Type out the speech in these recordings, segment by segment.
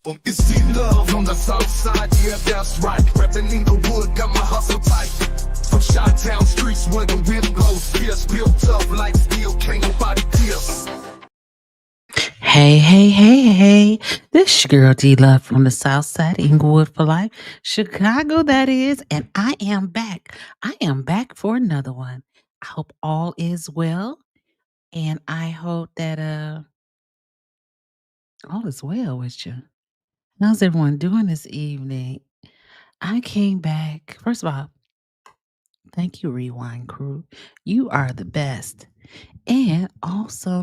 It's C-Love on the south side, yeah, that's right. Reppin' Inglewood, got my hustle tight. From Chi-Town streets where the wind blows fierce, built up like steel, can't nobody pierce. Hey. This your girl D-Love from the South Side, Inglewood for life. Chicago, that is. And I am back. I am back for another one. I hope all is well. And I hope that all is well with you. How's everyone doing this evening? I came back. First of all, thank you, Rewind Crew. You are the best. And also,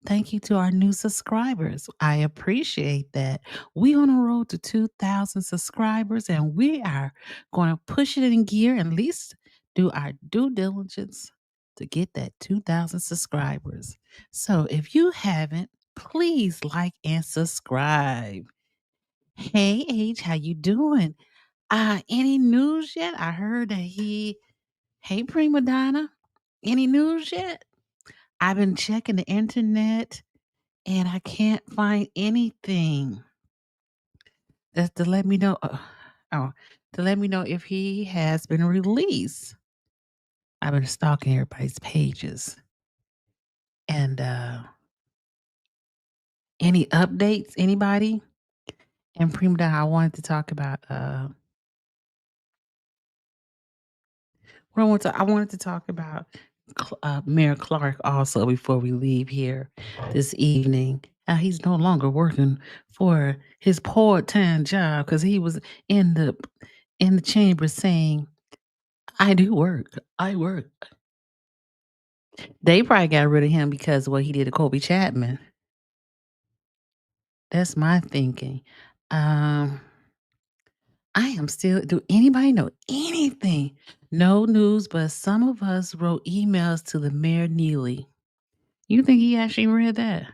thank you to our new subscribers. I appreciate that. We on a road to 2,000 subscribers, and we are going to push it in gear and at least do our due diligence to get that 2,000 subscribers. So if you haven't, please like and subscribe. Hey H, how you doing? Any news yet? I heard that hey Prima Donna, any news yet? I've been checking the internet and I can't find anything. That's to let me know. To let me know if he has been released. I've been stalking everybody's pages. And any updates? Anybody? And Prima Donna, I wanted to talk about I wanted to talk about Mayor Clark also before we leave here this evening. He's no longer working for his part-time job because he was in the chamber saying, "I do work. I work." They probably got rid of him because of what he did to Kobe Chapman. That's my thinking. I am still. Do anybody know anything? No news, but some of us wrote emails to the Mayor Neely. You think he actually read that?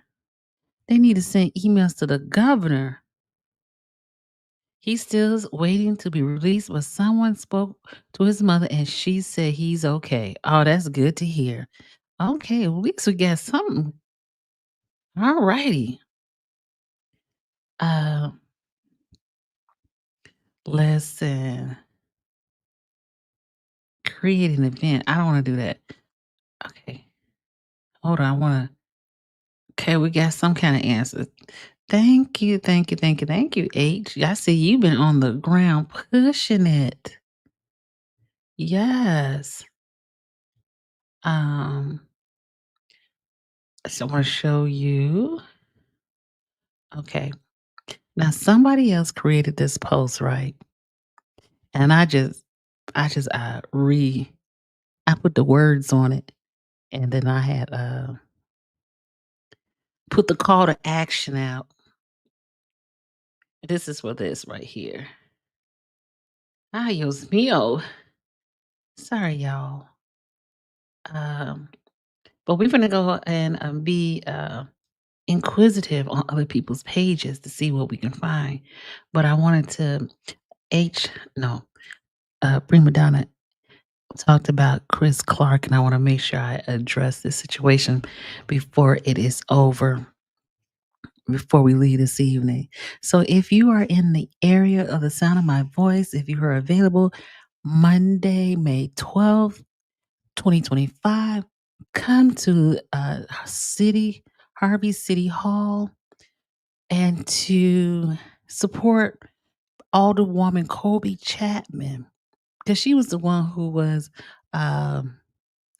They need to send emails to the governor. He's still waiting to be released, but someone spoke to his mother and she said he's okay. Oh, that's good to hear. Okay, at least we got something. All righty. Listen. Create an event. I don't want to do that. Okay. Hold on. Okay, we got some kind of answer. Thank you, H. I see you've been on the ground pushing it. Yes. So I want to show you. Okay. Now somebody else created this post, right? And I put the words on it, and then I had put the call to action out. This is for this right here. Ay, Dios mío. Sorry, y'all. But we're gonna go and be inquisitive on other people's pages to see what we can find. But I wanted to Prima Donna talked about Chris Clark, and I want to make sure I address this situation before it is over, before we leave this evening. So if you are in the area of the sound of my voice, if you are available Monday, May 12th, 2025, come to Harvey City Hall and to support Alderwoman Kobe Chapman, because she was the one who was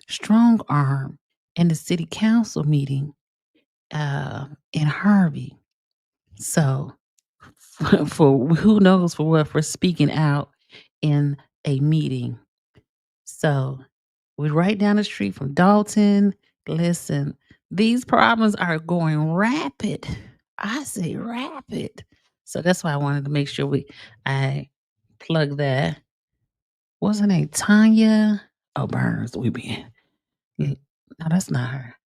strong arm in the city council meeting in Harvey. So for who knows for what, for speaking out in a meeting. So we're right down the street from Dalton. Listen, these problems are going rapid. I say rapid. So that's why I wanted to make sure I plug that. What's her name? Tonya. Oh, Burns. No, that's not her.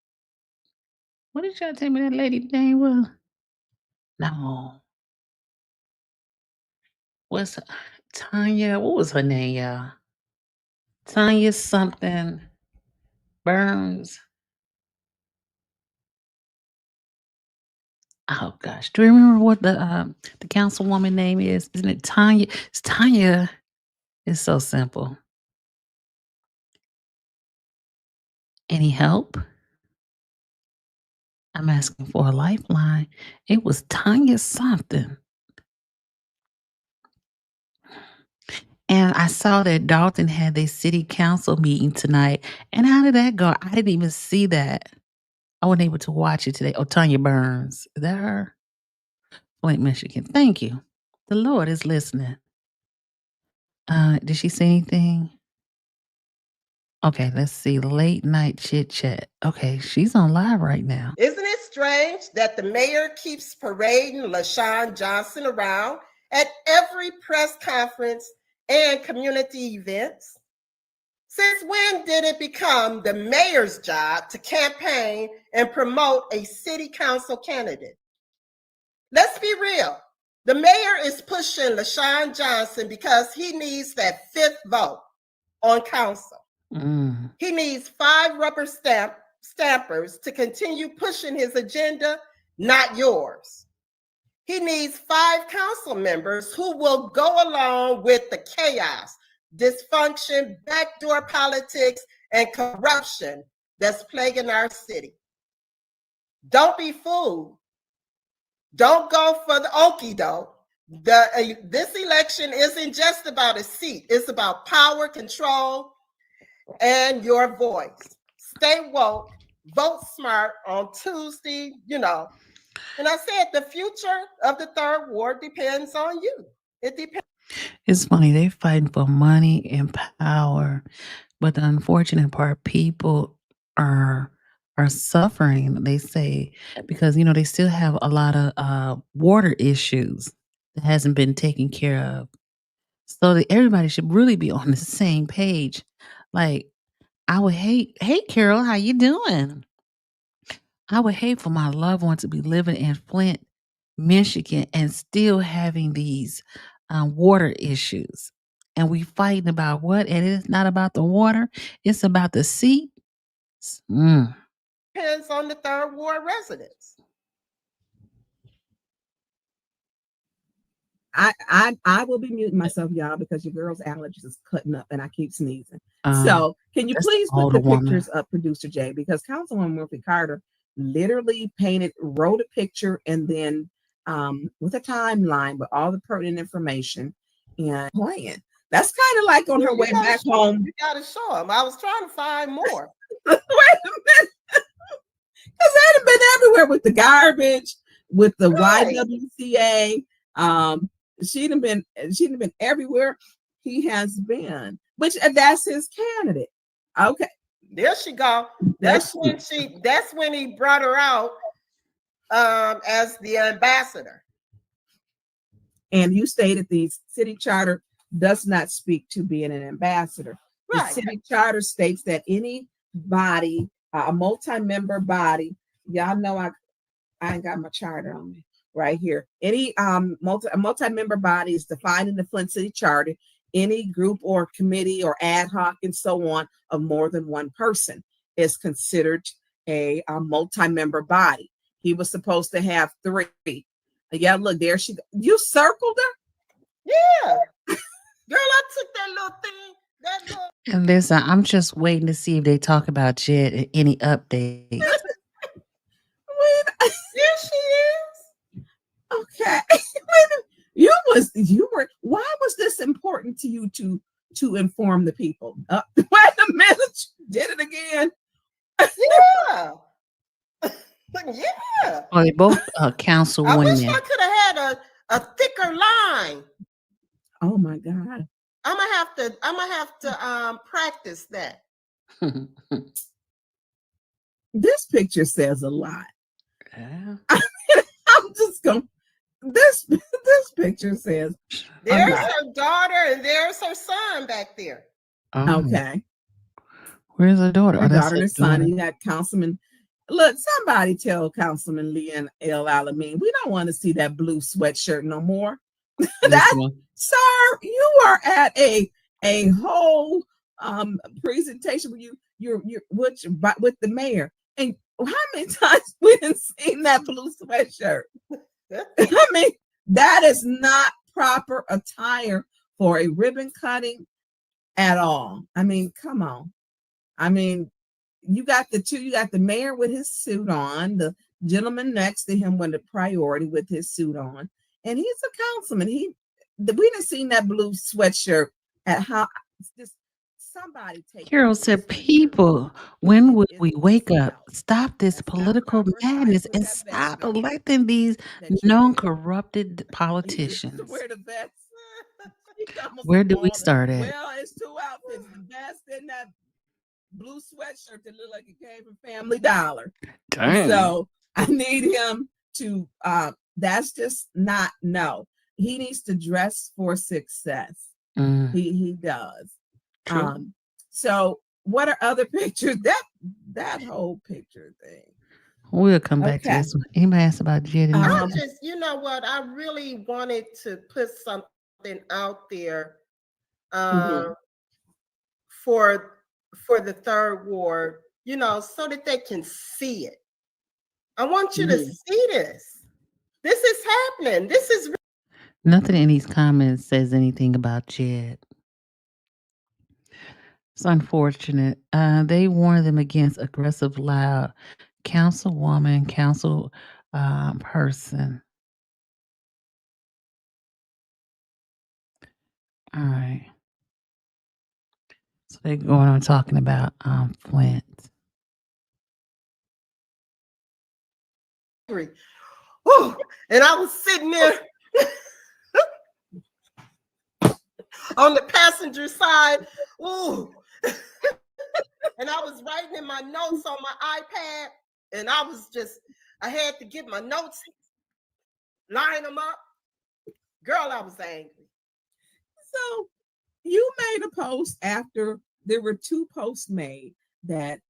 What did y'all tell me that lady name was? No. What's Tonya? What was her name, y'all? Tonya something Burns. Oh gosh, do you remember what the councilwoman name is? Isn't it Tonya? It's Tonya. It's so simple. Any help? I'm asking for a lifeline. It was Tonya something. And I saw that Dalton had their city council meeting tonight. And how did that go? I didn't even see that. I wasn't able to watch it today. Oh, Tanya Burns. Is that her? Flint, Michigan. Thank you. The Lord is listening. Did she say anything? Okay, let's see. Late night chit-chat. Okay, she's on live right now. Isn't it strange that the mayor keeps parading LaShawn Johnson around at every press conference and community events? Since when did it become the mayor's job to campaign and promote a city council candidate? Let's be real. The mayor is pushing LaShawn Johnson because he needs that fifth vote on council. He needs 5 rubber stampers to continue pushing his agenda, not yours. He needs 5 council members who will go along with the chaos, dysfunction, backdoor politics, and corruption that's plaguing our city. Don't be fooled. Don't go for the okie doke. This election isn't just about a seat. It's about power, control, and your voice. Stay woke, vote smart on Tuesday, And I said the future of the third ward depends on you. It depends. It's funny, they fighting for money and power, but the unfortunate part, people are suffering, they say, because they still have a lot of water issues that hasn't been taken care of. So that everybody should really be on the same page. Like, I would hate, hey Carol, how you doing? I would hate for my loved one to be living in Flint, Michigan, and still having these water issues. And we fighting about what? And it's not about the water; it's about the seat. Depends on the third ward residents. I will be muting myself, y'all, because your girl's allergies is cutting up and I keep sneezing. So can you please put the pictures up, Producer Jay? Because Councilwoman Murphy Carter literally wrote a picture and then with a timeline with all the pertinent information and playing. That's kind of like on her way back home. You gotta show them. I was trying to find more. Wait a minute. Because they had been everywhere with the garbage, with the YWCA. She'd have been everywhere he has been, which that's his candidate. Okay, there she go. That's when he brought her out as the ambassador. And you stated the city charter does not speak to being an ambassador. Right. The city charter states that any body, a multi-member body, y'all know I ain't got my charter on me. Right here. Any multi-member body is defined in the Flint City Charter. Any group or committee or ad hoc and so on of more than one person is considered a multi-member body. He was supposed to have 3. Yeah, look, there she goes. You circled her? Yeah. Girl, I took that little thing. And listen, I'm just waiting to see if they talk about Jed any updates. There she is. Okay. Why was this important to you to inform the people? Wait a minute, you did it again. Yeah. Yeah. Oh, they both councilwomen. I wish I could have had a thicker line. Oh my God. I'm gonna have to practice that. This picture says a lot. Yeah. I'm just going. This picture says there's her daughter and there's her son back there. Oh. Okay. Where's her daughter? Her daughter and son. You got Councilman. Look, somebody tell Councilman Lee and El Alamein, we don't want to see that blue sweatshirt no more. Sir, you are at a whole presentation with with the mayor, and how many times we didn't seen that blue sweatshirt? I mean, that is not proper attire for a ribbon cutting at all. I mean, come on. I mean, you got the mayor with his suit on, the gentleman next to him with the priority with his suit on, and he's a councilman. We didn't seen that blue sweatshirt at how just somebody take. Carol said, people, when would we wake up, stop this political madness, and stop electing these non-corrupted politicians? Where do we start at? Well, it's two outfits. The best in that blue sweatshirt that looked like it came from Family Dollar. Damn. So I need him to, that's just not, no. He needs to dress for success. He does. True. So what are other pictures? That whole picture thing. We'll come back to this one. Anybody ask about Jedidiah? I just, you know what? I really wanted to put something out there for the third ward, you know, so that they can see it. I want you to see this. This is happening. This is nothing in these comments says anything about Jed. It's unfortunate. They warned them against aggressive, loud councilwoman, council person. All right. So they're going on talking about Flint. Woo, and I was sitting there on the passenger side. Ooh. And I was writing in my notes on my iPad, and I had to get my notes, line them up. Girl, I was angry. So you made a post after there were two posts made that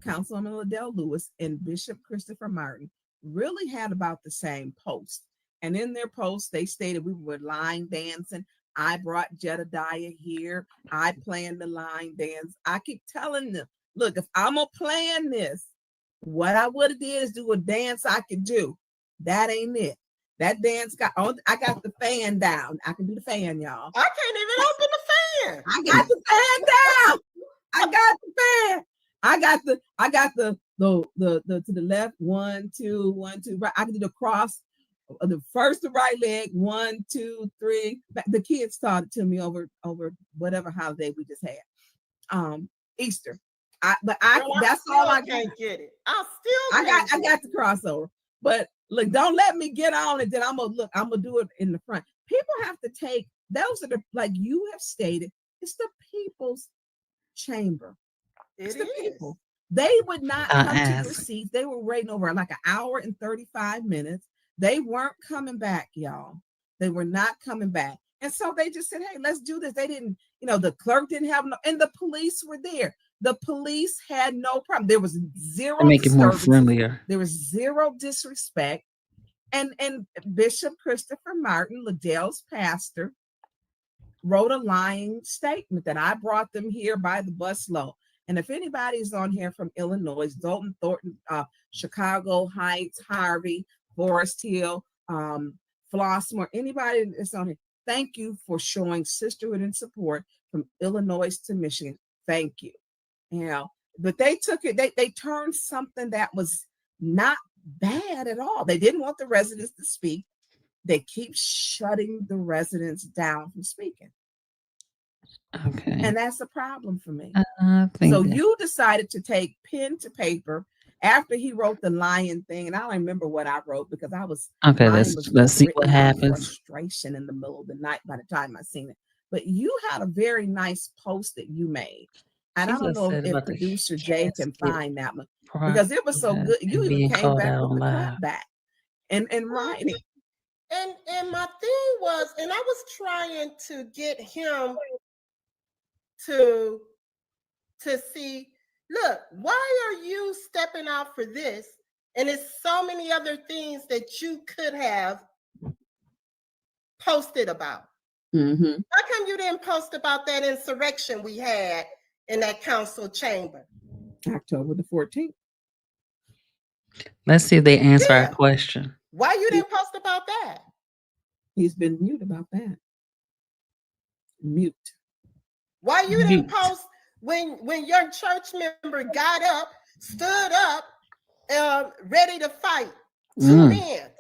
Councilwoman Liddell Lewis and Bishop Christopher Martin really had about the same post. And in their post, they stated we were line dancing. I brought Jedediah here. I planned the line dance. I keep telling them, look, if I'm gonna plan this, what I would have did is do a dance I could do. That ain't it. That dance I got the fan down. I can do the fan, y'all. I can't even open the fan. I got the fan down. I got the fan. I got the to the left, 1, 2, 1, 2, right. I can do the cross, the first the right leg, 1, 2, 3. The kids taught it to me over whatever holiday we just had. Easter. That's all I can't get it. I got the crossover. But look, don't let me get on it. Then I'm gonna do it in the front. People have to take those are the, like you have stated, it's the people's chamber. It's the people. They would not come to their seats. They were waiting over like an hour and 35 minutes. They weren't coming back, y'all. They were not coming back. And so they just said, hey, let's do this. They didn't, the clerk didn't have no, and the police were there. The police had no problem. There was zero. Make it more friendlier. There was zero disrespect. And Bishop Christopher Martin, Liddell's pastor, wrote a lying statement that I brought them here by the busload. And if anybody's on here from Illinois, Dalton, Thornton, Chicago Heights, Harvey, Forest Hill, Flossmoor, anybody that's on here, thank you for showing sisterhood and support from Illinois to Michigan. Thank you. But they took it, they turned something that was not bad at all. They didn't want the residents to speak. They keep shutting the residents down from speaking. Okay. And that's a problem for me. So you decided to take pen to paper after he wrote the lion thing, and I don't remember what I wrote because I was okay. Let's see what happens. Frustration in the middle of the night by the time I seen it. But you had a very nice post that you made. And I don't know if producer Jay can find that one because it was so good. You even came back with the clap back and writing. And my thing was, and I was trying to get him to see, look, why are you stepping out for this? And it's so many other things that you could have posted about. Mm-hmm. How come you didn't post about that insurrection we had in that council chamber? October the 14th. Let's see if they answer our Yeah. question. Why you didn't post about that? He's been mute about that. Mute. Why you didn't Mute. post when your church member got up, stood up, ready to fight two men?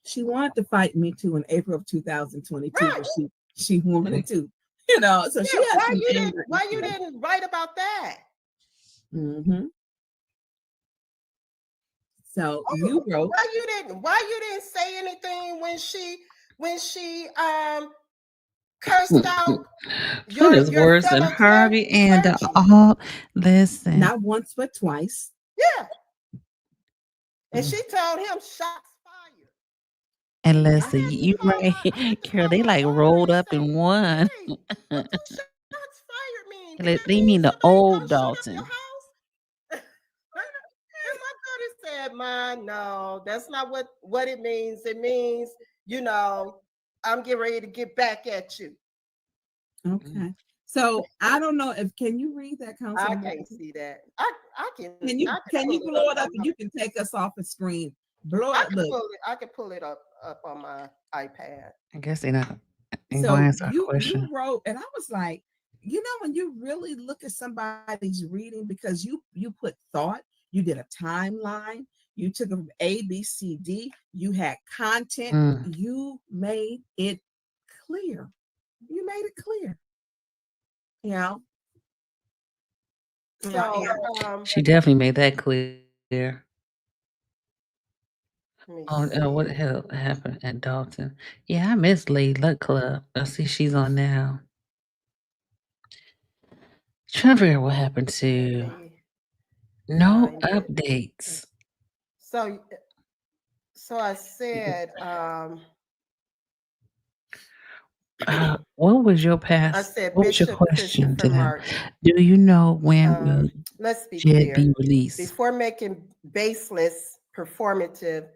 She wanted to fight me too in April of 2022, Right. but she wanted to, you know. So Yeah, she has why you didn't write about that? So you wrote. Why you didn't say anything when she cursed out Flint is worse than Harvey and all. Listen. Not once but twice. Yeah. And she told him shots fired. And listen, you right, Carol, they like rolled up in one. What do shots fired mean? They mean the old Dalton. And my daughter said, "Man, no, that's not what it means. It means, you know, I'm getting ready to get back at you." Okay. So I don't know if can you read that, Councilwoman? I can't see that. I can. Can you blow it up and you can take us off the screen? Blow it. I can pull it up on my iPad. I guess they're not. So you wrote, and I was like, you know, when you really look at somebody's reading, because you put thought, you did a timeline, you took them A, B, C, D, you had content, you made it clear. You made it clear. You know? So she definitely made that clear. Oh, what the hell happened at Dalton? Yeah, I miss Lady Luck Club. I see she's on now. Trying to figure out what happened to no updates. So I said, what was your past? I said, what was your Bishop question to them? Martin, Do you know when will let's be Jed clear. be released? Before making baseless, performative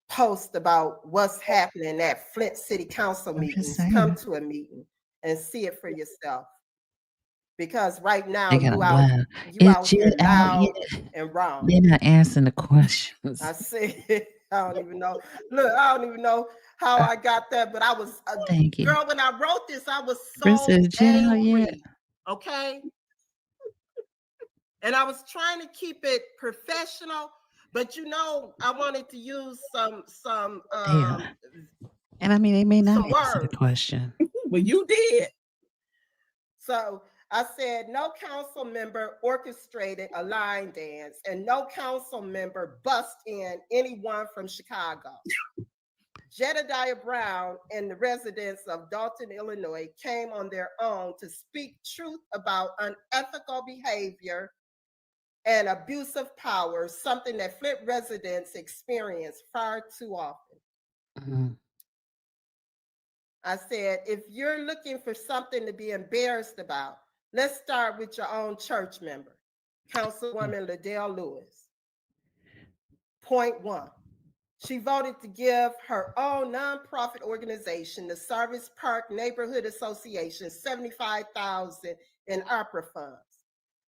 posts about what's happening at Flint City Council meetings, come to a meeting and see it for yourself. Because right now you out here loud and wrong. They're not answering the questions. I see. I don't even know. Look, I don't even know how I got that, but I was thank you. Girl, when I wrote this, I was so angry. Okay. And I was trying to keep it professional, but you know, I wanted to use some and I mean they may not answer the question. Well, you did. So I said, no council member orchestrated a line dance and no council member bust in anyone from Chicago. Jedidiah Brown and the residents of Dalton, Illinois came on their own to speak truth about unethical behavior and abuse of power, something that Flint residents experience far too often. I said, if you're looking for something to be embarrassed about, let's start with your own church member, Councilwoman Liddell Lewis. Point 1, she voted to give her own nonprofit organization, the Service Park Neighborhood Association, $75,000 in ARPA funds.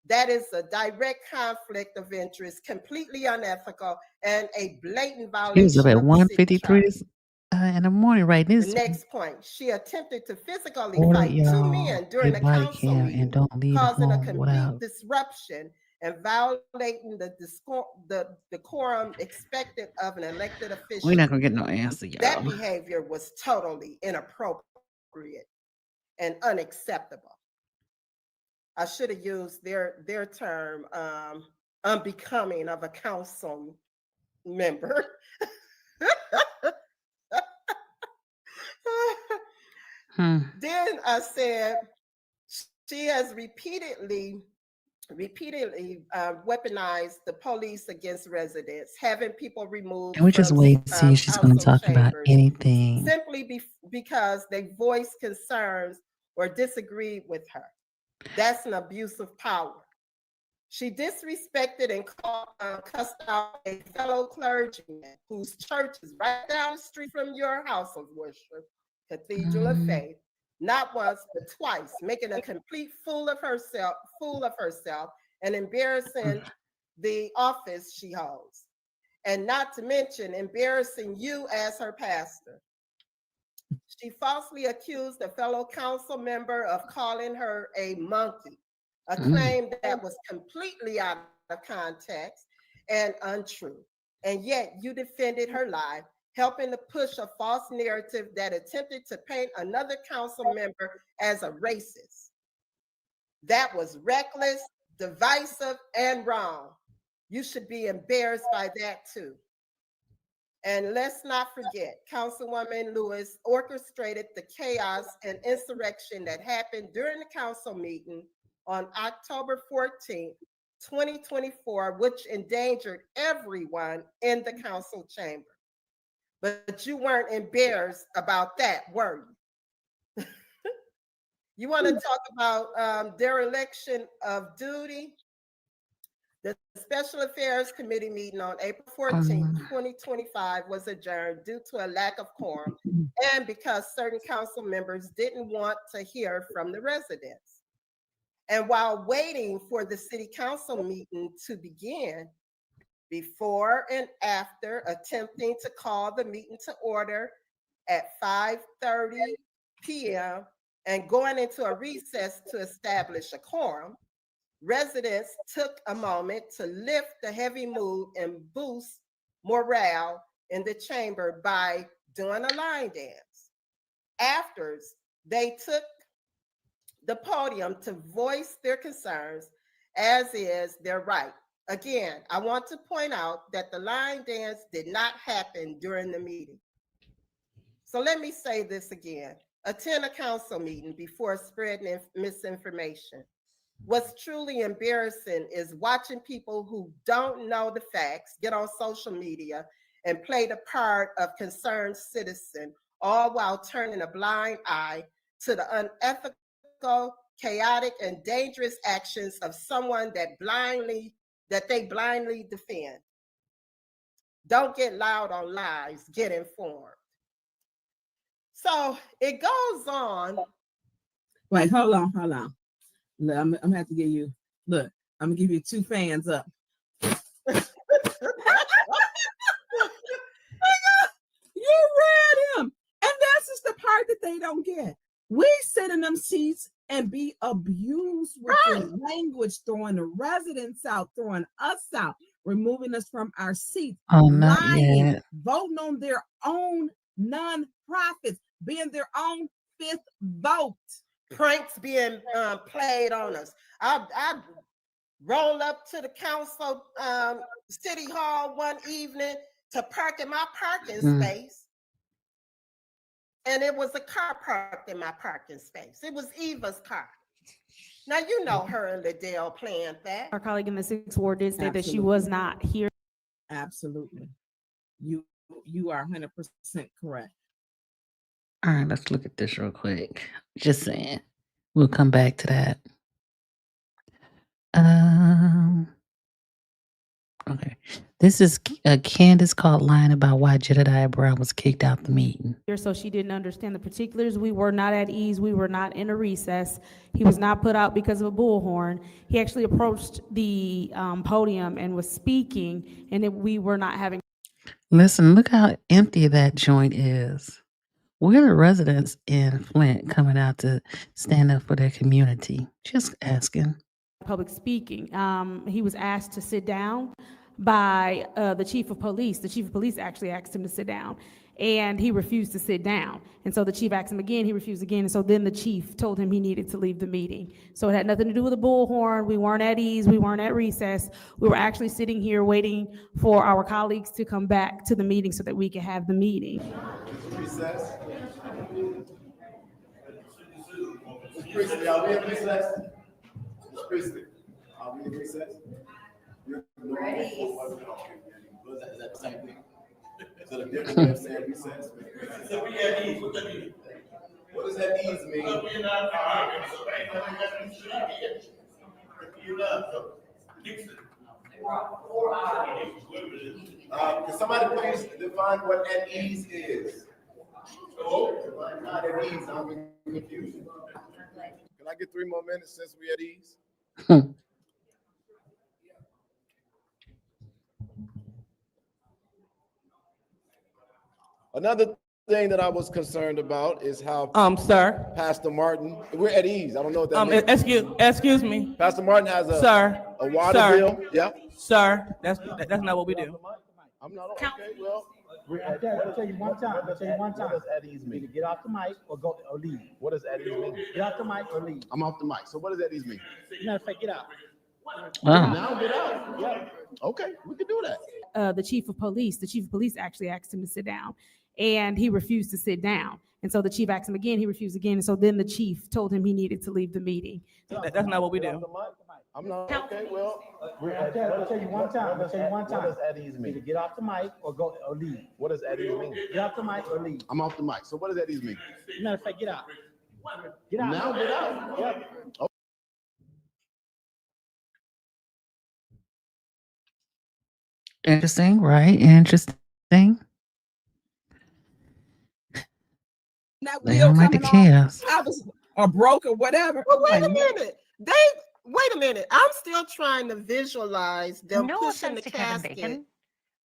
That is a direct conflict of interest, completely unethical, and a blatant violation. He was up at 1:53 in the morning, right? The next point, she attempted to physically fight 2 men during the council meeting, and don't leave causing a complete disruption and violating the decorum expected of an elected official. We're not gonna get no answer, y'all. That behavior was totally inappropriate and unacceptable. I should have used their term, unbecoming of a council member. Then I said, she has repeatedly weaponized the police against residents, having people removed. And we just wait to see if she's going to talk about anything. Simply because they voiced concerns or disagreed with her. That's an abuse of power. She disrespected and cussed out a fellow clergyman whose church is right down the street from your house of worship, Cathedral of Faith, not once but twice, making a complete fool of herself, and embarrassing the office she holds. and not to mention embarrassing you as her pastor. She falsely accused a fellow council member of calling her a monkey, a claim that was completely out of context and untrue. And yet you defended her lie, helping to push a false narrative that attempted to paint another council member as a racist. That was reckless, divisive, and wrong. You should be embarrassed by that too. And let's not forget, Councilwoman Lewis orchestrated the chaos and insurrection that happened during the council meeting on October 14th, 2024, which endangered everyone in the council chamber. But you weren't embarrassed about that, were you? You want to talk about dereliction of duty? The Special Affairs Committee meeting on April 14, 2025 was adjourned due to a lack of quorum and because certain council members didn't want to hear from the residents. And while waiting for the city council meeting to begin, before and after attempting to call the meeting to order at 5:30 p.m. and going into a recess to establish a quorum, residents took a moment to lift the heavy mood and boost morale in the chamber by doing a line dance. Afterwards, they took the podium to voice their concerns, as is their right. Again, I want to point out that the line dance did not happen during the meeting. So let me say this again. Attend a council meeting before spreading misinformation. What's truly embarrassing is watching people who don't know the facts get on social media and play the part of concerned citizen, all while turning a blind eye to the unethical, chaotic, and dangerous actions of someone that they blindly defend. Don't get loud on lies, get informed. So it goes on. Wait, hold on. Look, I'm gonna have to give you, look, I'm gonna give you 2 fans up. You read him. And that's just the part that they don't get. We sit in them seats and be abused with the language, throwing the residents out, throwing us out, removing us from our seats, lying, voting on their own nonprofits, being their own 5th vote. Pranks being played on us. I roll up to the council city hall one evening to park in my parking space, and it was a car parked in my parking space. It was Eva's car. Now you know her and Liddell planned that. Our colleague in the 6th ward did say that she was not here. Absolutely, you are 100% correct. All right, let's look at this real quick. Just saying. We'll come back to that. Okay. This is Candice called lying about why Jedidiah Brown was kicked out the meeting. So she didn't understand the particulars. We were not at ease. We were not in a recess. He was not put out because of a bullhorn. He actually approached the podium and was speaking, and we were not having. Listen, look how empty that joint is. Where are the residents in Flint coming out to stand up for their community? Just asking. Public speaking. He was asked to sit down by the chief of police. The chief of police actually asked him to sit down, and he refused to sit down. And so the chief asked him again, he refused again. And so then the chief told him he needed to leave the meeting. So it had nothing to do with a bullhorn. We weren't at ease. We weren't at recess. We were actually sitting here waiting for our colleagues to come back to the meeting so that we could have the meeting. Recess. Ms. Priestley, are we in recess? Ms. Priestley, are we in recess? Ready. Is that the same thing? Is that a different way of saying recess? So we at ease. What that mean? What does that ease mean? We're not can somebody please define what at ease is? Oh, not at ease. I'm in confusion. Can I get 3 more minutes since we at ease? Another thing that I was concerned about is how Sir. Pastor Martin, we're at ease. I don't know what that means. Excuse me. Pastor Martin has a water Sir. bill. Yeah. Sir, that's not what we do. I'm not okay. Well, I'll tell you one time. What does at ease mean? Either get off the mic or go or leave. What does at ease mean? Get off the mic or leave. I'm off the mic. So what does at ease mean? Matter of fact, get out. Wow. Now get out. Yeah. Okay, we can do that. The chief of police actually asked him to sit down, and he refused to sit down. And so the chief asked him again, he refused again. And so then the chief told him he needed to leave the meeting. That's not what we do. I'm not okay. Well, I'll tell you one time. What does at ease Either mean? get off the mic or go or leave. What does at ease mean? Get off the mic or leave. I'm off the mic. So what does at ease mean? Matter of fact, get out. Get out. Now get out. Yeah. Interesting, right? Interesting. That They wheel don't like the coming off, chaos. I was or broke or whatever. Well, wait a Like, minute. Wait a minute. I'm still trying to visualize them No pushing the offense to Kevin casket Bacon,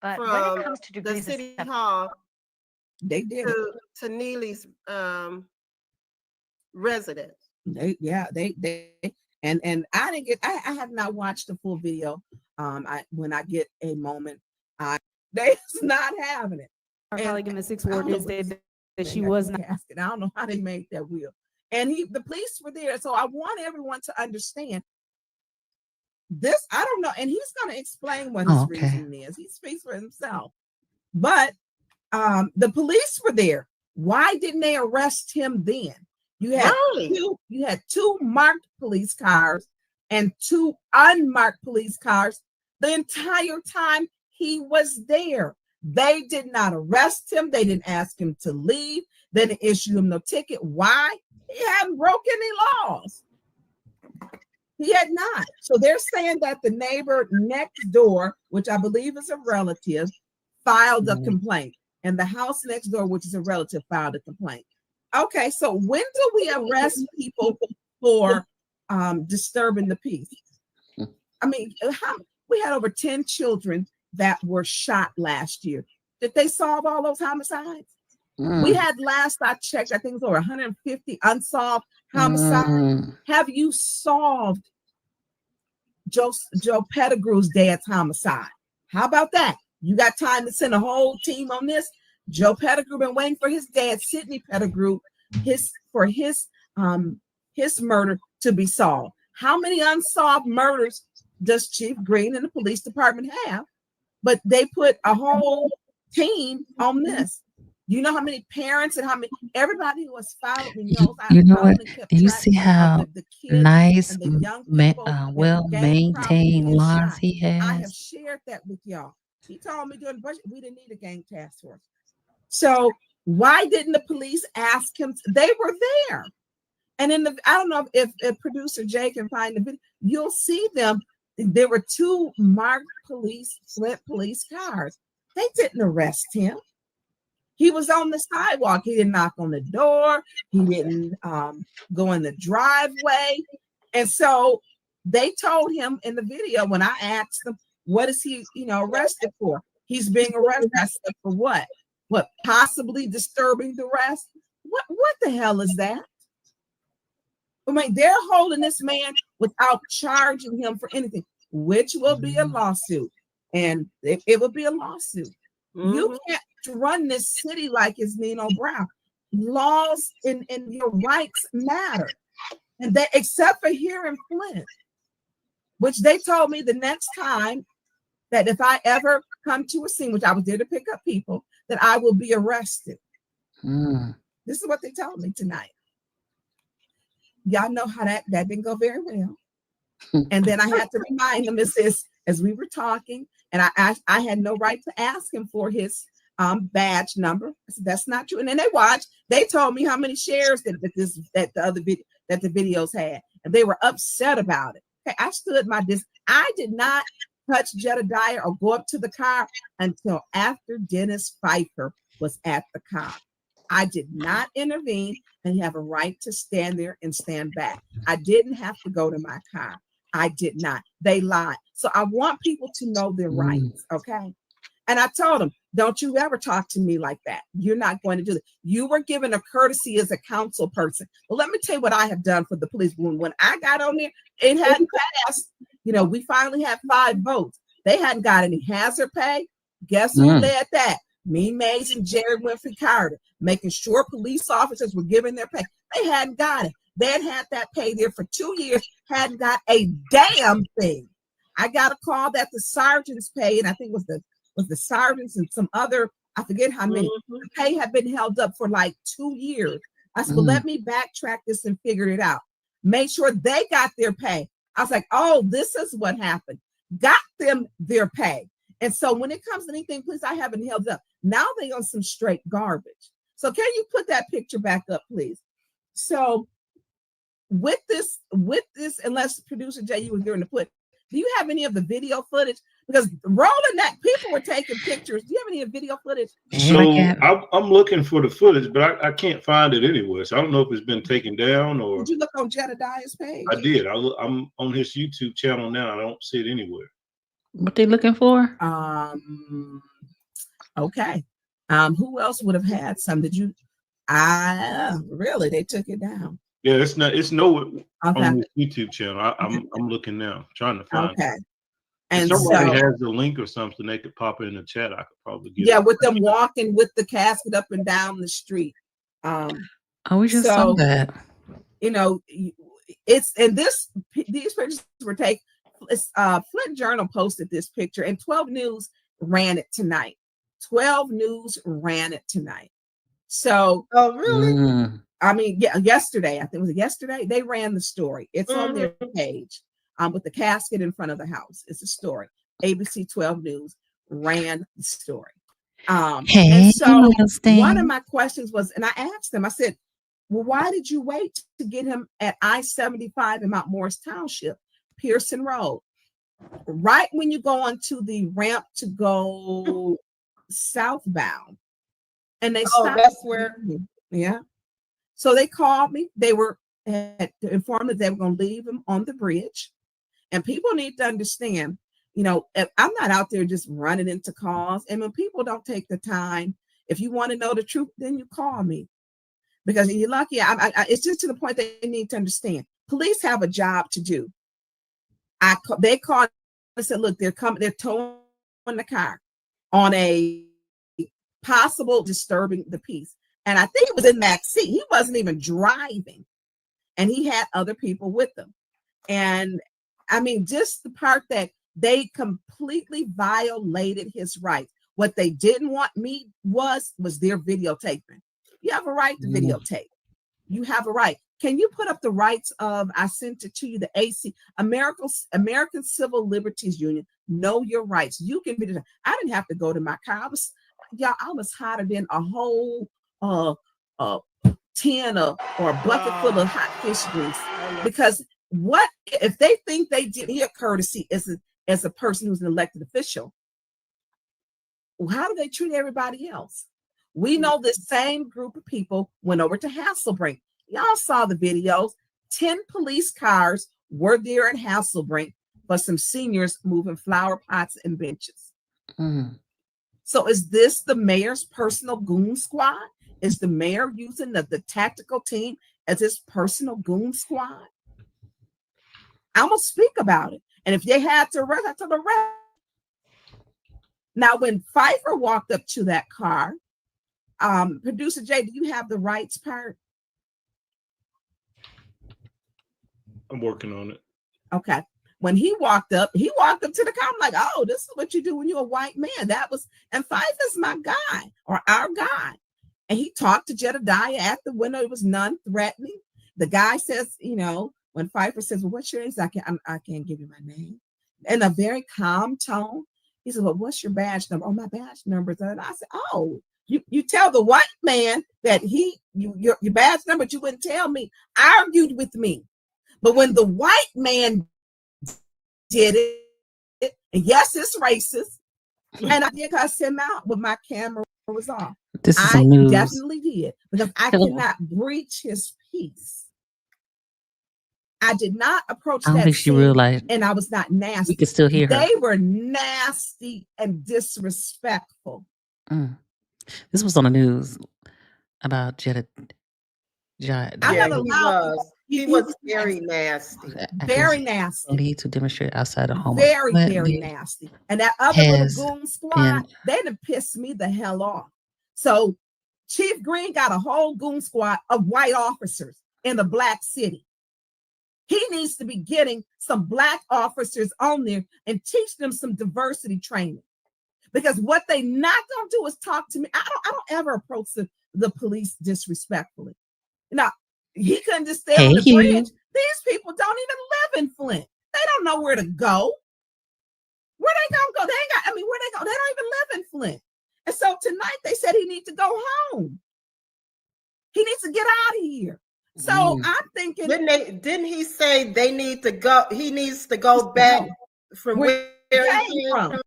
but when from it comes to the degrees of city separation, hall They did it. to Neely's residence. They and I didn't get I have not watched the full video. When I get a moment, they's not having it. Our And colleague in the sixth I don't ward know did what say this- that she they got was the not. casket. I don't know how they made that wheel. And the police were there. So I want everyone to understand this. I don't know. And he's going to explain what his Oh, okay. reasoning is. He speaks for himself. But the police were there. Why didn't they arrest him then? You had two marked police cars and two unmarked police cars the entire time he was there. They did not arrest him. They didn't ask him to leave. They didn't issue him no ticket. Why? He hadn't broken any laws. He had not. So they're saying that the neighbor next door, which I believe is a relative, filed a complaint. And the house next door, which is a relative, filed a complaint. Okay, so when do we arrest people for disturbing the peace? I mean, we had over 10 children that were shot last year. Did they solve all those homicides? We had, last I checked, I think it was over 150 unsolved homicides. Have you solved Joe Pettigrew's dad's homicide? How about that? You got time to send a whole team on this? Joe Pettigrew been waiting for his dad, Sidney Pettigrew, his murder to be solved. How many unsolved murders does Chief Green and the police department have? But they put a whole team on this. You know how many parents and how many everybody who has followed me knows. You know what? You see how nice, well-maintained lawns he I have has. shared that with y'all. He told me during the budget we didn't need a gang task force. So why didn't the police ask him? They were there. And in I don't know if producer Jay can find the video, you'll see them. There were two marked Flint police cars. They didn't arrest him. He was on the sidewalk. He didn't knock on the door. He didn't go in the driveway. And so they told him in the video, when I asked them, what is he, arrested for? He's being arrested. I said, for what? What, possibly disturbing the rest? What the hell is that? I mean, they're holding this man without charging him for anything, which will be a lawsuit. And it will be a lawsuit. You can't run this city like it's Nino Brown. Laws and your rights matter. And that, except for here in Flint, which they told me the next time that if I ever come to a scene, which I was there to pick up people, that I will be arrested. This is what they told me tonight. Y'all know how that didn't go very well. And then I had to remind them, as we were talking, and I had no right to ask him for his badge number. I said, that's not true. And then they watched. They told me how many shares that the videos had, and they were upset about it. Okay, I stood my distance. I did not touch Jedidiah or go up to the car until after Dennis Pfeiffer was at the car. I did not intervene and have a right to stand there and stand back. I didn't have to go to my car. I did not. They lied. So I want people to know their rights, okay? And I told him, don't you ever talk to me like that. You're not going to do that. You were given a courtesy as a council person. Well, let me tell you what I have done for the police. When I got on there, it hadn't passed. You know, we finally had 5 votes. They hadn't got any hazard pay. Guess who led that? Me, Mays, and Jared Winfrey Carter, making sure police officers were giving their pay. They hadn't got it. They had that pay there for 2 years, hadn't got a damn thing. I got a call that the sergeants paid, I think was the sergeants and some other, I forget how many, the pay had been held up for like 2 years. I said, well, let me backtrack this and figure it out. Make sure they got their pay. I was like, oh, this is what happened. Got them their pay. And so when it comes to anything, please, I haven't held up. Now they on some straight garbage. So can you put that picture back up, please? So with this, unless producer Jay, you were going to put, do you have any of the video footage? Because rolling that, people were taking pictures. Do you have any video footage? So I'm looking for the footage, but I can't find it anywhere. So I don't know if it's been taken down or. Did you look on Jedidiah's page? I did. I'm on his YouTube channel now. I don't see it anywhere. What they looking for? Okay. Who else would have had some? Did you? Really? They took it down. Yeah, it's nowhere on his YouTube channel. I'm looking now, trying to find it. And if somebody has the link or something, they could pop it in the chat. I could probably get it. With them walking with the casket up and down the street. We just saw that. You know, it's and these pictures were taken. Flint Journal posted this picture, and 12 News ran it tonight. 12 News ran it tonight. So, oh really? I mean, yeah, yesterday. I think it was yesterday. They ran the story. It's on their page. With the casket in front of the house. It's a story. ABC 12 News ran the story. And so one of my questions was, and I asked them, I said, well, why did you wait to get him at I-75 in Mount Morris Township, Pearson Road? Right when you go onto the ramp to go southbound. And they stopped. That's where. Yeah. So they called me. They were informed that they were going to leave him on the bridge. And people need to understand, you know, I'm not out there just running into calls. And when people don't take the time, if you want to know the truth, then you call me. Because you're lucky. It's just to the point that they need to understand. Police have a job to do. They called and said, look, they're towing the car on a possible disturbing the peace. And I think it was in back seat. He wasn't even driving. And he had other people with him. And I mean, just the part that they completely violated his rights. What they didn't want me was their videotaping. You have a right to videotape. You have a right. Can you put up the rights of, I sent it to you, the AC, American Civil Liberties Union, know your rights. You can videotape. I didn't have to go to my car. I was hotter than a whole tin or a bucket full of hot fish grease. Because what if they think they did me a courtesy as a person who's an elected official? How do they treat everybody else? We know this same group of people went over to Hasselbrink. Y'all saw the videos. 10 police cars were there at Hasselbrink for some seniors moving flower pots and benches. So is this the mayor's personal goon squad? Is the mayor using the tactical team as his personal goon squad? I'm going to speak about it. And if they had to arrest, I told the arrest. Now, when Pfeiffer walked up to that car, producer Jay, do you have the rights part? I'm working on it. Okay. When he walked up to the car. I'm like, oh, this is what you do when you're a white man. And Pfeiffer's my guy or our guy. And he talked to Jedediah at the window. It was non-threatening. The guy says, you know, when Pfeiffer says, well, what's your name? I can't give you my name. In a very calm tone, he said, well, what's your badge number? Oh, my badge number. And I said, oh, you tell the white man that your badge number, but you wouldn't tell me, argued with me. But when the white man did it, and yes, it's racist, and I did cuss him out, but my camera was off. I definitely did, because I cannot breach his peace. I did not approach I don't that think she scene, realized and I was not nasty. we could still hear her. They were nasty and disrespectful. This was on the news about Jedediah. I'm Yeah, not he allowed. was. He was very nasty. Very nasty. Need to demonstrate outside of home. Very, very nasty. And that other little goon squad, they done pissed me the hell off. So Chief Green got a whole goon squad of white officers in the black city. He needs to be getting some black officers on there and teach them some diversity training. Because what they not gonna do is talk to me. I don't ever approach the police disrespectfully. Now, he couldn't just stay on the bridge. These people don't even live in Flint. They don't know where to go. Where they gonna go? They ain't got, where they go? They don't even live in Flint. And so tonight they said he needs to go home. He needs to get out of here. So I'm thinking, didn't he say they need to go? He needs to go back from where he came from.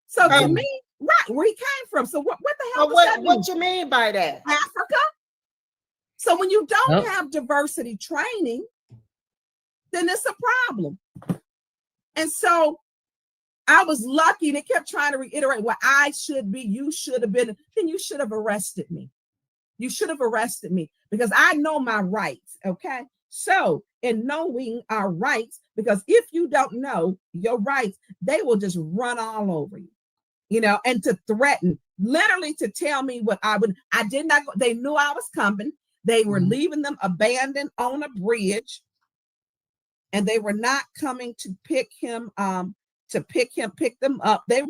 So to me, right, where he came from. So what the hell? What you mean by that? Africa. So when you don't have diversity training, then it's a problem. And so I was lucky, and it kept trying to reiterate what I should be. You should have been. Then you should have arrested me. You should have arrested me because I know my rights. Okay. So in knowing our rights, because if you don't know your rights, they will just run all over you, and to threaten, literally to tell me what I did not go. They knew I was coming. They were leaving them abandoned on a bridge, and they were not coming to pick him, pick them up. They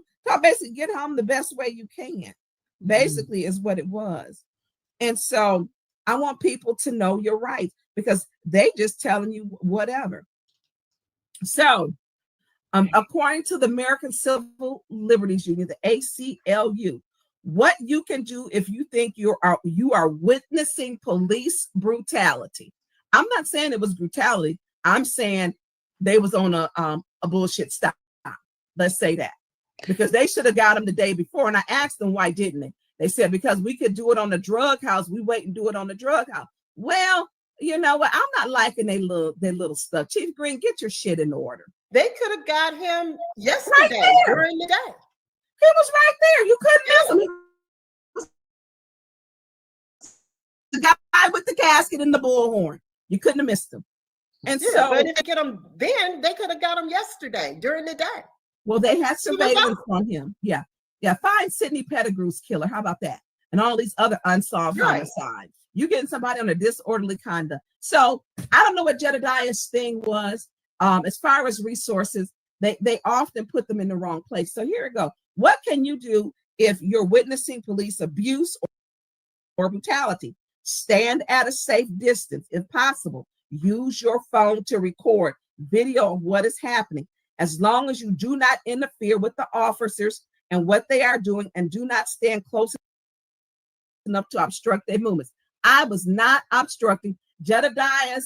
basically get home the best way you can, basically is what it was. And so I want people to know your rights because they just telling you whatever. So according to the American Civil Liberties Union, the ACLU, what you can do if you think you are witnessing police brutality. I'm not saying it was brutality. I'm saying they was on a bullshit stop. Let's say that, because they should have got him the day before. And I asked them, why didn't they? They said, because we could do it on the drug house. We wait and do it on the drug house. Well, you know what? I'm not liking their little stuff. Chief Green, get your shit in order. They could have got him yesterday during the day. He was right there. You couldn't miss him. The guy with the casket and the bullhorn. You couldn't have missed him. And so, but if they get him then, they could have got him yesterday during the day. Well, they had surveillance on him. Yeah. Find Sidney Pettigrew's killer. How about that? And all these other unsolved homicides. You getting somebody on a disorderly conduct. So I don't know what Jedidiah's thing was. As far as resources, they often put them in the wrong place. So here we go. What can you do if you're witnessing police abuse or brutality? Stand at a safe distance if possible. Use your phone to record video of what is happening. As long as you do not interfere with the officers and what they are doing, and do not stand close enough to obstruct their movements. I was not obstructing. Jedediah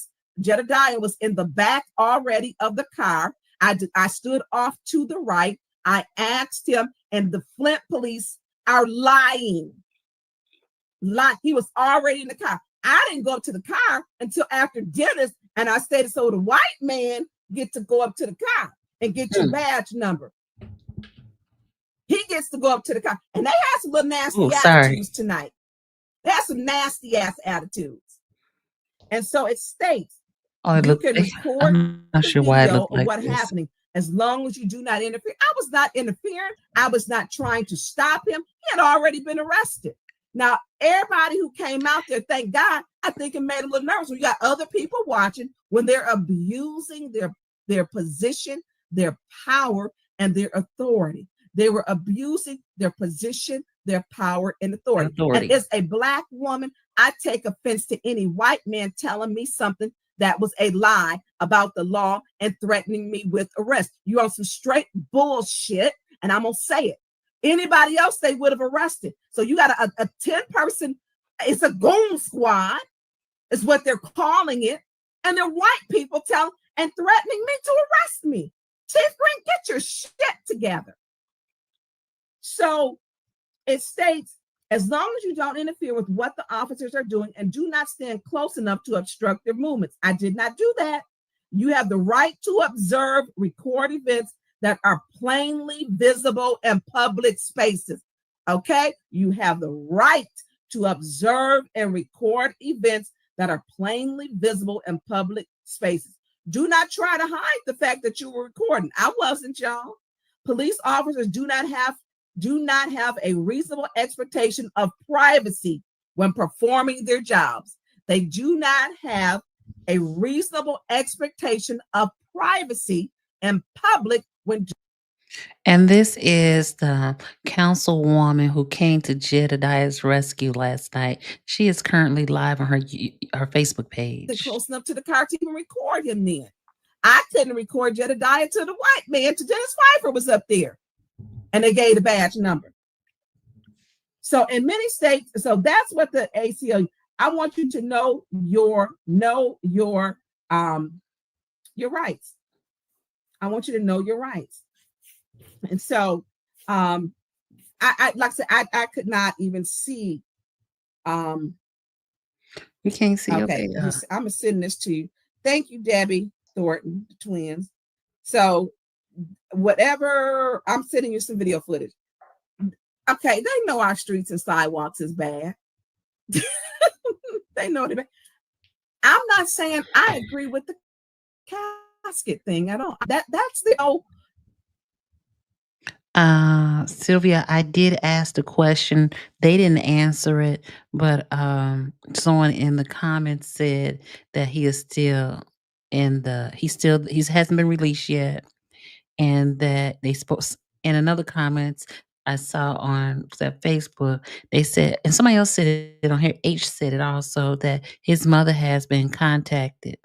was in the back already of the car. I stood off to the right. I asked him, and the Flint police are lying. He was already in the car. I didn't go up to the car until after dinner, and I stated, so the white man get to go up to the car and get your badge number. He gets to go up to the car. And they had some little nasty attitudes tonight. They had some nasty ass attitudes. And so it states, you can record I'm not sure why it looked like what's happening as long as you do not interfere. I was not interfering. I was not trying to stop him. He had already been arrested. Now, everybody who came out there, thank God, I think it made a little nervous. We got other people watching when they're abusing their position, their power, and their authority. They were abusing their position, their power, and authority. And as a Black woman, I take offense to any white man telling me something that was a lie about the law and threatening me with arrest. You on some straight bullshit, and I'm going to say it. Anybody else they would have arrested. So you got a 10-person, it's a goon squad, is what they're calling it. And they're white people telling and threatening me to arrest me. Chief Green, get your shit together. So it states, as long as you don't interfere with what the officers are doing and do not stand close enough to obstruct their movements. I did not do that. You have the right to observe, record events that are plainly visible in public spaces. Okay? You have the right to observe and record events that are plainly visible in public spaces. Do not try to hide the fact that you were recording. I wasn't, y'all. Police officers do not have a reasonable expectation of privacy when performing their jobs. They do not have a reasonable expectation of privacy in public when. And this is the councilwoman who came to Jedidiah's rescue last night. She is currently live on her Facebook page. They're close enough to the car to even record him then. I couldn't record Jedediah till the white man, to Dennis Pfeiffer was up there. And they gave the badge number. So in many states, so that's what the ACLU, I want you to know your rights. I want you to know your rights. And so I like I said, I could not even see. You can't see. Okay, I'm gonna send this to you. Thank you, Debbie Thornton, the twins. So whatever, I'm sending you some video footage. Okay, they know our streets and sidewalks is bad. They know it. I'm not saying I agree with the casket thing at all. That's the old. Sylvia, I did ask the question. They didn't answer it, but someone in the comments said that he is still he hasn't been released yet, and that they supposed. In another comments I saw on that Facebook, they said, and somebody else said it on here. H said it also, that his mother has been contacted.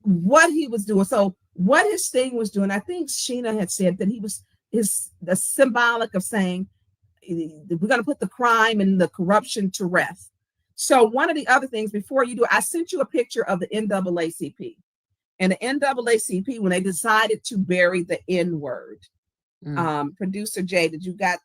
What he was doing. So what his thing was doing, I think Sheena had said that he was the symbolic of saying we're going to put the crime and the corruption to rest. So one of the other things before you do, I sent you a picture of the NAACP. And the NAACP, when they decided to bury the N-word, producer Jay, did you get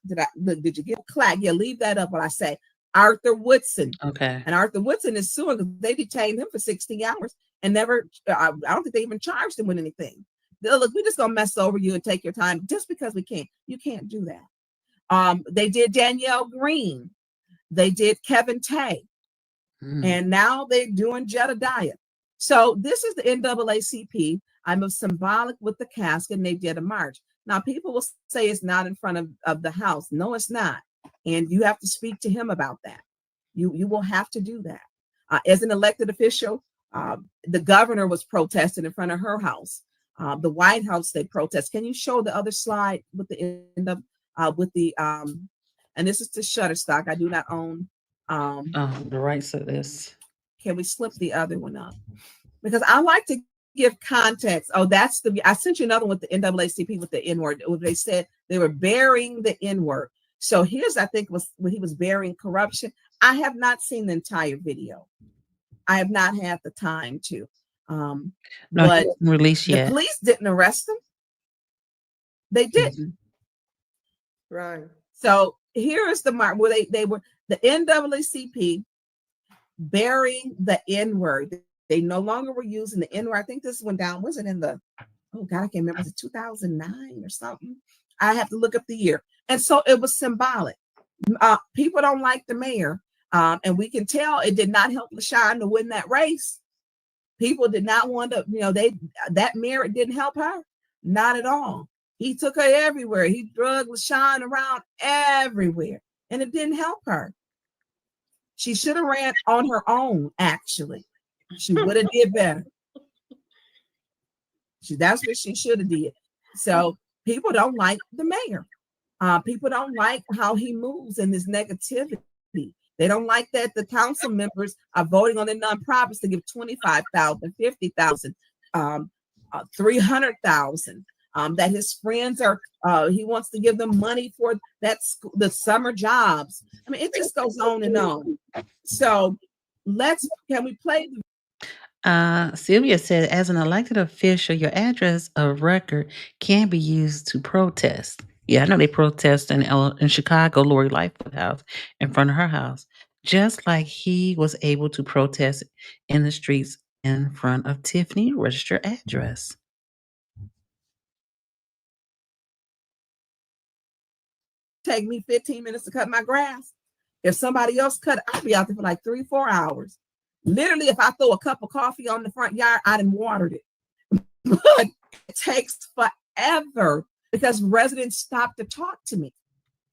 clack? Yeah, leave that up when I say Arthur Woodson. Okay. And Arthur Woodson is suing because they detained him for 60 hours and never, I don't think they even charged him with anything. Look, we're just gonna mess over you and take your time just because we can. You can't do that. They did Danielle Green. They did Kevin Tay. And now they're doing Jedidiah. So this is the NAACP. I'm a Symbolic with the casket, and they did a march. Now people will say it's not in front of the house. No, it's not. And you have to speak to him about that. You will have to do that. As an elected official, the governor was protesting in front of her house. The White House, they protest. Can you show the other slide with the end of and this is the Shutterstock. I do not own the rights of this. Can we slip the other one up? Because I like to give context. Oh, I sent you another one with the NAACP with the N-word. They said they were burying the N-word. So here's, I think, was when he was burying corruption. I have not seen the entire video. I have not had the time to. But released yet. The police didn't arrest him. They didn't. Right. So here is the mark where they were the NAACP burying the N-word. They no longer were using the N-word. I think this went down. Was it in the, oh God, I can't remember. Was it 2009 or something? I have to look up the year. And so it was symbolic. People don't like the mayor. And we can tell it did not help LaShawn to win that race. People did not want to, that mayor didn't help her. Not at all. He took her everywhere. He drugged LaShawn around everywhere. And it didn't help her. She should have ran on her own, actually. She would have did better. That's what she should have did. So people don't like the mayor. People don't like how he moves and his negativity. They don't like that the council members are voting on their nonprofits to give $25,000, $50,000, $300,000. That his friends are, he wants to give them money for the summer jobs. I mean, it just goes on and on. So can we play? Sylvia said, as an elected official, your address of record can be used to protest. Yeah, I know they protest in Chicago, Lori Lightfoot house, in front of her house. just like he was able to protest in the streets in front of Tiffany registered address. Take me 15 minutes to cut my grass. If somebody else cut it, I'd be out there for like 3-4 hours. Literally, if I throw a cup of coffee on the front yard, I done watered it. But it takes forever because residents stop to talk to me.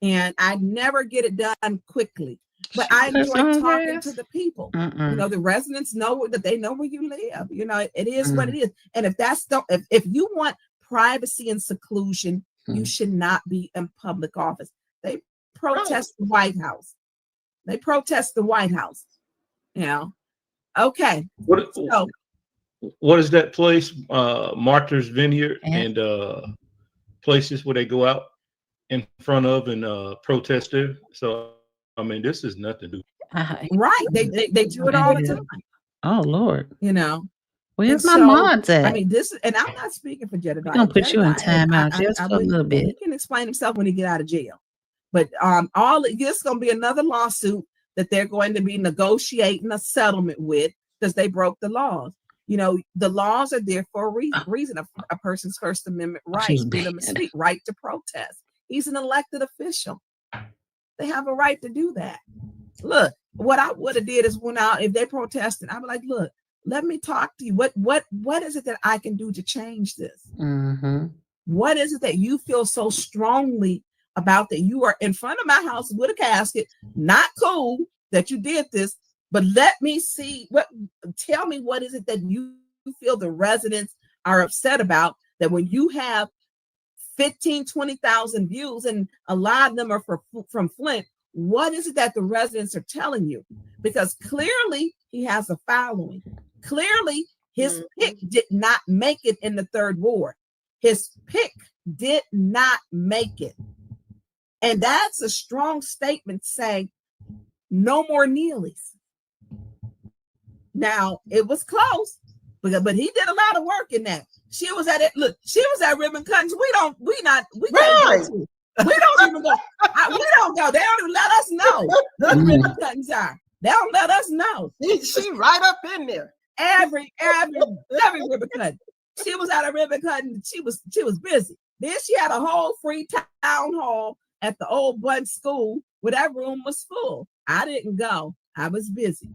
And I never get it done quickly. But I enjoy talking to the people. You know, the residents know that they know where you live. You know, it is what it is. And if that's if you want privacy and seclusion, you should not be in public office. They protest the White House. They protest the White House. You know. Okay. What is that place? Martha's Vineyard and places where they go out in front of and protest there. So I mean, this is nothing. Right. They do it all the time. Oh Lord. You know. Where's my mods at? I mean, this, and I'm not speaking for Jedidiah. We're gonna put you in timeout just for a little bit. He can explain himself when he get out of jail. But all this is gonna be another lawsuit that they're going to be negotiating a settlement with because they broke the laws. You know, the laws are there for a reason. A person's First Amendment right, freedom of speech, right to protest. He's an elected official. They have a right to do that. Look, what I would have did is went out if they protested. I'd be like, look, let me talk to you. What is it that I can do to change this? What is it that you feel so strongly about that you are in front of my house with a casket? Not cool that you did this, but let me see tell me what is it that you feel the residents are upset about, that when you have 15,000-20,000 views and a lot of them are from Flint, what is it that the residents are telling you? Because clearly he has a following. Clearly his pick did not make it in the 3rd ward. His pick did not make it. And that's a strong statement saying no more Neelys. Now it was close, but he did a lot of work in that. She was at it. Look, she was at ribbon cuttings. We can't go to. We don't even go. We don't go. They don't even let us know the ribbon cuttings are. They don't let us know. She right up in there. Every ribbon cutting. She was at a ribbon cutting. She was busy. Then she had a whole free town hall at the old Bud school where that room was full. I didn't go. I was busy.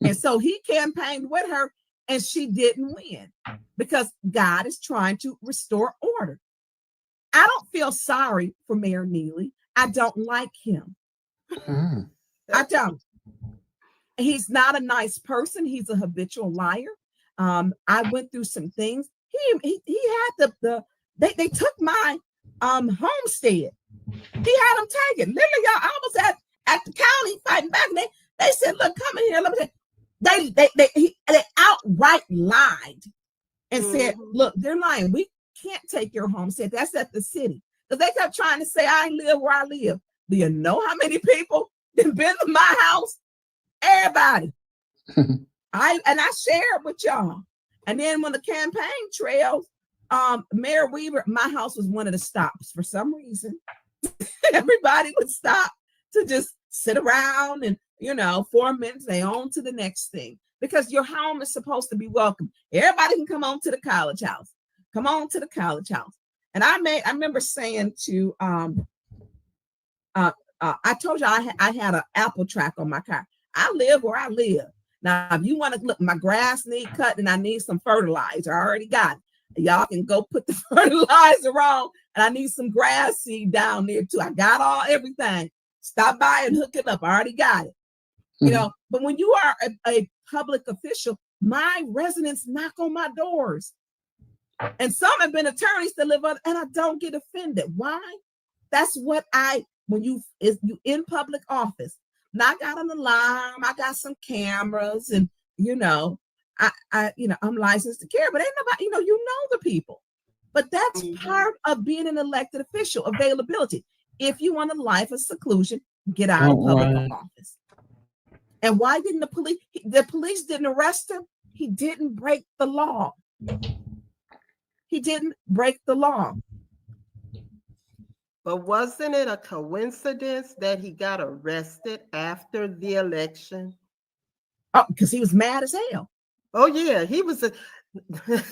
And so he campaigned with her and she didn't win because God is trying to restore order. I don't feel sorry for Mayor Neely. I don't like him. I don't. He's not a nice person. He's a habitual liar. I went through some things. He had they took my homestead. He had them taken. Literally, y'all, I was at the county fighting back. And they said, look, come in here. Let me say, they outright lied and said, look, they're lying. We can't take your homestead. That's at the city. Because they kept trying to say, I live where I live. Do you know how many people have been to my house? Everybody. I shared with y'all. And then when the campaign trails, Mayor Weaver, my house was one of the stops for some reason. Everybody would stop to just sit around and, 4 minutes, they on to the next thing. Because your home is supposed to be welcome. Everybody can come on to the college house. Come on to the college house. And I remember saying to, I told you I had an Apple track on my car. I live where I live. Now, if you want to look, my grass need cut and I need some fertilizer. I already got it. Y'all can go put the fertilizer on, and I need some grass seed down there too. I got everything. Stop by and hook it up. I already got it. But when you are a public official, my residents knock on my doors. And some have been attorneys that live on, and I don't get offended. Why? That's what when you in public office. Now I got an alarm, I got some cameras, and I'm licensed to carry, but ain't nobody, you know the people. But that's part of being an elected official, availability. If you want a life of seclusion, get out of public office. And why didn't the police didn't arrest him? He didn't break the law. He didn't break the law. But wasn't it a coincidence that he got arrested after the election? Oh, because he was mad as hell. Oh yeah, he was that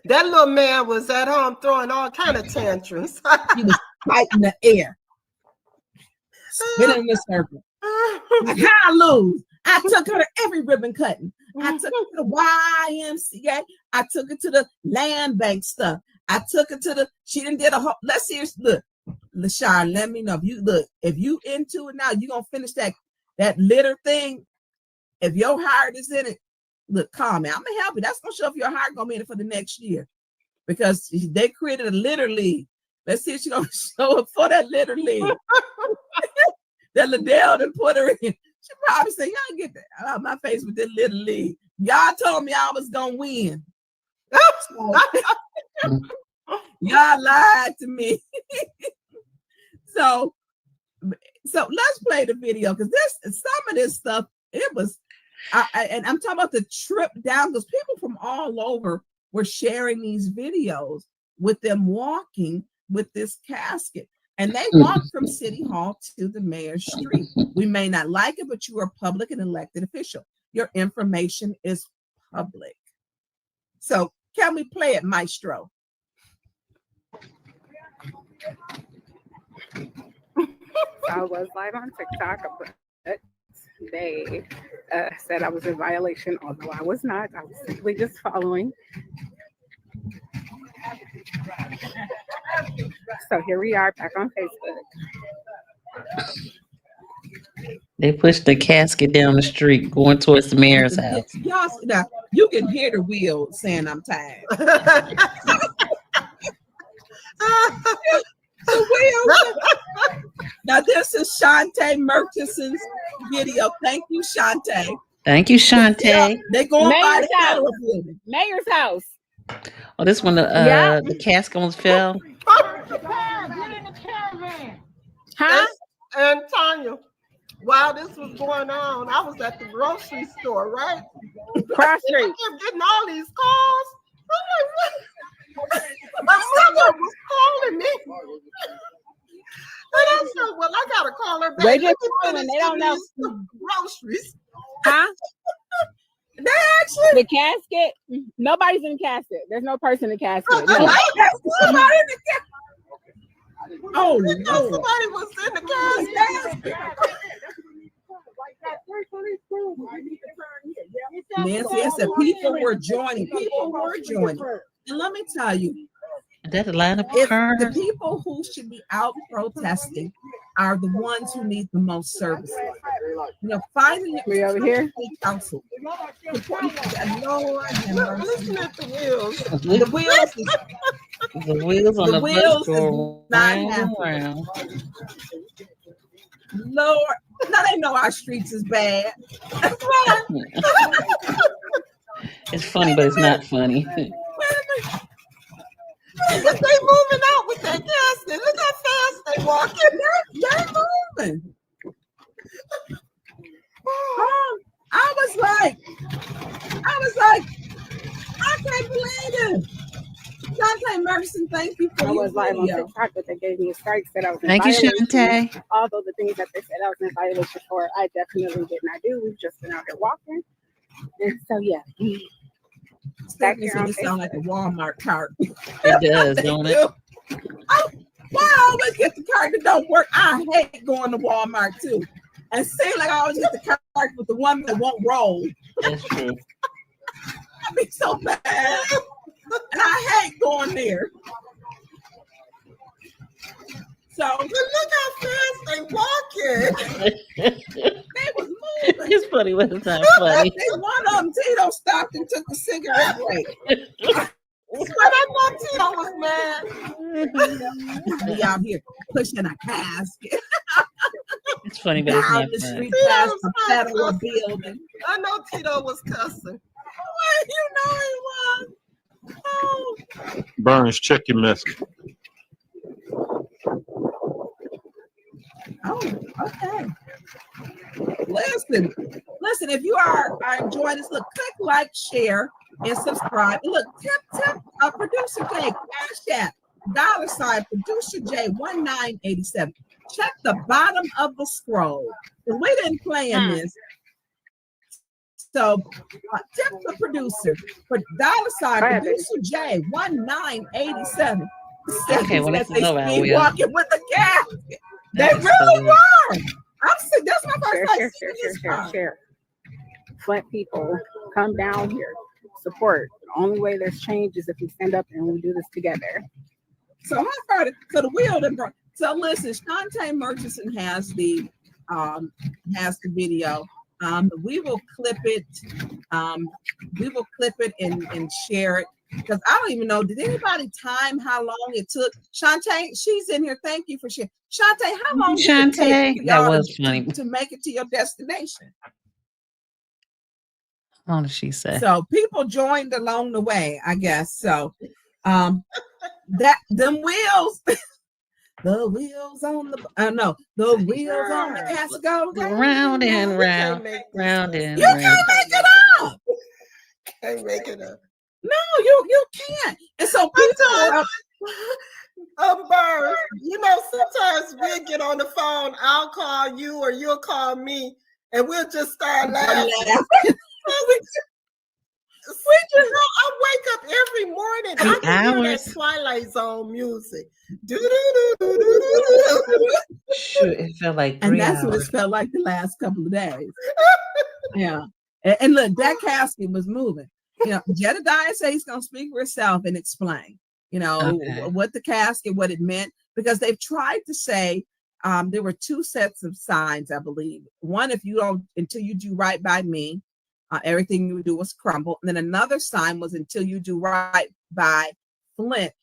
little man was at home throwing all kind of tantrums. He was fighting the air, spinning in a circle. Like, how I lose? I took her to every ribbon cutting. I took her to the YMCA. I took her to the land bank stuff. I took her to the. She didn't did a whole. Let's see. Look, LaShawn, let me know if you into it now. You gonna finish that litter thing. If your heart is in it, look, call me. I'm gonna help you. That's gonna show if your heart gonna be in it for the next year, because they created a litter league. Let's see if she's gonna show up for that litter league. That Liddell done put her in. She probably said, "Y'all get that out of my face with this litter league. Y'all told me I was gonna win. Y'all lied to me." So let's play the video, because some of this stuff, it was. And I'm talking about the trip down, because people from all over were sharing these videos with them walking with this casket. And they walked from City Hall to the mayor's street. We may not like it, but you are a public and elected official. Your information is public. So can we play it, Maestro? I was live on TikTok, but they said I was in violation, although I was not. I was simply just following. So here we are back on Facebook. They pushed the casket down the street going towards the mayor's house. Y'all, now you can hear the wheel saying I'm tired. Now this is Shantae Murchison's video. Thank you, Shantae. Thank you, Shantae. They going by Mayor's the house. federal building. Mayor's house. Oh, this one, the casket almost fell. Huh? And Tonya, while this was going on, I was at the grocery store, right? Cross Street. I kept getting all these calls. I'm like, what? My mother was calling me. And I said, well, I gotta call her back. They just calling, they don't know. Groceries. Huh? They actually The casket. Nobody's in the casket. There's no person in the casket. No. somebody in the casket. Oh no! Somebody was in the casket. Nancy, I said people were joining. People were joining. And let me tell you, Is that a line of if cars? the people who should be out protesting are the ones who need the most services. You know, finally, We over here. council. Lord have mercy. Listen at the wheels. The wheels is The wheels on The the wheels bus go is not round and happening. round. Lord. Now they know our streets is bad. It's funny, but it's not funny. Look, they moving out with that casket. Look how fast they walking. They're moving. I was like, I can't believe it. Shantae Merson, thank you for I your was live on video. TikTok, but they gave me a strike, said I was in Thank you, violation. Shantae. Although the things that they said I was in violation for, I definitely did not do. We've just been out here walking. And so, yeah. Stephanie said you sound like a Walmart cart. It does, don't it? Why I always get the cart that don't work? I hate going to Walmart too. And seem like I always get the cart with the one that won't roll. That's true. I be so bad. And I hate going there. So But look how fast they walking. they was moving. It's funny, but it's not funny. One of them, Tito, stopped and took a cigarette break. But I thought Tito was mad. Be out here pushing a casket It's funny, but it's down not the funny. street past the federal building. I know Tito was cussing. Well, you know he was. Oh. Burns, check your message. Oh, okay. Listen, if you are enjoying this, look, click like, share, and subscribe. And look, tip, producer Jake, Cash App. $ producer J 1987. Check the bottom of the scroll. We didn't plan this. So tip the producer for $ producer J 1987. Okay, well, Says let's know they about speed Will. walking with the casket. They That is really so were. I'm saying that's my first time seeing this part. Share. Flint people, come down here, support. The only way there's change is if we stand up and we do this together. So I heard it. So the wheel that brought. So listen, Shantae Murchison has the video. We will clip it. And share it because I don't even know. Did anybody time how long it took? Shantae, she's in here. Thank you for sharing. Shantae, how long did it take for that y'all was funny. to make it to your destination? How long did she say? So people joined along the way, I guess. So that them wheels. The wheels on the wheels on the casket go round and round, round and you round. Can't make it up. Can't make it up. No, you can't. And so people Bird, you know, sometimes we'll get on the phone, I'll call you or you'll call me, and we'll just start laughing. I wake up every morning. I can hear that Twilight Zone music. Shoot, it felt like 3 and that's hours. what it felt like the last couple of days. Yeah. And look, that casket was moving. You know, Jedediah says he's gonna speak for himself and explain, what the casket, what it meant, because they've tried to say there were two sets of signs, I believe. One, if you don't, until you do right by me, everything you do was crumble. And then another sign was until you do right by Flint,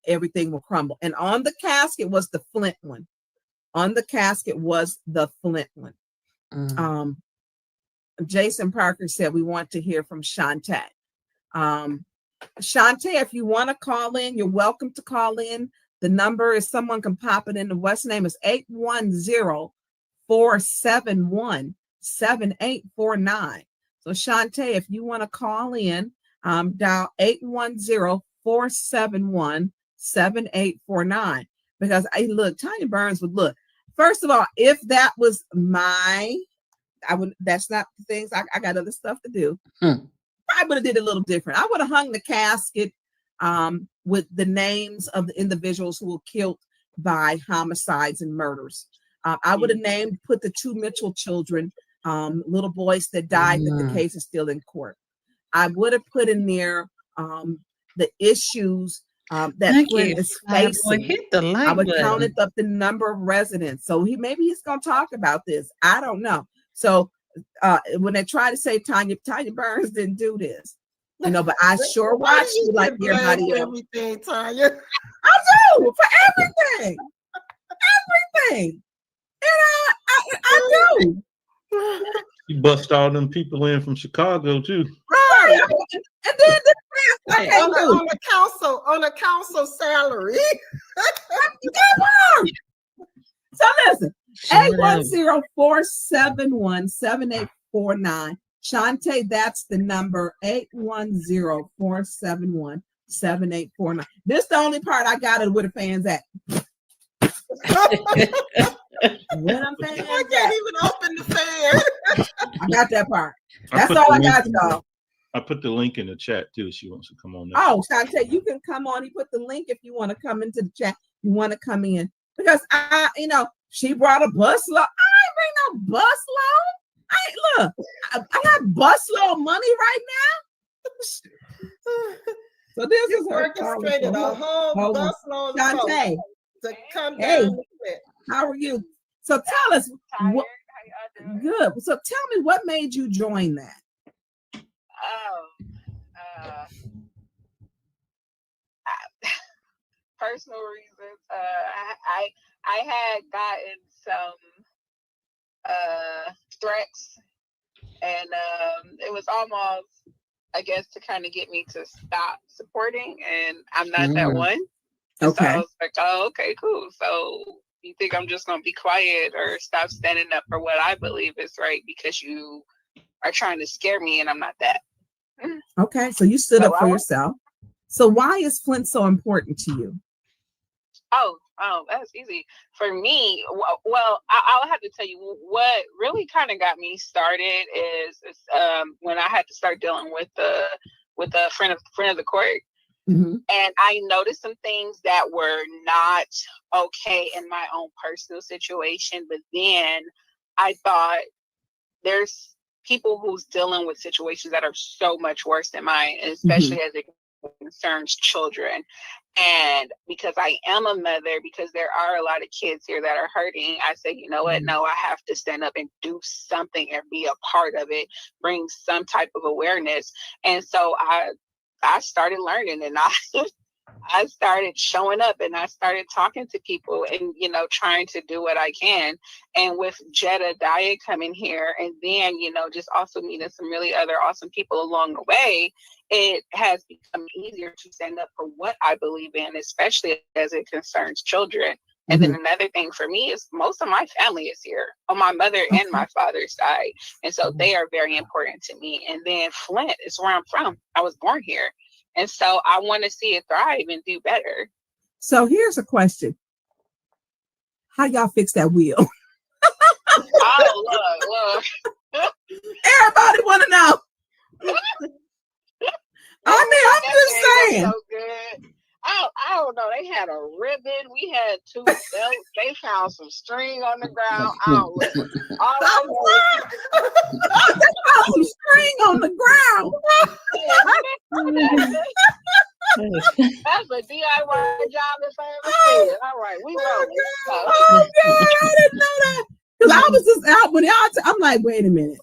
everything will crumble. And on the casket was the Flint one. On the casket was the Flint one. Jason Parker said we want to hear from Shantae. Shantae, if you want to call in, you're welcome to call in. The number is, someone can pop it in. The West name is 810-471-7849. So Shantae, if you want to call in, dial 810-471-7849. Because look, Tonya Burns would look. First of all, if that was that's not the things I got other stuff to do. I would have did it a little different. I would have hung the casket with the names of the individuals who were killed by homicides and murders. I would have put the two Mitchell children, little boys that died, that the case is still in court. I would have put in there the issues that Flint is facing. Hit the like I would button. counted up the number of residents. So maybe he's going to talk about this. I don't know. So when they try to say Tonya Burns didn't do this, but I sure watched you like everybody else. Everything, Tonya. I do for everything. Everything. And I do. You bust all them people in from Chicago too. Right. And then on a council salary. So listen, 810-471-7849. Shantae, that's the number, 810-471-7849. This is the only part I got it where the fans at. I can't even open the fan. I got that part. That's all I got, y'all. I put the link in the chat too. She wants to come on there. Oh, Shantae, you can come on. He put the link if you want to come into the chat. You want to come in because she brought a bus load. I ain't bring no bus load. I got bus load money right now. So this is orchestrated a whole bus load Shantae to come down. How are you? So tell us what. Good. So tell me what made you join that. Personal reasons. I had gotten some threats, and it was almost, I guess, to kind of get me to stop supporting, and I'm not that one. Okay. So I was like, oh, okay, cool. So you think I'm just going to be quiet or stop standing up for what I believe is right because you are trying to scare me and I'm not that. Okay, so you stood up for yourself. So why is Flint so important to you? Oh, that's easy for me. Well, I'll have to tell you what really kind of got me started is when I had to start dealing with a friend of the court. Mm-hmm. And I noticed some things that were not okay in my own personal situation. But then I thought there's people who's dealing with situations that are so much worse than mine, especially as it concerns children. And because I am a mother, because there are a lot of kids here that are hurting, I say, you know what? No, I have to stand up and do something and be a part of it, bring some type of awareness. And so I started learning, and I started showing up, and I started talking to people and, trying to do what I can. And with Jedidiah coming here, and then, just also meeting some really other awesome people along the way, it has become easier to stand up for what I believe in, especially as it concerns children. And then another thing for me is most of my family is here on my mother and my father's side. And so they are very important to me. And then Flint is where I'm from. I was born here. And so I want to see it thrive and do better. So here's a question. How y'all fix that wheel? Oh, look. Everybody want to know. I'm just saying. So good. I don't know. They had a ribbon. We had two belts. They found some string on the ground. They found some string on the ground. That's a DIY job if I ever see it. All right, we rolling. Oh God, I didn't know that. Because I was just out when I'm like, wait a minute.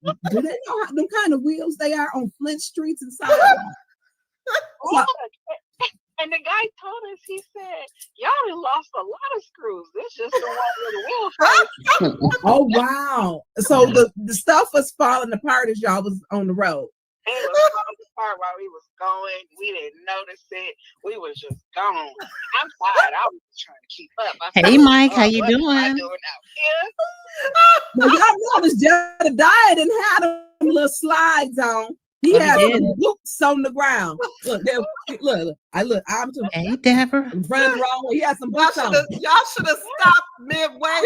Do they know how them kind of wheels they are on Flint streets and sidewalks? And the guy told us, he said, y'all done lost a lot of screws. This just the one with the wheel. Oh wow. So the stuff was falling apart as y'all was on the road. It was falling apart while we was going. We didn't notice it. We was just gone. I'm tired. I was trying to keep up. Hey Mike, how you doing? Now, y'all notice Jedediah didn't have them little slides on. He had some boots on the ground. Look. I'm just. Hey, Deborah. Running wrong. He had some boots on. Y'all should have stopped midway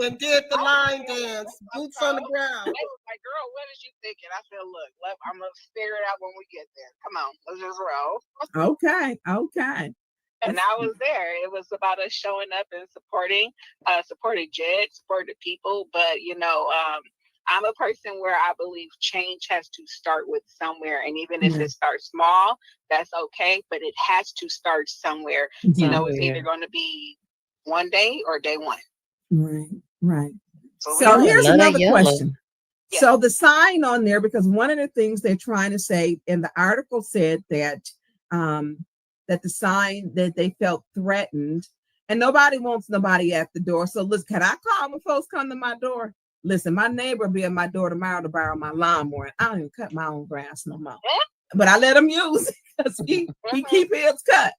and did the line dance. Boots on the ground. They was like, girl, what is you thinking? I said, look, I'm going to figure it out when we get there. Come on, let's just roll. Okay. And I was there. It was about us showing up and supporting Jed, supporting the people. But, I'm a person where I believe change has to start with somewhere. And even if it starts small, that's okay. But it has to start somewhere. It's either going to be one day or day one. Right. So here's another question. Yeah. So the sign on there, because one of the things they're trying to say in the article said that that the sign that they felt threatened, and nobody wants nobody at the door. So listen, can I call when folks come to my door? Listen, my neighbor will be at my door tomorrow to borrow my lawnmower. I don't even cut my own grass no more. But I let him use it because he keep his cut.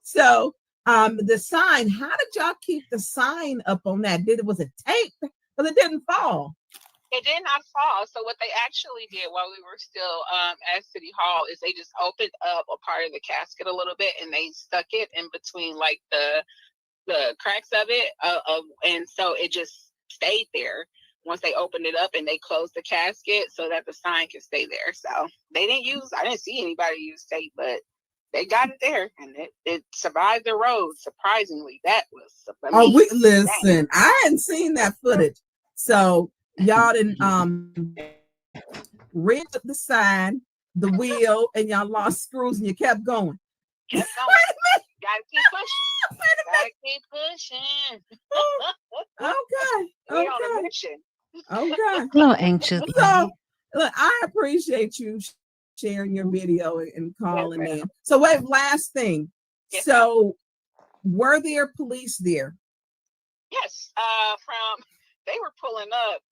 So the sign, how did y'all keep the sign up on that? Was it tape? Because it didn't fall. It did not fall. So what they actually did while we were still at City Hall is they just opened up a part of the casket a little bit and they stuck it in between like the cracks of it. And so it just stayed there once they opened it up and they closed the casket so that the sign could stay there. So I didn't see anybody use tape, but they got it there and it survived the road. Surprisingly, that was amazing. Listen, I hadn't seen that footage. So y'all didn't rig the sign, the wheel, and y'all lost screws and you kept going. Kept going. Gotta keep pushing. Okay. We're on a mission. Okay. A little anxious. So look, I appreciate you sharing your video and calling in. So wait, last thing. Yes, so were there police there? Yes. They were pulling up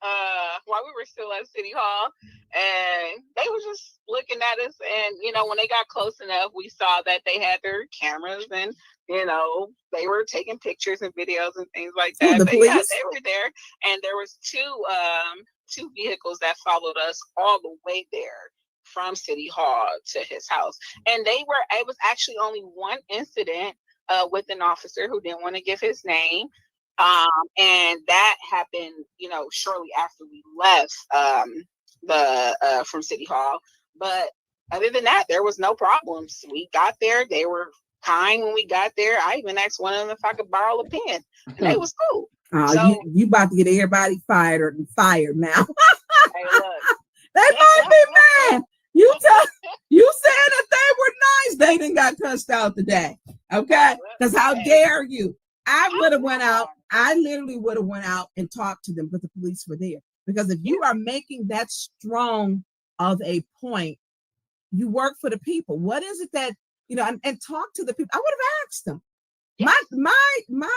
while we were still at City Hall, and they were just looking at us. And when they got close enough, we saw that they had their cameras, and they were taking pictures and videos and things like that. But yeah, they were there, and there was two vehicles that followed us all the way there from City Hall to his house. And it was actually only one incident with an officer who didn't want to give his name. And that happened, shortly after we left from City Hall. But other than that, there was no problems. We got there. They were kind when we got there. I even asked one of them if I could borrow a pen, and they was cool. So you about to get everybody fired now. Hey, look. They might be mad. You said that they were nice. They didn't got cussed out today. Okay? Because how dare you? I would have went out. I literally would have went out and talked to them, but the police were there. Because if you are making that strong of a point, you work for the people. What is it that, and talk to the people? I would have asked them. Yes. My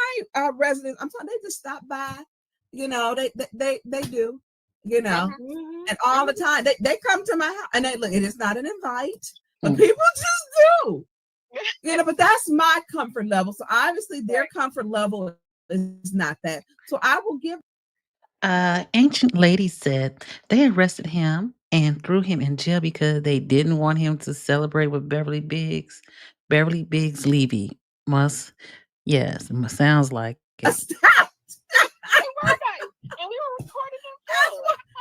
residents, I'm talking, they just stop by, they do, and all the time they come to my house and they look, it is not an invite, but people just do, but that's my comfort level. So obviously their comfort level is not that. So I will give. Ancient Lady said they arrested him and threw him in jail because they didn't want him to celebrate with Beverly Biggs. Beverly Biggs Levy sounds like it. Stop. And we were recording them.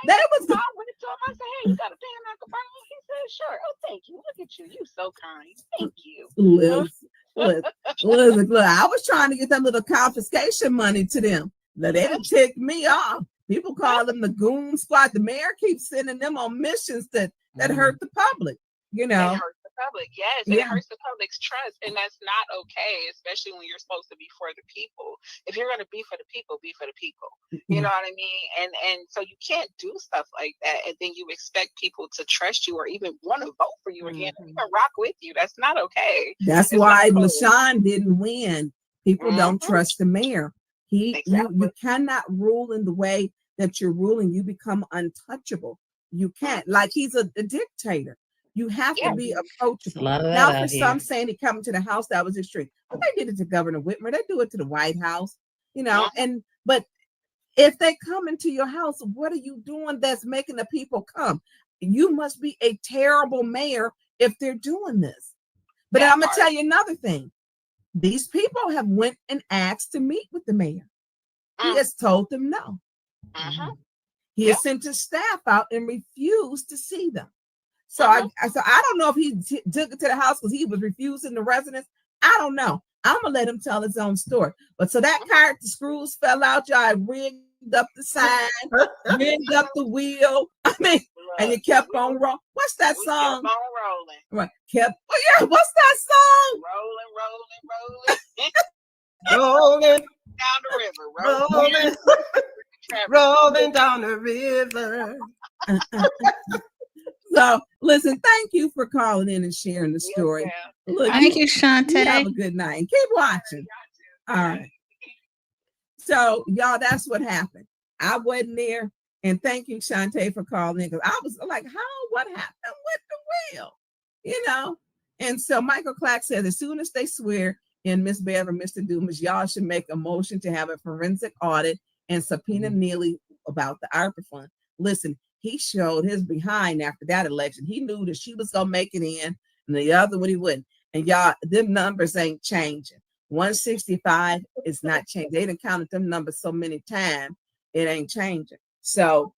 That was I went to him. I said, "Hey, you got a pen I can borrow?" He said, "Sure." Oh, thank you. Look at you. You so kind. Thank you. Look, I was trying to get that little confiscation money to them. They didn't tick me off. People call them the goon squad. The mayor keeps sending them on missions that hurt the public. It hurts the public, yes. It hurts the public's trust, and that's not okay, especially when you're supposed to be for the people. If you're going to be for the people, be for the people. You know what I mean? And so you can't do stuff like that, and then you expect people to trust you or even want to vote for you again, even rock with you. That's not okay. That's why LaShawn didn't win. People don't trust the mayor. You cannot rule in the way that you're ruling. You become untouchable. You can't. Like he's a dictator. You have to be approachable. Now, for some saying he coming to the house, that was extreme. But they did it to Governor Whitmer. They do it to the White House, but if they come into your house, what are you doing that's making the people come? You must be a terrible mayor if they're doing this. But I'm going to tell you another thing. These people have went and asked to meet with the mayor. He has told them no. He has sent his staff out and refused to see them. So I don't know if he took it to the house because he was refusing the residents. I don't know. I'm gonna let him tell his own story. But so that cart, the screws fell out. Y'all rigged up the sign, rigged up the wheel. And you kept on rolling. What's that song? Kept on rolling. Right. What's that song? Rolling down the river. Rolling down the river. So listen, thank you for calling in and sharing the story. Look, thank you, Shantae. Have a good night and keep watching. All right. So y'all, that's what happened. I wasn't there. And thank you, Shantae, for calling in, because I was like, what happened with the wheel? And so Michael Clack says, as soon as they swear in Miss Bev or Mr. Dumas, y'all should make a motion to have a forensic audit and subpoena Neely about the ARPA fund. Listen, he showed his behind after that election. He knew that she was going to make it in and the other one he wouldn't. And y'all, them numbers ain't changing. 165 is not changing. They done counted them numbers so many times, it ain't changing. So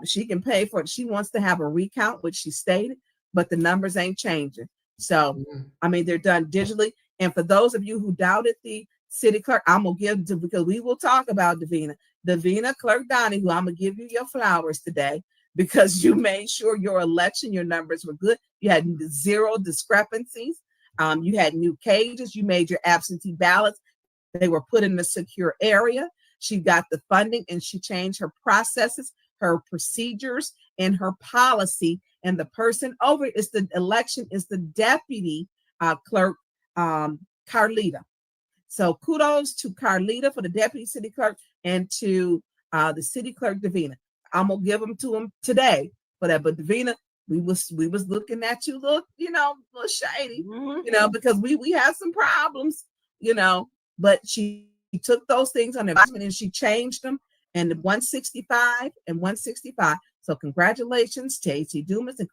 she can pay for it. She wants to have a recount, which she stated, but the numbers ain't changing. So, they're done digitally. And for those of you who doubted the city clerk, I'm going to give to, because we will talk about Davina Clerk Donnie, who I'm going to give you your flowers today, because you made sure your election, your numbers were good. You had 0 discrepancies. You had new cages. You made your absentee ballots. They were put in a secure area. She got the funding and she changed her processes, her procedures, and her policy. And the person over is the election is the deputy clerk, Carlita. So kudos to Carlita for the deputy city clerk and to the city clerk, Davina. I'm gonna give them to him today for that. But Davina, we was looking at you, a little shady, because we have some problems, but she took those things on advisement and she changed them. And the 165 So congratulations to AC Dumas and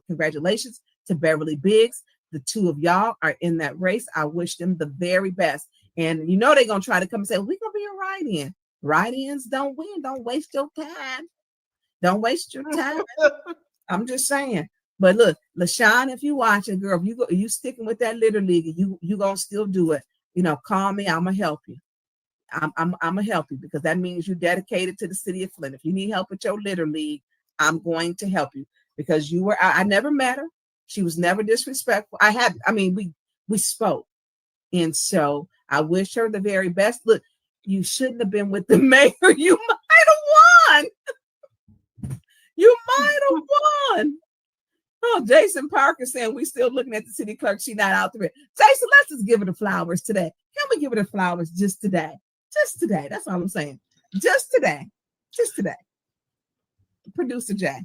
congratulations to Beverly Biggs. The two of y'all are in that race. I wish them the very best. And you know they're going to try to come and say, we're going to be a write-in. Write-ins don't win. Don't waste your time. Don't waste your time. I'm just saying. But look, LaShawn, if you watching, girl, if you sticking with that litter league, you going to still do it. You know, call me. I'm going to help you. I'm going to help you because that means you're dedicated to the city of Flint. If you need help with your litter league, I'm going to help you because I never met her. She was never disrespectful. We spoke. And so I wish her the very best. Look, you shouldn't have been with the mayor. You might have won. You might have won. Oh, Jason Parker saying we still looking at the city clerk. She not out there. Jason, let's just give her the flowers today. Can we give her the flowers just today? Just today. That's all I'm saying. Just today. Just today. Producer Jay.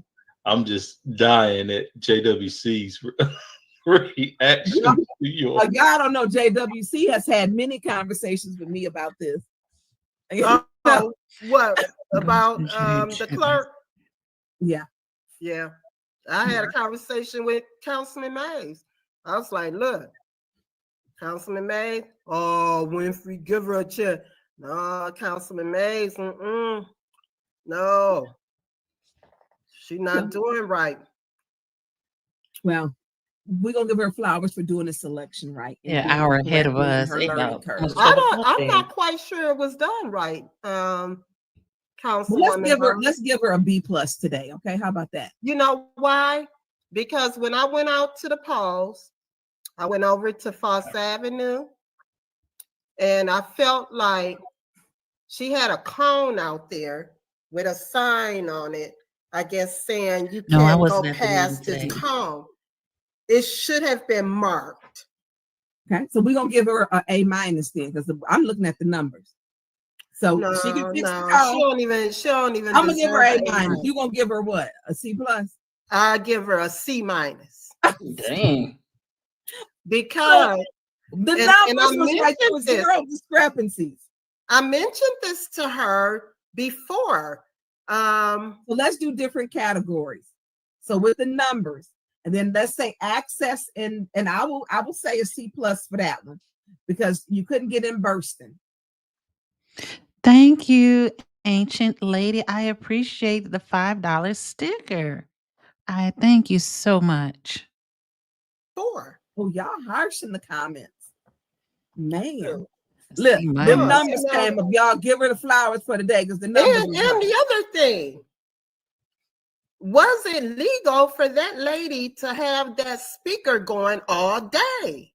I'm just dying at JWC's reaction to yours. Y'all don't know JWC has had many conversations with me about this. What about the clerk? Yeah. Yeah. I had a conversation with Councilman Mays. I was like, look, Councilman Mays, oh, Winfrey, give her a check. No, Councilman Mays, no. She's not doing right. Well, we're gonna give her flowers for doing the selection right. Yeah, hour ahead of us. I'm not quite sure it was done right. Councilwoman, let's give her a B+ today. Okay, how about that? You know why? Because when I went out to the polls, I went over to Foss Avenue, and I felt like she had a cone out there with a sign on it, I guess saying you can't go past this cone. It should have been marked. Okay, so we're gonna give her an A- then, because I'm looking at the numbers. So she can fix the cone. She don't even. I'm gonna give her A-. You gonna give her what? A C+? I give her a C-. Dang. Because the numbers was like there was zero discrepancies. I mentioned this to her before. So let's do different categories. So with the numbers, and then let's say access, and I will say a C+ for that one because you couldn't get in bursting. Thank you, Ancient Lady. I appreciate the $5 sticker. I thank you so much. Sure. Oh, y'all harsh in the comments. Man. Look, the numbers came up. Y'all give her the flowers for the day because the numbers. And the other thing, was it legal for that lady to have that speaker going all day?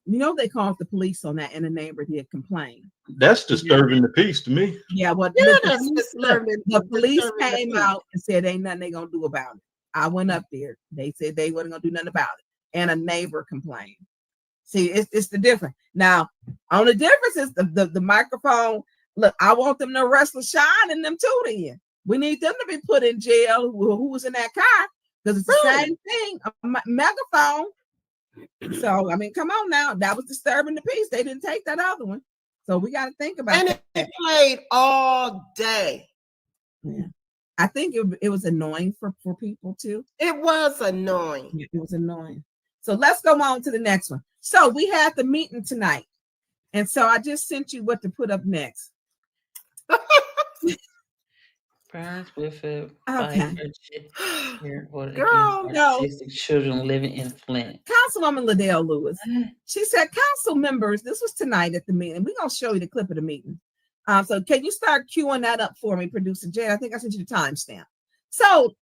You know, they called the police on that and a neighbor did complain. That's disturbing the peace to me. Yeah, well, the police came out and said ain't nothing they gonna do about it. I went up there. They said they wasn't gonna do nothing about it. And a neighbor complained. See, it's the difference. Now, on the difference is the microphone. Look, I want them to arrest LaShawn and them too then. We need them to be put in jail who was in that car because it's the same thing, a megaphone. So, I mean, come on now. That was disturbing the peace. They didn't take that other one. So we got to think about it. And it played all day. Yeah. I think it was annoying for people too. It was annoying. It was annoying. So let's go on to the next one. So we had the meeting tonight. And so I just sent you what to put up next. Burns with it. Okay. Girl, no. Children living in Flint. Councilwoman Liddell Lewis. She said, council members, this was tonight at the meeting. We're going to show you the clip of the meeting. So can you start queuing that up for me, Producer Jay? I think I sent you the timestamp. So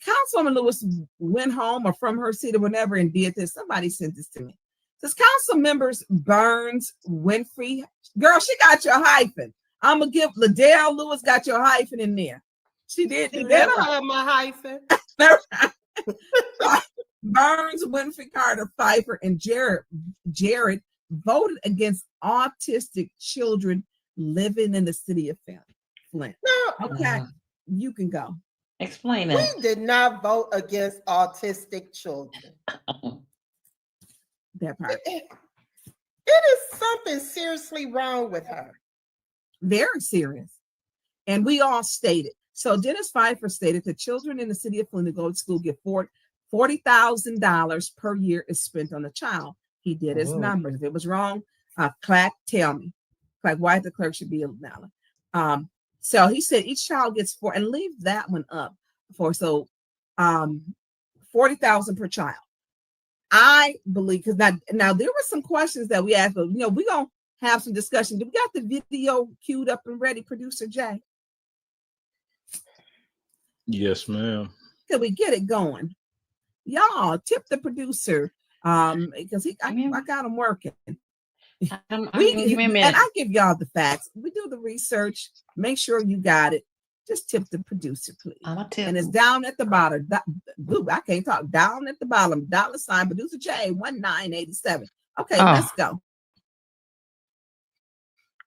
Councilwoman Lewis went home or from her seat or whatever and did this. Somebody sent this to me. Says council members Burns, Winfrey. Girl, she got your hyphen. I'm going to give Liddell Lewis got your hyphen in there. She did. She never had my hyphen. Burns, Winfrey, Carter, Pfeiffer, and Jared voted against autistic children living in the city of Flint. No. Okay, you can go. Explain it. We did not vote against autistic children. That part. It is something seriously wrong with her. Very serious. And we all stated. So Dennis Pfeiffer stated that children in the city of Flint who go to school get $40,000 per year is spent on a child. He did his numbers. If it was wrong, Clack, tell me. Clack, why the clerk should be a dollar. So he said each child gets four, and leave that one up for 40,000 per child. I believe because now there were some questions that we asked, but we're gonna have some discussion. Do we got the video queued up and ready, producer Jay? Yes, ma'am. Can we get it going? Y'all tip the producer because I got him working. Give me a minute. And I give y'all the facts. We do the research. Make sure you got it. Just tip the producer, please. And it's down at the bottom. I can't talk. Down at the bottom. $, producer J 1987. Okay, let's go.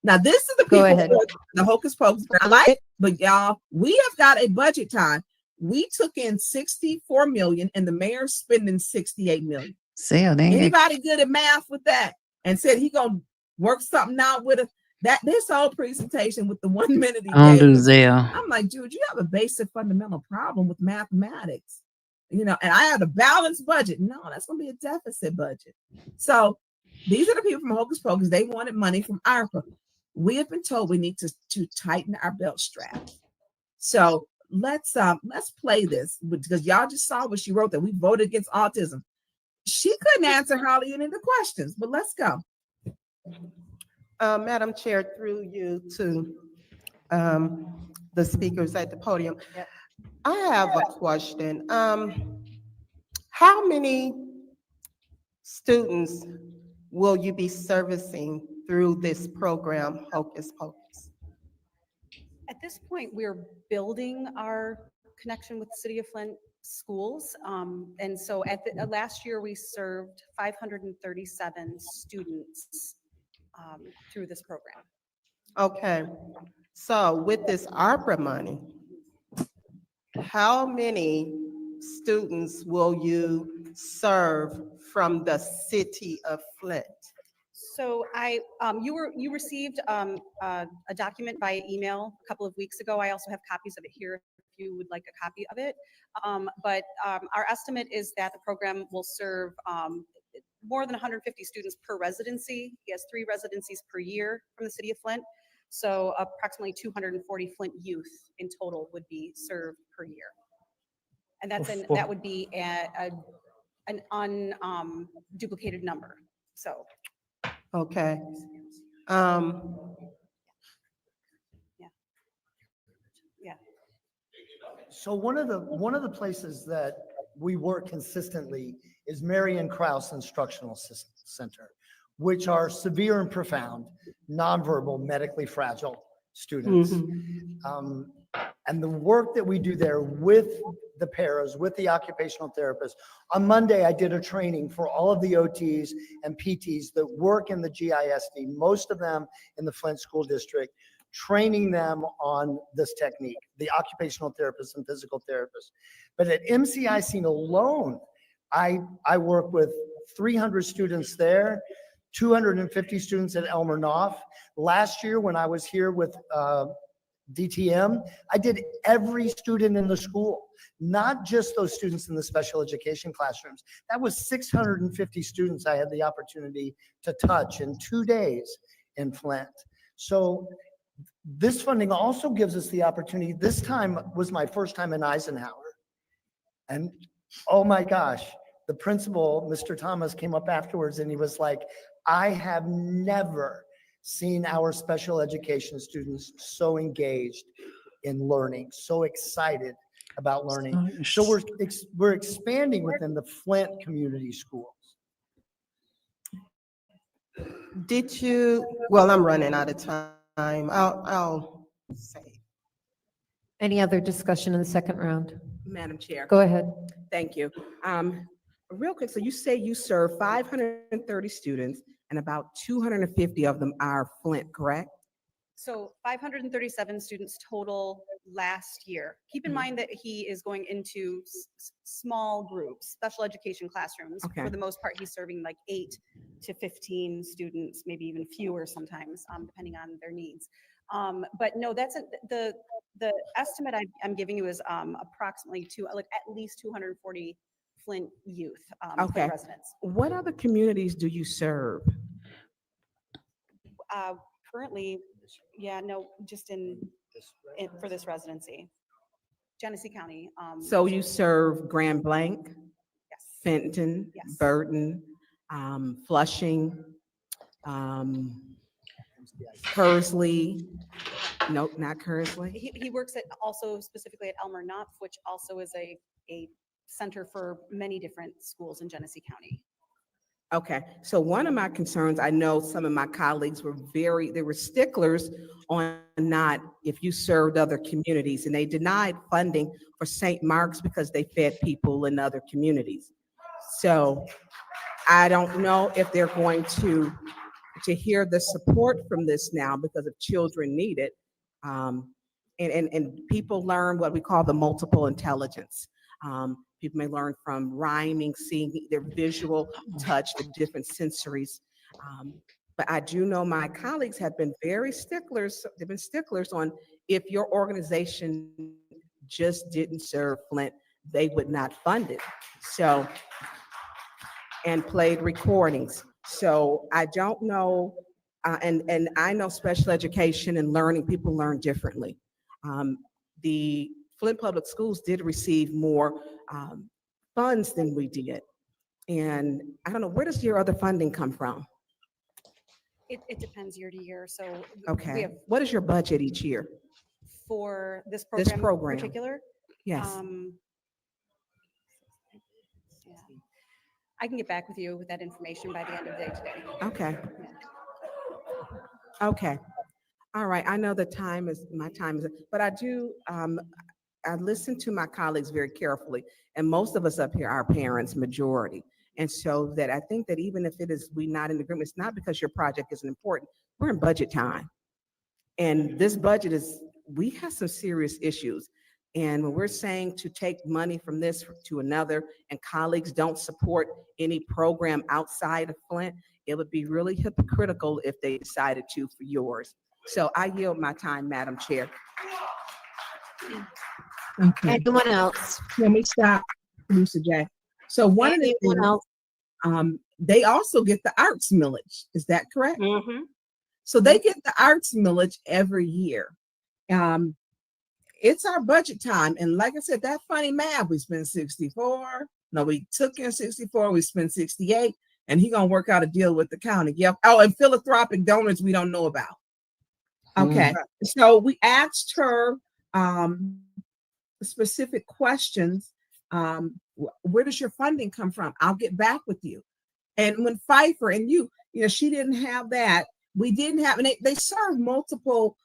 Now this is the people. Go ahead. The hocus pocus. I like it, but y'all, we have got a budget time. We took in 64 million, and the mayor's spending 68 million. Anybody good at math with that? And said he gonna work something out with us. This whole presentation with the 1 minute he gave, I'm like, dude, you have a basic fundamental problem with mathematics, and I have a balanced budget. No, that's gonna be a deficit budget. So these are the people from Hocus Pocus. They wanted money from ARPA. We have been told we need to tighten our belt straps. So let's play this because y'all just saw what she wrote that we voted against autism. She couldn't answer hardly any of the questions, but let's go. Madam Chair, through you to the speakers at the podium. Yep. I have a question. How many students will you be servicing through this program, Hocus Pocus? At this point, we're building our connection with the City of Flint schools. And so at the last year, we served 537 students through this program. Okay, so with this ARPA money, how many students will you serve from the City of Flint? So you received a document via email a couple of weeks ago. I also have copies of it here if you would like a copy of it. But our estimate is that the program will serve more than 150 students per residency. He has 3 residencies per year from the City of Flint. So approximately 240 Flint youth in total would be served per year. And that would be an unduplicated number. So. Okay. Yeah. So one of the places that we work consistently is Marion Krause Instructional Center, which are severe and profound, nonverbal, medically fragile students. Mm-hmm. And the work that we do there with the paras, with the occupational therapists. On Monday, I did a training for all of the OTs and PTs that work in the GISD, most of them in the Flint School District, training them on this technique, the occupational therapists and physical therapists. But at MCIC alone, I work with 300 students there, 250 students at Elmer Knopf. Last year, when I was here with DTM, I did every student in the school, not just those students in the special education classrooms. That was 650 students I had the opportunity to touch in 2 days in Flint. So this funding also gives us the opportunity. This time was my first time in Eisenhower. And oh my gosh, the principal, Mr. Thomas, came up afterwards and he was like, I have never seen our special education students so engaged in learning, so excited about learning. So we're expanding within the Flint community schools. Did you, well, I'm running out of time. I'll say. Any other discussion in the second round? Madam Chair. Go ahead. Thank you. Real quick, so you say you serve 530 students and about 250 of them are Flint, correct? So 537 students total last year. Keep in mind that he is going into small groups, special education classrooms. Okay. For the most part, he's serving like 8 to 15 students, maybe even fewer sometimes, depending on their needs. But no, The estimate I'm giving you is approximately at least 240 Flint youth, Okay. Flint residents. What other communities do you serve? Currently, just for this residency, Genesee County. So you serve Grand Blanc, Yes. Fenton, Yes. Burton, Flushing, Kersley. Nope, not Kersley. He works also specifically at Elmer Knopf, which also is a center for many different schools in Genesee County. Okay, so one of my concerns, I know some of my colleagues they were sticklers on not if you served other communities, and they denied funding for St. Mark's because they fed people in other communities. So I don't know if they're going to hear the support from this now because of children need it. And people learn what we call the multiple intelligence. People may learn from rhyming, seeing their visual, touch, the different sensories. But I do know my colleagues have been very sticklers. They've been sticklers on if your organization just didn't serve Flint, they would not fund it. So, and played recordings. So I don't know, and I know special education and learning, people learn differently. The Flint Public Schools did receive more funds than we did. And I don't know, where does your other funding come from? It depends year to year. So Okay, what is your budget each year? For this This program in particular? Yes. Yeah. I can get back with you with that information by the end of the day today. Okay. Okay. All right. I know my time is, but I do, I listen to my colleagues very carefully, and most of us up here are parents, majority. And so that I think that even if we're not in agreement, it's not because your project isn't important. We're in budget time. And this budget we have some serious issues. And when we're saying to take money from this to another, and colleagues don't support any program outside of Flint, it would be really hypocritical if they decided to for yours. So I yield my time, Madam Chair. Okay. Anyone else? Let me stop, Producer Jack. So one of the things, they also get the arts millage. Is that correct? Mm-hmm. So they get the arts millage every year. It's our budget time. And like I said, that funny math, we spend 64. No, we took in 64, we spent 68, and he gonna work out a deal with the county. Yep. Oh, and philanthropic donors we don't know about. Okay. So we asked her specific questions. Where does your funding come from? I'll get back with you. And when Pfeiffer and you know, she didn't have that. We didn't have, and they serve multiple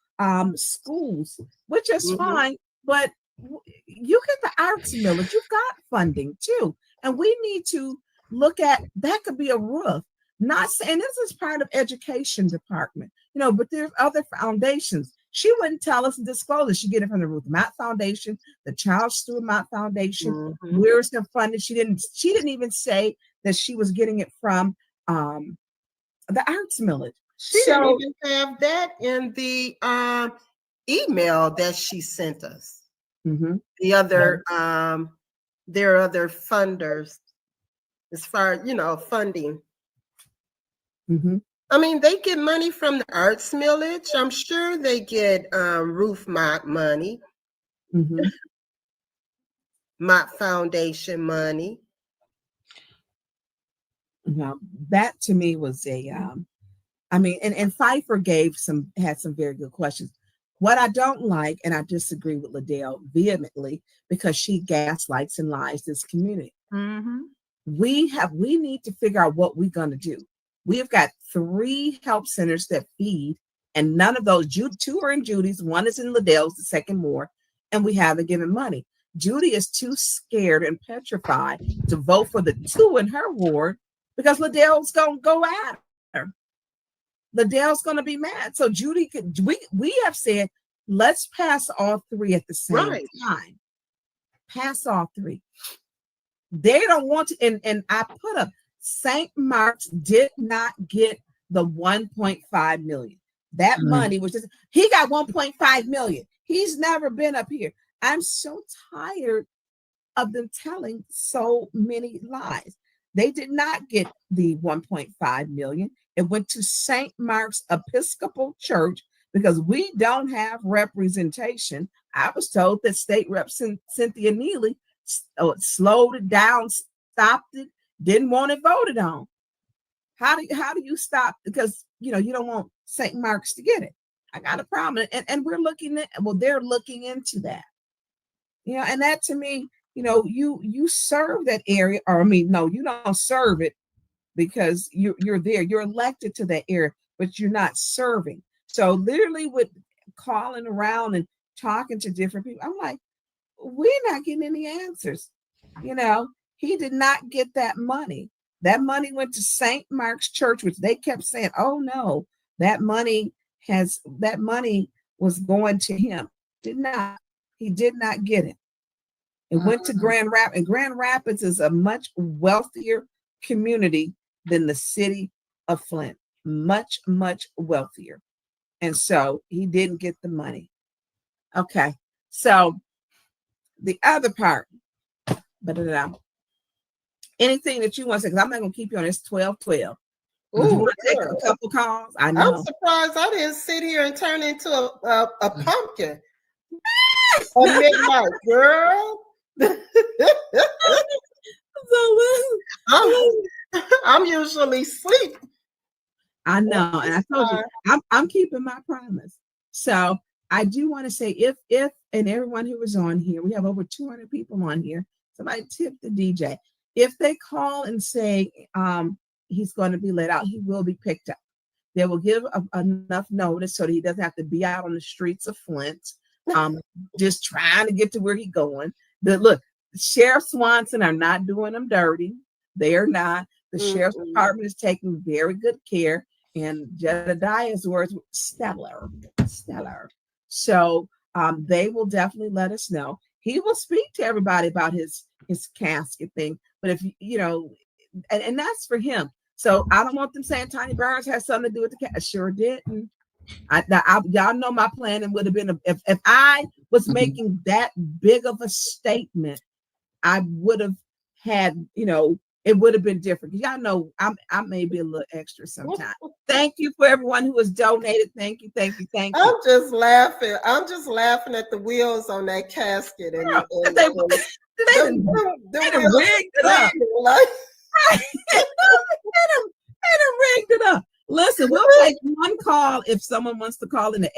schools, which is fine, but you get the arts millage, you've got funding too. And we need to look at, that could be a roof. Not saying this is part of education department, you know, but there's other foundations. She wouldn't tell us and disclose it. She get it from the Ruth Mott Foundation, the Charles Stewart Mott Foundation. Where's the funding? She didn't even say that she was getting it from the arts millage. She didn't even have that in the email that she sent us. The other, there are other funders as far as, you know, funding. I mean, they get money from the arts millage. I'm sure they get Ruth Mott money, Mott Foundation money. Now, that to me was I mean, and Pfeiffer had some very good questions. What I don't like, and I disagree with Liddell vehemently, because she gaslights and lies this community. We need to figure out what we're going to do. We've got 3 help centers that feed, and none of those, 2 are in Judy's, 1 is in Liddell's, the second more, and we haven't given money. Judy is too scared and petrified to vote for the 2 in her ward because Liddell's going to go at her. Liddell's going to be mad. So Judy, we have said, let's pass all 3 at the same time. Pass all 3. They don't want to, and I put up, St. Mark's did not get the 1.5 million. That money was just, he got 1.5 million. He's never been up here. I'm so tired of them telling so many lies. They did not get the 1.5 million. It went to St. Mark's Episcopal Church because we don't have representation. I was told that State Rep Cynthia Neely slowed it down, stopped it, didn't want it voted on. How do you stop? Because you don't want St. Mark's to get it. I got a problem, and we're looking at. Well, they're looking into that. And that to me, you serve that area, or no, you don't serve it because you're there. You're elected to that area, but you're not serving. So literally, with calling around and talking to different people, I'm like, we're not getting any answers. He did not get that money. That money went to St. Mark's Church, which they kept saying, oh no, that money was going to him. He did not get it. It went to Grand Rapids, and Grand Rapids is a much wealthier community than the city of Flint. Much, much wealthier. And so he didn't get the money. So the other part, anything that you want to say, because I'm not going to keep you on this 12-12. You want to take a couple calls? I know. I'm surprised I didn't sit here and turn into a pumpkin. A midnight girl. I'm usually asleep. I know, and I told you, I'm keeping my promise. So I do want to say, if and everyone who was on here, we have over 200 people on here. Somebody tip the DJ. If they call and say he's going to be let out, he will be picked up. They will give enough notice so that he doesn't have to be out on the streets of Flint, just trying to get to where he's going. Look, Sheriff Swanson are not doing them dirty. They are not. The Sheriff's Department is taking very good care. And Jedidiah's words were stellar. So they will definitely let us know. He will speak to everybody about his casket thing. But if and that's for him. So I don't want them saying Tiny Burns has something to do with the casket. Sure didn't. Y'all know my plan, and would have been if I was making that big of a statement, I would have had, it would have been different. Y'all know I may be a little extra sometimes. Thank you for everyone who has donated. Thank you. I'm just laughing. at the wheels on that casket. And they rigged it up. They done rigged it up. Listen, we'll take one call if someone wants to call in to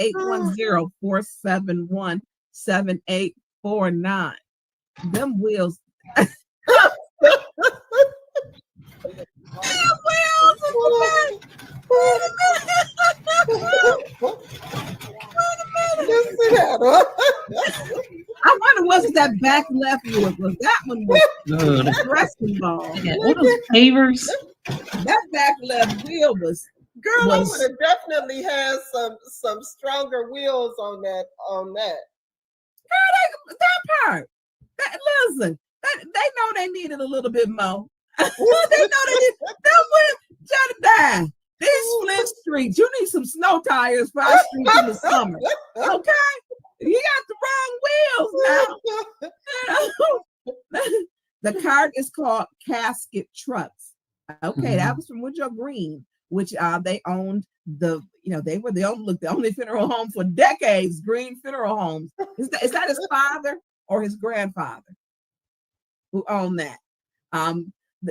810-471-7849. Them wheels. I wonder what's that back left wheel was. That one was the wrestling ball. What those pavers? That back left wheel was. Girl, I would have definitely had some stronger wheels on that. Girl, that part. Listen, they know they needed a little bit more. They know they need. Jedediah, these Flint streets, you need some snow tires for our streets in the summer. Okay, you got the wrong wheels now. The cart is called Casket Trucks. Okay, that was from Woodrow Green, which they owned they were the only funeral home for decades. Green Funeral Homes. Is that his father or his grandfather who owned that?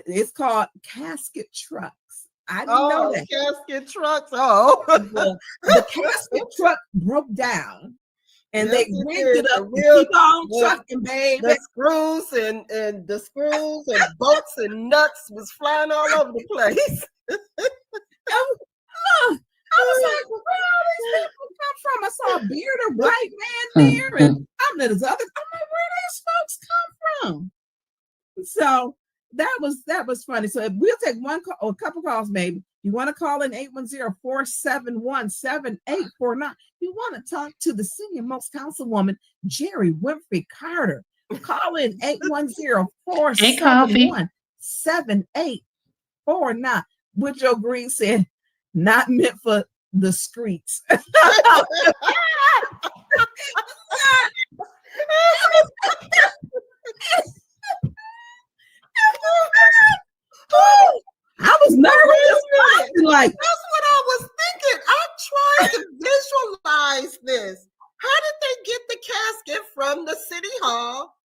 It's called Casket Trucks. I didn't know that. Casket Trucks. Oh, the casket truck broke down, and they rigged it up. Keep on trucking, baby. The screws and bolts and nuts was flying all over the place. I was like, where all these people come from? I saw a bearded white man there, and I'm like, where these folks come from? So that was funny. So if we'll take one call or a couple calls, maybe. You want to call in 810-471-7849. You want to talk to the senior most councilwoman, Jerry Winfrey Carter. Call in 810-471-7849. Woodrow Green said, not meant for the streets. I was nervous. Like, that's what I was thinking. I tried to visualize this. How did they get the casket from the city hall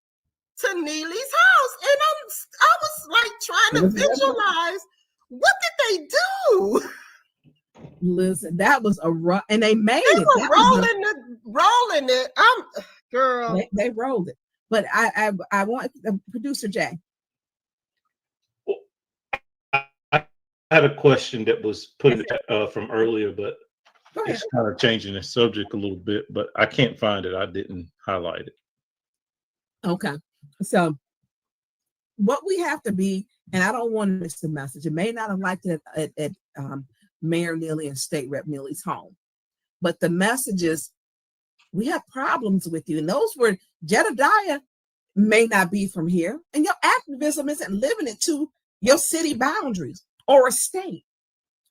to Neely's house? And I was like trying to visualize, what did they do? Listen, that was a rough, and they made They it. were rolling it. Girl. They rolled it. But I want producer Jay. I had a question that was put from earlier, but it's kind of changing the subject a little bit, but I can't find it. I didn't highlight it. Okay. So what we have to be, and I don't want to miss the message. It may not have liked it at Mayor Neely and State Rep Neely's home, but the message is, we have problems with you. And those were, Jedidiah may not be from here, and your activism isn't limited to your city boundaries or a state.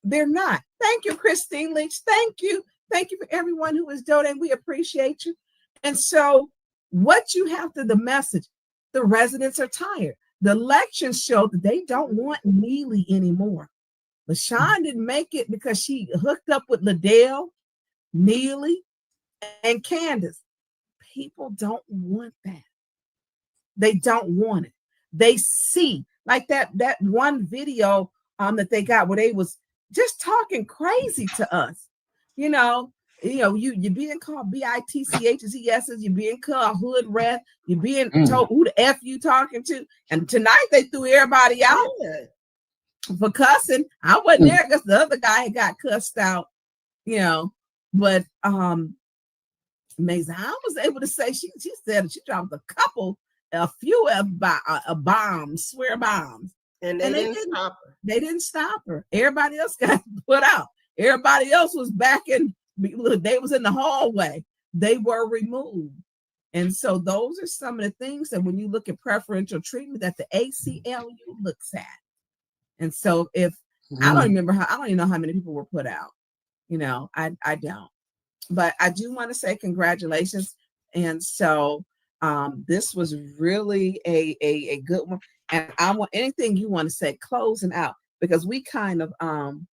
They're not. Thank you, Christine Lynch. Thank you. Thank you for everyone who is donating. We appreciate you. And so what you have to, the message, the residents are tired. The elections show that they don't want Neely anymore. LaShawn didn't make it because she hooked up with Liddell, Neely, and Candice. People don't want that. They don't want it. They see, like that one video that they got where they was just talking crazy to us. You're being called BITCHESs, you're being called hood rat, you're being told who the F you talking to. And tonight they threw everybody out for cussing. I wasn't there because the other guy had got cussed out, but amazing. I was able to say she said she dropped a few bombs, swear bombs. And they didn't stop her. They didn't stop her. Everybody else got put out. Everybody else was back in, they was in the hallway. They were removed. And so those are some of the things that when you look at preferential treatment that the ACLU looks at. And so if I don't even know how many people were put out. I don't. But I do want to say congratulations. And so this was really a good one. And I want anything you want to say closing out, because we kind of I'm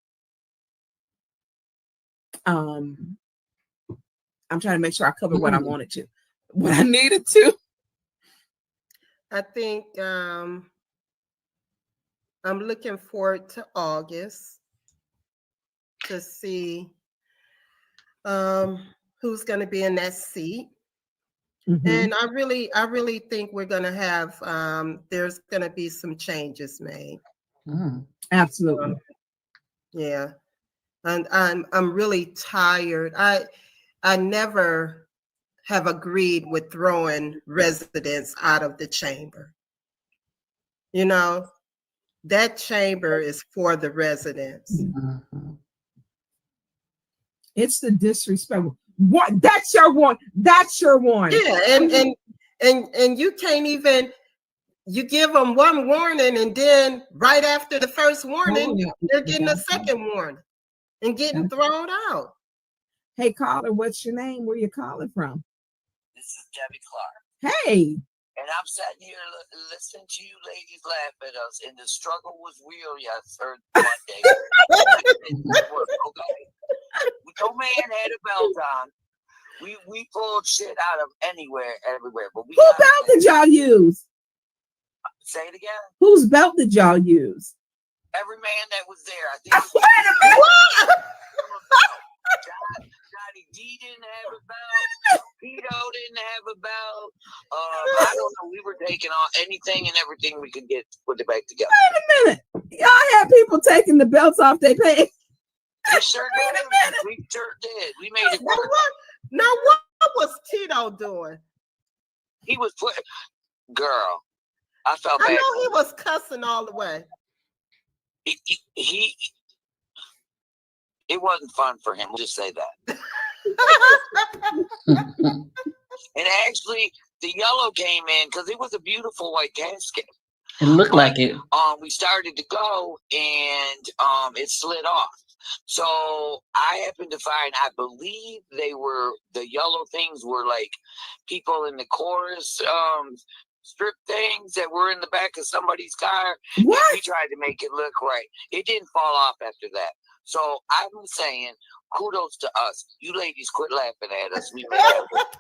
trying to make sure I covered what I wanted to, what I needed to. I think I'm looking forward to August to see who's going to be in that seat. And I really think we're going to have, there's going to be some changes made. Absolutely. Yeah. And I'm really tired. I never have agreed with throwing residents out of the chamber. That chamber is for the residents. It's the disrespect. What? That's your one. That's your one. Yeah, and you can't even. You give them one warning, and then right after the first warning, they're getting a second warning and getting thrown out. Hey, caller, what's your name? Where you calling from? This is Debbie Clark. Hey. And I'm sitting here listening to you ladies laugh at us, and the struggle was real. Yes, heard one day. Okay. No man had a belt on. We pulled shit out of anywhere, everywhere. But whose belt did y'all use? Say it again. Whose belt did y'all use? Every man that was there. I think. Wait a minute. Johnny D didn't have a belt. Pito didn't have a belt. I don't know. We were taking on anything and everything we could get, put it back together. Wait a minute. Y'all had people taking the belts off their pants. We sure did. We sure did. We made it work. Now what was Tito doing? He was putting, girl, I felt bad. I know he was cussing all the way. He it wasn't fun for him. We'll just say that. And actually, the yellow came in because it was a beautiful white casket. It looked like it. We started to go, and it slid off. So I happened to find, I believe the yellow things were like people in the chorus strip things that were in the back of somebody's car. What? And we tried to make it look right. It didn't fall off after that. So I'm saying kudos to us. You ladies quit laughing at us. We made that work.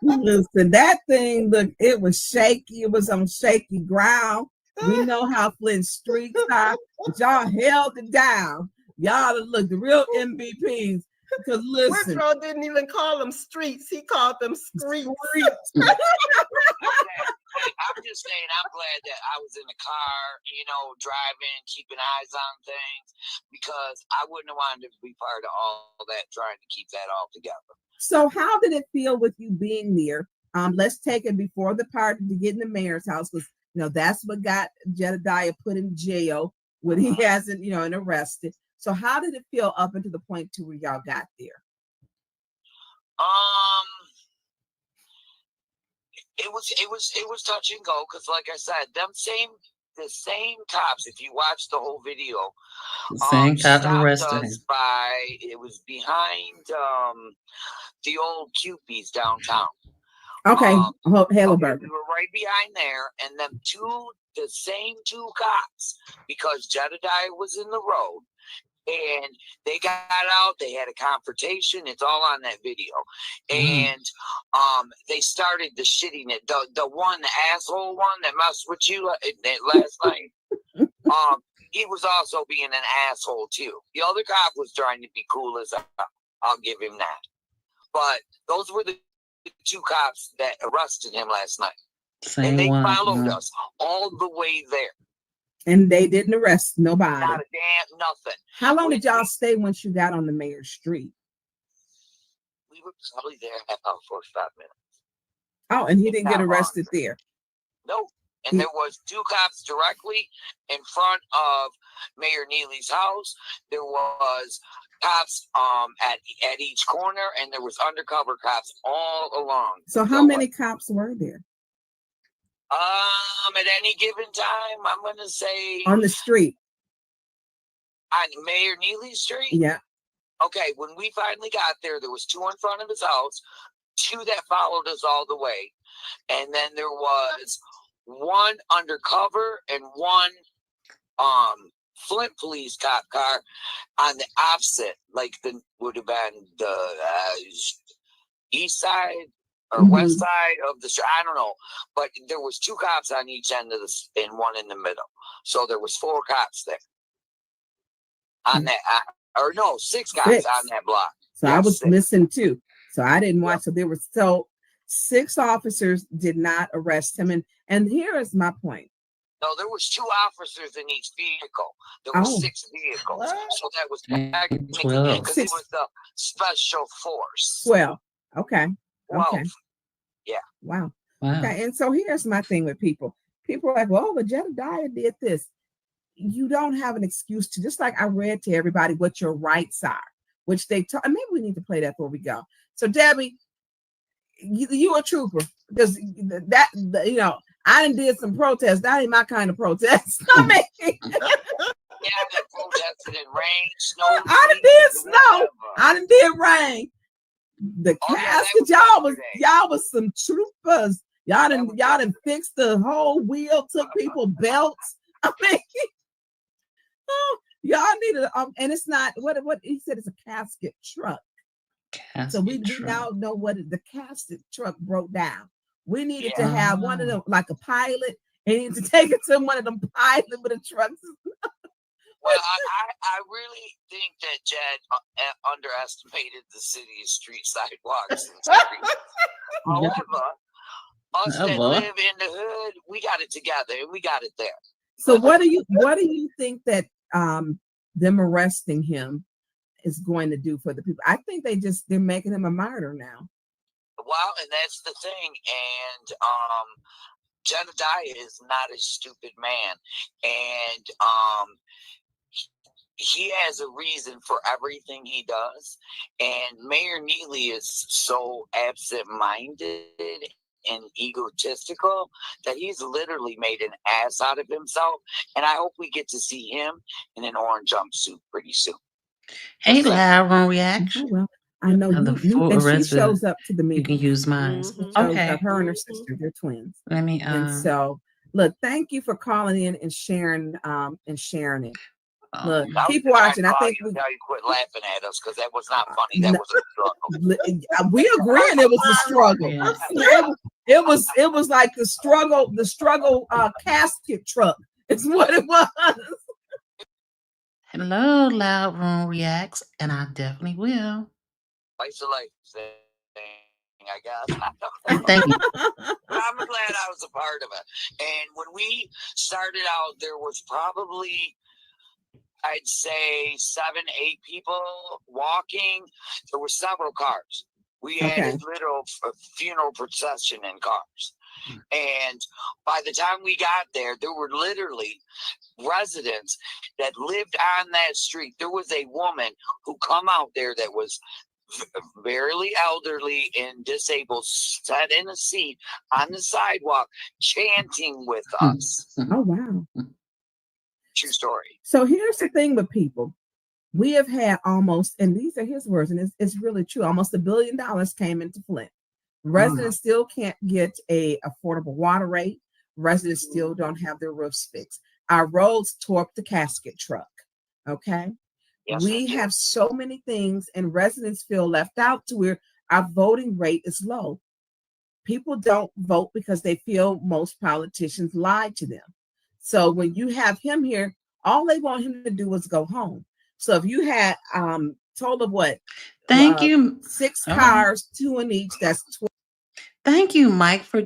Listen, that thing, look, it was shaky. It was on shaky ground. We know how Flint streets are, but y'all held it down. Y'all look the real MVPs. Because listen, Woodrow didn't even call them streets; he called them streets. I'm just saying, I'm glad that I was in the car, driving, keeping eyes on things, because I wouldn't have wanted to be part of all that, trying to keep that all together. so how did it feel with you being there? Let's take it before the party to get in the mayor's house, because that's what got Jedediah put in jail when he hasn't, and arrested. So how did it feel up until the point to where y'all got there? It was touch and go, because like I said, the same cops, if you watch the whole video, Same cop stopped arrested him. us it was behind the old Cupies downtown. Okay, Haleberg. We were right behind there, and then the same two cops, because Jedediah was in the road, and they got out, they had a confrontation, it's all on that video. And they started the shittiness, the asshole one that messed with you last night. He was also being an asshole too. The other cop was trying to be cool as hell. I'll give him that. But those were the two cops that arrested him last night. And they followed us all the way there. And they didn't arrest nobody. Not a damn nothing. How long did y'all stay once you got on the mayor's street? We were probably there about 45 minutes. Oh, and he didn't get arrested there. Nope. And there was two cops directly in front of Mayor Neely's house. There was cops at each corner, and there was undercover cops all along. So how many cops were there? At any given time, I'm gonna say on the street. On Mayor Neely's street? Yeah. Okay, when we finally got there, there was two in front of his house, two that followed us all the way, and then there was one undercover and one Flint police cop car on the opposite, like would have been the east side or west side of the street. I don't know, but there was two cops on each end of this and one in the middle. So there was 4 cops there on that, or no, 6 cops on that block. So I was missing 2. So I didn't watch. So there were 6 officers did not arrest him. And here is my point. No, there was 2 officers in each vehicle. There were 6 vehicles. So that was because it was the special force. 12. Okay. 12. Okay. Yeah. Wow. Okay. And so here's my thing with people. People are like, well, but Jedediah did this. You don't have an excuse to, just like I read to everybody what your rights are, which they taught. Maybe we need to play that before we go. So Debbie, you a trooper, because I done did some protests. That ain't my kind of protest. I mean, yeah, I protested in rain, snow. I done did snow. I done did rain. The casket, y'all was some troopers. Y'all done fixed the whole wheel, took people belts. I mean, y'all needed, and it's not what he said. It's a casket truck. So we now know what the casket truck broke down. We needed to have one of them, like a pilot, and he needed to take it to one of them pilots with the trucks. Well, I really think that Jed underestimated the city's street sidewalks and streets. However, us that live in the hood, we got it together and we got it there. So what do you think that them arresting him is going to do for the people? I think they're making him a martyr now. Well, and that's the thing. And Jedediah is not a stupid man. And he has a reason for everything he does. And Mayor Neely is so absent-minded and egotistical that he's literally made an ass out of himself. And I hope we get to see him in an orange jumpsuit pretty soon. Hey, Loud Room Reaction. Well, I know The you full and she rest of shows up to the you meeting. can use mine. She shows Okay. up, her and her sister, they're twins. Let me And so look, thank you for calling in and sharing it. Look, keep watching. I think you quit laughing at us because that was not funny. That was a struggle. we agreeing it was a struggle. It was like the struggle casket truck. It's what it was. Hello, Loud Room Reacts, and I definitely will. Isolate thing, I guess. Thank you. I'm glad I was a part of it. And when we started out, there was probably, I'd say 7, 8 people walking. There were several cars. We had a little funeral procession in cars. And by the time we got there, there were literally residents that lived on that street. There was a woman who come out there that was barely elderly and disabled, sat in a seat on the sidewalk chanting with us. Oh, wow. True story. So here's the thing with people. We have had almost, and these are his words, and it's really true, almost $1 billion came into Flint. Residents still can't get a affordable water rate. Residents still don't have their roofs fixed. Our roads tore up the casket truck. Okay. Yes, we have so many things, and residents feel left out to where our voting rate is low. People don't vote because they feel most politicians lie to them. So when you have him here, all they want him to do is go home. So if you had told of what? Thank you. 6 cars, 2 in each, that's 12. Thank you, Mike, for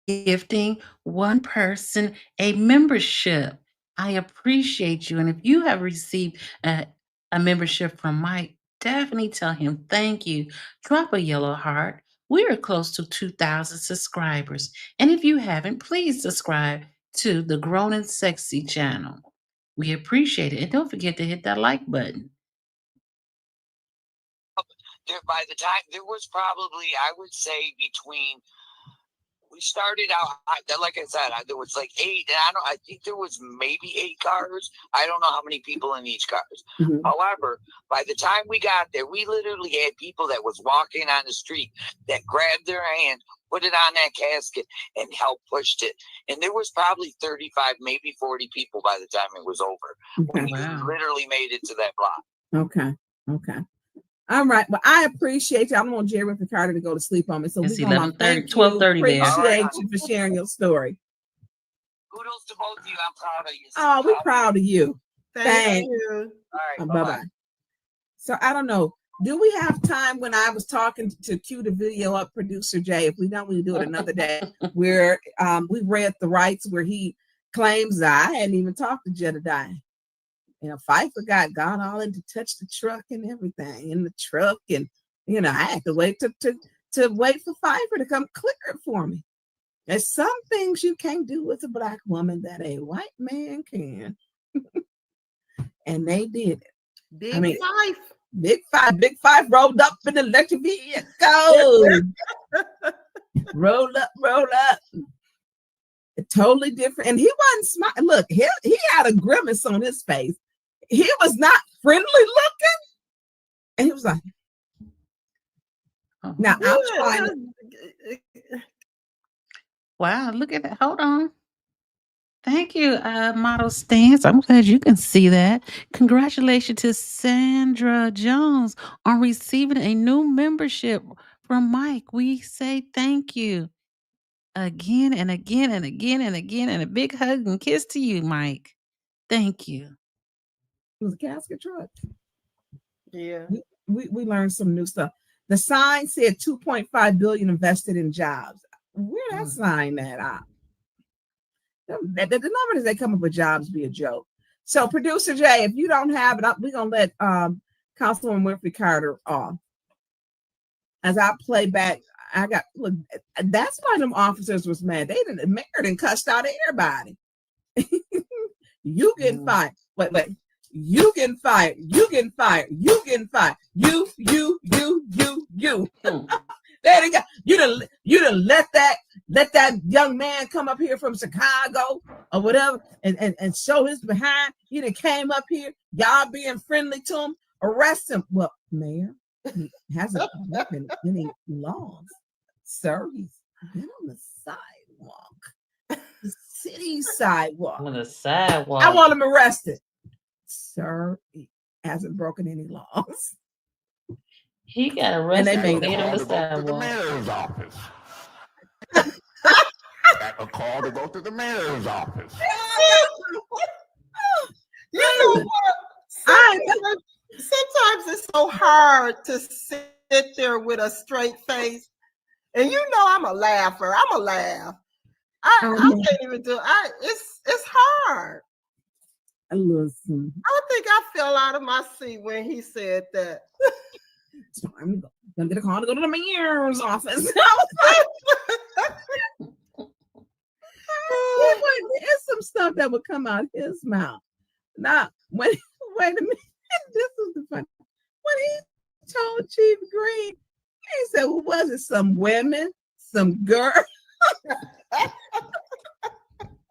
gifting one person a membership. I appreciate you. And if you have received a membership from Mike, definitely tell him thank you. Drop a yellow heart. We are close to 2,000 subscribers. And if you haven't, please subscribe to the Grown and Sexy channel. We appreciate it. And don't forget to hit that like button. By the time, there was probably, I would say, between, we started out, like I said, there was like 8, and I think there was maybe 8 cars. I don't know how many people in each cars. However, by the time we got there, we literally had people that was walking on the street that grabbed their hand, put it on that casket, and helped pushed it. And there was probably 35, maybe 40 people by the time it was over. Okay. We literally made it to that block. Okay. All right. Well, I appreciate you. I don't want Jerry Ricardo to go to sleep on me. So it's we're going to 12:30 there. Appreciate you for sharing your story. Kudos to both of you. I'm proud of you. Oh, we're proud of you. Thank you. All right. Bye-bye. So I don't know. Do we have time when I was talking to cue the video up, producer Jay? If we don't, we do it another day. Where we read the rights where he claims that I hadn't even talked to Jedidiah. You know, Pfeiffer got all in to touch the truck and everything in the truck, and I had to wait to wait for Pfeiffer to come clear it for me. There's some things you can't do with a Black woman that a white man can, and they did it. Big Fife rolled up in the electric vehicle. roll up. Totally different, and he wasn't smiling. Look, he had a grimace on his face. He was not friendly looking, and he was like, "Now I'm trying." Wow, look at that! Hold on. Thank you, Model Stance. I'm glad you can see that. Congratulations to Sandra Jones on receiving a new membership from Mike. We say thank you again and again and again and again, and a big hug and kiss to you, Mike. Thank you. It was a casket truck. Yeah. We learned some new stuff. The sign said 2.5 billion invested in jobs. Where that sign at? The numbers they come up with jobs be a joke. So, producer Jay, if you don't have it, we're gonna let Councilwoman Winfrey Carter off. As I play back, look. That's why them officers was mad. They didn't mayor and cussed out everybody. You getting fired. Wait. You getting fired. You getting fired. You getting fired. You. There you go. You done let that young man come up here from Chicago or whatever and show his behind. He done came up here. Y'all being friendly to him. arrest him. Well, Mayor, he hasn't broken any laws. Sir, he's been on the sidewalk. The city sidewalk. On the sidewalk. I want him arrested. Sir, he hasn't broken any laws. He got arrested. And they made him to the go to the sidewalk. mayor's office. A call to go to the mayor's office. You know what? Sometimes it's so hard to sit there with a straight face. And you know I'm a laugher. I'm a laugh. I can't even do it's hard. Listen. I think I fell out of my seat when he said that. So I'm gonna get a call to go to the mayor's office. There's some stuff that would come out his mouth. Now, wait a minute. This is the fun. When he told Chief Green, he said, well, was it some women, some girls?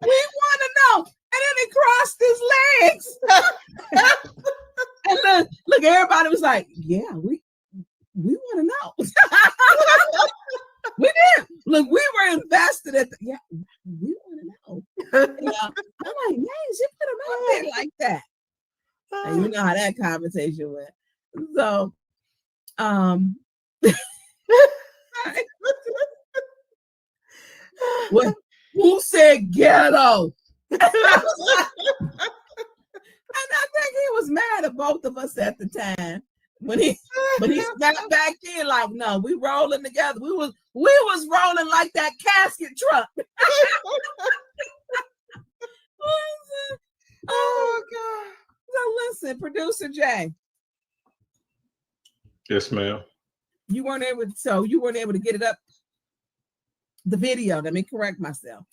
We want to know. And then he crossed his legs. And look, everybody was like, yeah, we want to know. We did. Look, we were invested at we want to know. I'm like, man, you put him out there like that. And you know how that conversation went. So, what? Who said ghetto? And I think he was mad at both of us at the time when he snapped back in like, no, we rolling together. We was rolling like that casket truck. Oh God. So listen, producer Jay. Yes, ma'am. You weren't able to get it up. The video. Let me correct myself.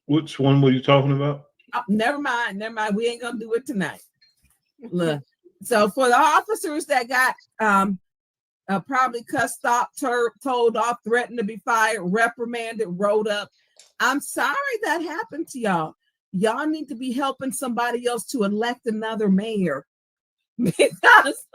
Which one were you talking about? Oh, never mind. We ain't gonna do it tonight. Look. So for the officers that got probably cussed off, told off, threatened to be fired, reprimanded, rolled up. I'm sorry that happened to y'all. Y'all need to be helping somebody else to elect another mayor. Because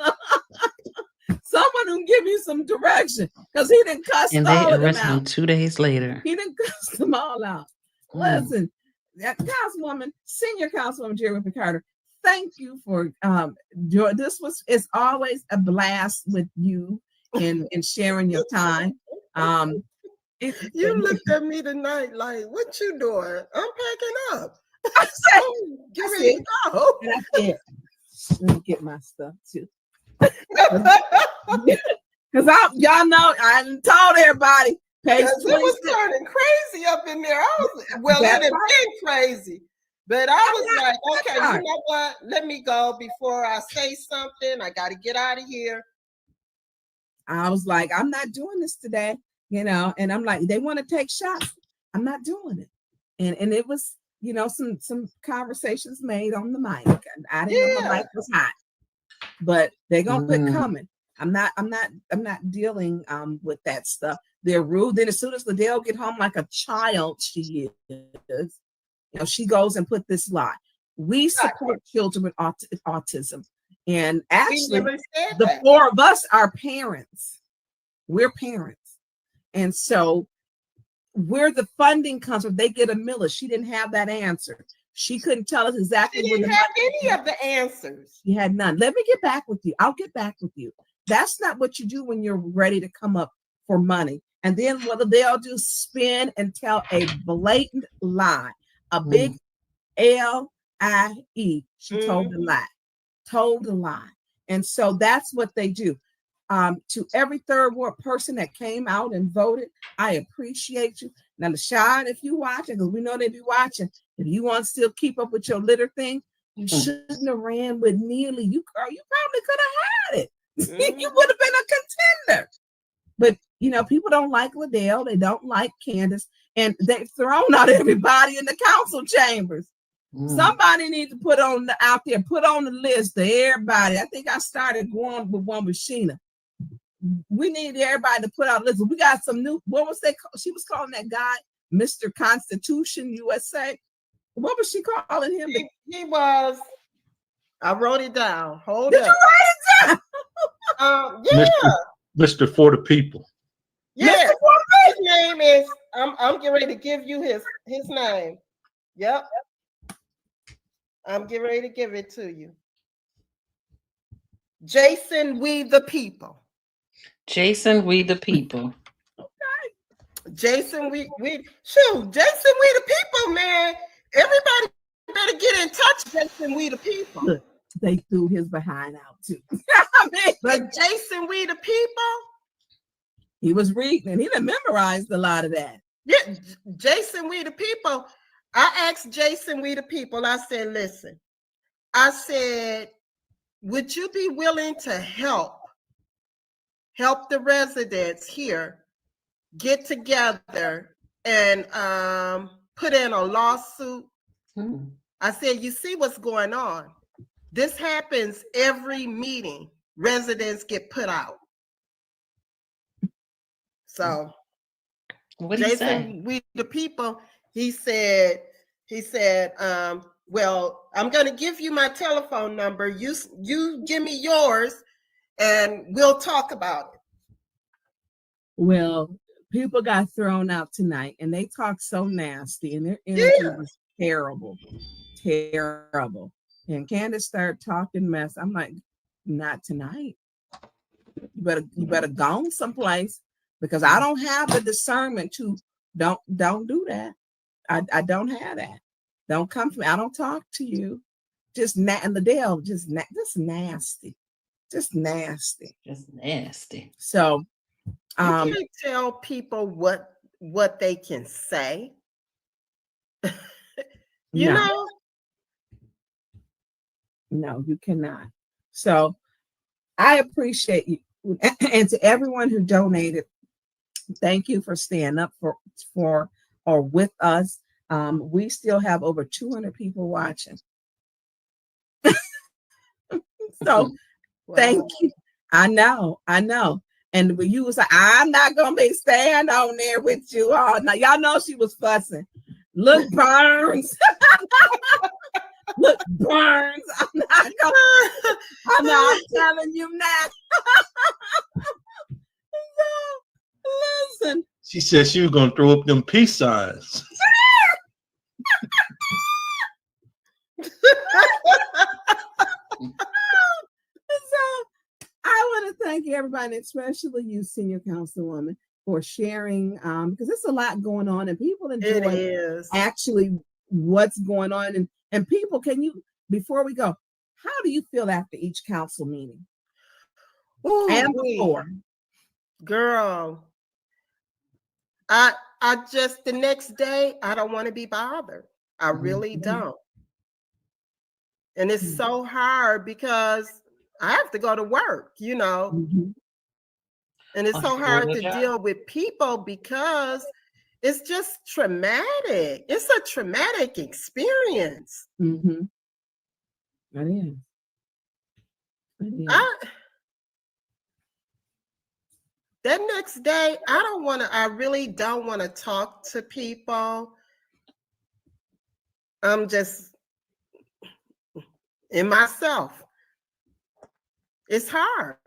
someone who give you some direction. Because he didn't cuss and all they of them arrested him out. 2 days later. He didn't cuss them all out. Listen, Councilwoman, Senior Councilwoman Jerry Carter, thank you for it's always a blast with you and sharing your time. You looked at me tonight like, what you doing? I'm packing up. I said, get ready to go. And I said, let me get my stuff too. Because y'all know I told everybody. It was turning crazy up in there. It had been crazy. But I was like, okay, you know what? Let me go before I say something. I got to get out of here. I was like, I'm not doing this today, and I'm like, they want to take shots. I'm not doing it. And it was, some conversations made on the mic. I didn't know my mic was hot, but they're going to quit coming. I'm not dealing with that stuff. They're rude. Then as soon as Liddell get home like a child, she is, she goes and put this lie. We support children with autism. And actually, the four of us are parents. We're parents. And so where the funding comes from, they get a millage. She didn't have that answer. She couldn't tell us exactly. She didn't have any of the answers. She had none. Let me get back with you. I'll get back with you. That's not what you do when you're ready to come up for money. And then what they'll do, spin and tell a blatant lie, a big L-I-E. She told a lie. And so that's what they do. To every third ward person that came out and voted, I appreciate you. Now, Mushatt, if you watching, because we know they be watching, if you want to still keep up with your litter thing, you shouldn't have ran with Neely. You probably could have had it. You would have been a contender. But, people don't like Liddell. They don't like Candice. And they've thrown out everybody in the council chambers. Somebody needs to put on the list of everybody. I think I started going with one with Sheena. We need everybody to put out a list. We got some new, what was they called? She was calling that guy Mr. Constitution USA. What was she calling him? He was I wrote it down. Hold Did up. you write it down? Yeah. Mr. For the People. Yeah. His name is, I'm getting ready to give you his name. Yep. I'm getting ready to give it to you. Jason, we the people. Jason, we the people. Jason, we Jason, we the people, man. Everybody better get in touch, Jason, we the people. Look, they threw his behind out too. I mean, but Jason, we the people. He was reading and he done memorized a lot of that. Yeah, Jason, we the people. I asked Jason, we the people. I said, listen, I said, would you be willing to help the residents here get together and put in a lawsuit? I said, you see what's going on. This happens every meeting. Residents get put out. So Jason, we the people, he said, well, I'm going to give you my telephone number. You give me yours and we'll talk about it. Well, people got thrown out tonight and they talk so nasty and their energy was terrible. And Candice started talking mess. I'm like, not tonight. You better go someplace because I don't have the discernment to don't do that. I don't have that. Don't come for me. I don't talk to you. Just and the devil, just nasty. Just nasty. So you can't tell people what they can say. you know? No, you cannot. So I appreciate you. And to everyone who donated, thank you for staying up for or with us. We still have over 200 people watching. So thank you. I know. And you was like, I'm not gonna be staying on there with you all. Now y'all know she was fussing. Look, Burns. Look, Burns. I'm telling you now. Listen. She said she was gonna throw up them peace signs. So I want to thank everybody, especially you, Senior Councilwoman, for sharing because there's a lot going on and people enjoy actually what's going on. And people, can you, before we go, how do you feel after each council meeting? Ooh, and before? Girl, I just, the next day, I don't want to be bothered. I really don't. And it's so hard because I have to go to work, you know. And it's so hard to deal with people because it's just traumatic. It's a traumatic experience. That is. That next day, I really don't want to talk to people. I'm just in myself. It's hard.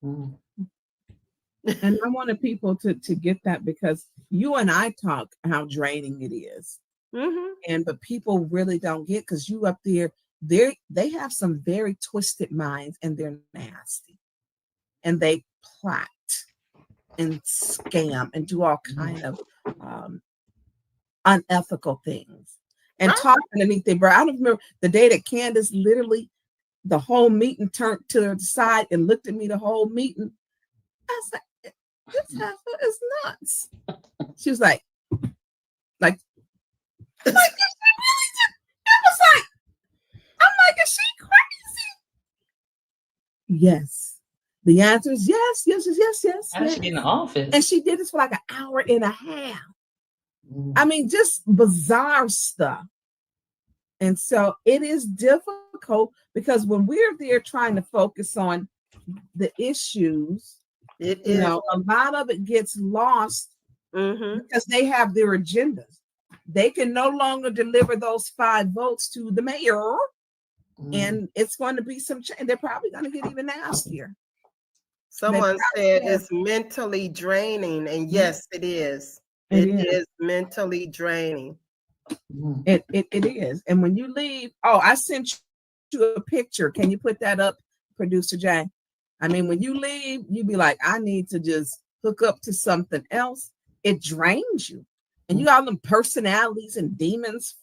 And I wanted people to get that because you and I talk how draining it is. But people really don't get, because you up there, they have some very twisted minds and they're nasty. And they plot and scam and do all kind of unethical things. And talk underneath their breath. I don't remember the day that Candice literally, the whole meeting turned to the side and looked at me the whole meeting. I was like, this heifer is nuts. She was like, is she really? It was like, I'm like, is she crazy? Yes. The answer is yes. How did she get in the office? And she did this for like an hour and a half. I mean, just bizarre stuff. And so it is difficult because when we're there trying to focus on the issues, a lot of it gets lost because they have their agendas. They can no longer deliver those 5 votes to the mayor and it's going to be some change. They're probably going to get even nastier. Someone said it's mentally draining, and yes, it is. It is mentally draining. It is. And when you leave, I sent you a picture. Can you put that up, Producer Jay? I mean, when you leave, you be like, I need to just hook up to something else. It drains you. And you got them personalities and demons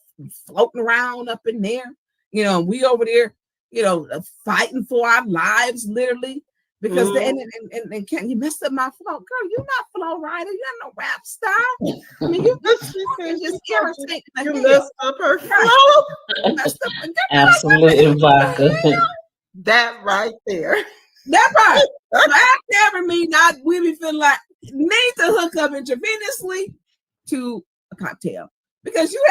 floating around up in there. You know, we over there, you know, fighting for our lives, literally. Because and can you messed up my flow, girl? You're not flow rider. You're not no rap star. I mean, you just irritating. You messed up her flow. Absolutely, vodka. That right there. That right. That never mean not we be feeling like need to hook up intravenously to a cocktail because you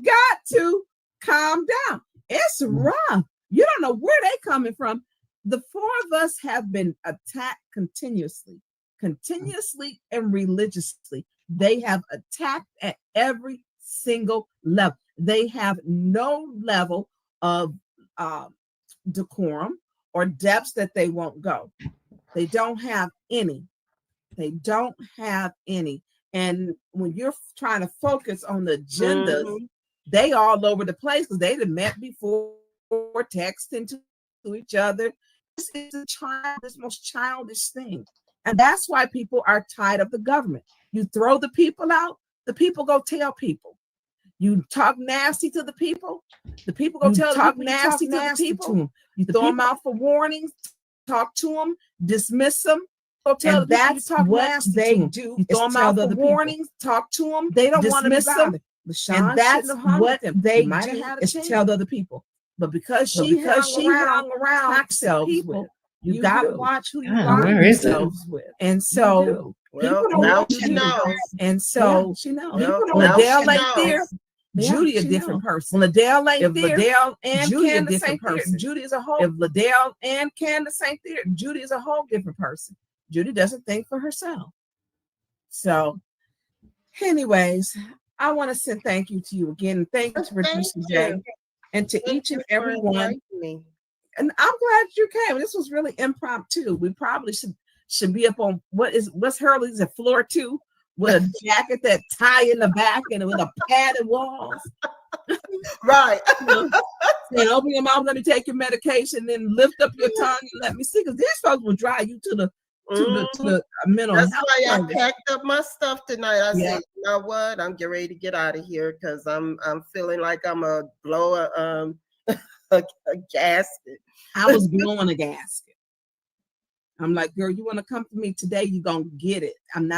got to calm down. It's rough. You don't know where they coming from. The four of us have been attacked continuously and religiously. They have attacked at every single level. They have no level of decorum or depths that they won't go. They don't have any. And when you're trying to focus on the agendas, they all over the place because they done met before, texting to each other. This is this most childish thing. And that's why people are tired of the government. You throw the people out, the people go tell people. You talk nasty to the people go tell talk nasty to the people. You throw them out for warnings, talk to them, dismiss them. Go tell that's what they do. You throw them out for warnings, talk to them. They don't want to dismiss them. And that's what they do is tell the other people. But because she hung around people, you gotta watch who you hang yourselves with. And so people don't know she knows. And so she knows. When Adele ain't there, Judy a different person. When Adele ain't there, Liddell and Judy a different person. Judy is a whole. If Liddell and Candice ain't there, Judy is a whole different person. Judy doesn't think for herself. So, anyways, I want to say thank you to you again. Thank you to Producer Jay. And to each and every one. And I'm glad you came. This was really impromptu. We probably should be up on what's Hurley's at floor 2 with a jacket that tie in the back and with a padded walls. Right. And open your mouth, let me take your medication, then lift up your tongue and let me see. Because these folks will drive you to the mental health. That's why I packed up my stuff tonight. I said, you know what? I'm getting ready to get out of here because I'm feeling like I'm a blow a gasket. I was blowing a gasket. I'm like, girl, you want to come to me today? You're gonna get it. I'm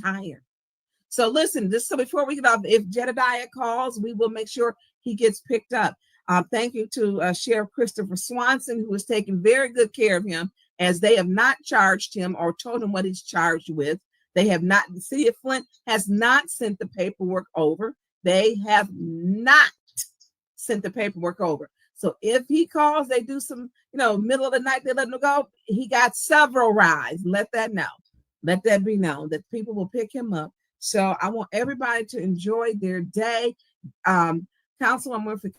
tired. So listen, so before we get off, if Jedediah calls, we will make sure he gets picked up. Thank you to Sheriff Christopher Swanson, who is taking very good care of him, as they have not charged him or told him what he's charged with. They have not, the city of Flint has not sent the paperwork over. They have not sent the paperwork over. So if he calls, they do some, middle of the night, they let him go. He got several rides. Let that know. Let that be known that people will pick him up. So I want everybody to enjoy their day. Councilwoman for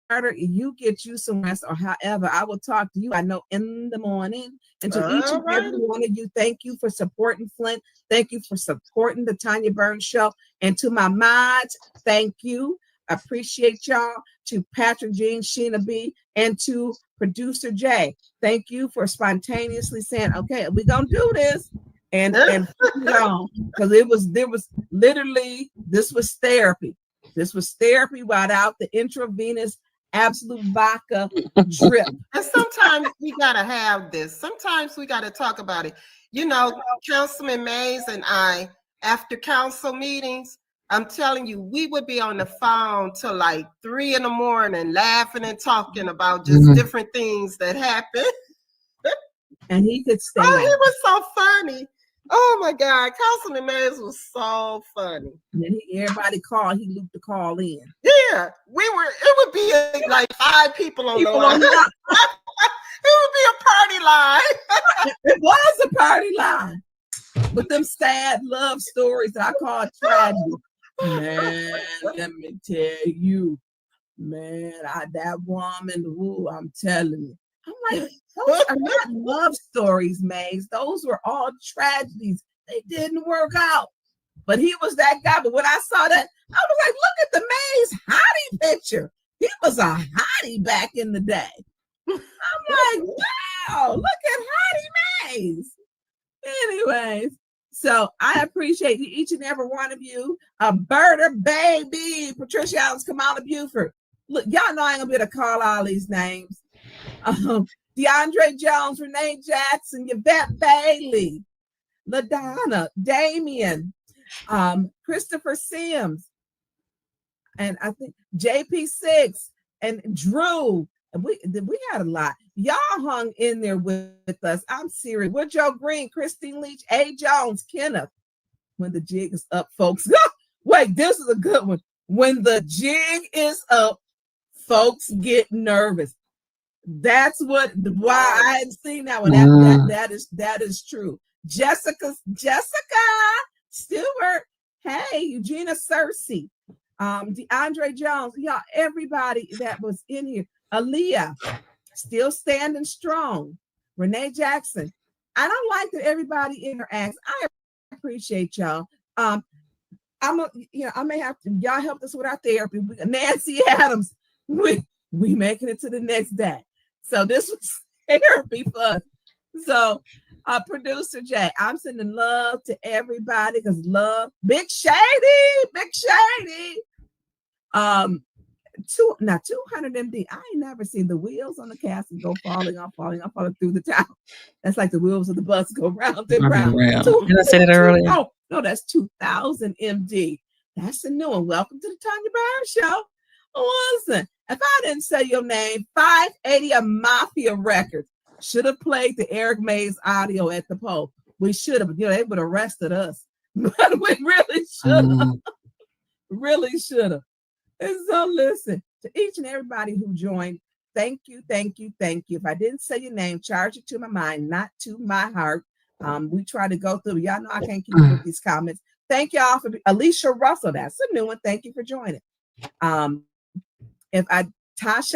Carter, you get you some rest, or however, I will talk to you, I know, in the morning. And to each and every one of you, thank you for supporting Flint. Thank you for supporting the Tonya Burns Show. And to my mods, thank you. Appreciate y'all. To Patrick Jean, Sheena B, and to Producer Jay, thank you for spontaneously saying, okay, we're gonna do this. And because there was literally, this was therapy. This was therapy without the intravenous absolute vodka drip. And sometimes we gotta have this. Sometimes we gotta talk about it. Councilman Mays and I, after council meetings, I'm telling you, we would be on the phone till like 3 a.m, laughing and talking about just different things that happened. And he could stay. Oh, he was so funny. Oh my God, Councilman Mays was so funny. And then everybody called, he looped the call in. Yeah, it would be like 5 people on the line. It would be a party line. It was a party line. With them sad love stories that I call tragedy. Man, let me tell you. Man, that woman, woo, I'm telling you. I'm like, those are not love stories, Maze. Those were all tragedies. They didn't work out. But he was that guy. But when I saw that, I was like, look at the Maze hottie picture. He was a hottie back in the day. I'm like, wow, look at Hottie Maze. Anyways, so I appreciate each and every one of you. Berta, baby, Patricia Adams, Kamala Buford. Look, y'all know I ain't gonna be able to call all these names. DeAndre Jones, Renee Jackson, Yvette Bailey, LaDonna, Damien, Christopher Sims, and I think JP6 and Drew. We had a lot. Y'all hung in there with us. I'm serious. Woodrow Green, Christine Leach, A. Jones, Kenneth. When the jig is up, folks. Wait, this is a good one. When the jig is up, folks get nervous. That's why I hadn't seen that one. That is true. Jessica Stewart. Hey, Eugenia Cersei. DeAndre Jones. Y'all, everybody that was in here. Aaliyah, still standing strong. Renee Jackson. I don't like that everybody interacts. I appreciate y'all. I may have to, y'all helped us with our therapy. Nancy Adams, we making it to the next day. So this was therapy for us. So producer Jay, I'm sending love to everybody because love, Big Shady. 200 MD. I ain't never seen the wheels on the castle go falling through the town. That's like the wheels of the bus go round and round. Did I say that earlier? No, that's 2000 MD. That's a new one. Welcome to the Tonya Brown Show. Listen, if I didn't say your name, 580 a Mafia Records should have played the Eric Mays audio at the poll. We should have. They would have arrested us, but we really should have. Really should have. And so listen, to each and everybody who joined, thank you. If I didn't say your name, charge it to my mind, not to my heart. We try to go through. Y'all know I can't keep up with these comments. Thank y'all for Alicia Russell. That's a new one. Thank you for joining. Tasha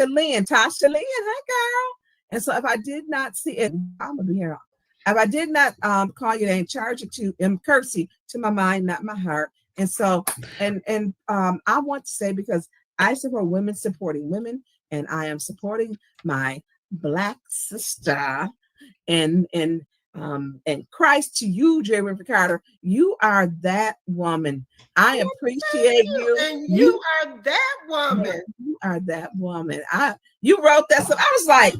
Lynn, hey girl. And so if I did not see it, I'm gonna be here. If I did not call your name, charge it to Kersey, to my mind, not my heart. And so, and I want to say, because I support women supporting women, and I am supporting my Black sister, and Christ to you, J. Winfrey Carter. You are that woman. I appreciate you. And you are that woman. You are that woman. You wrote that stuff. I was like,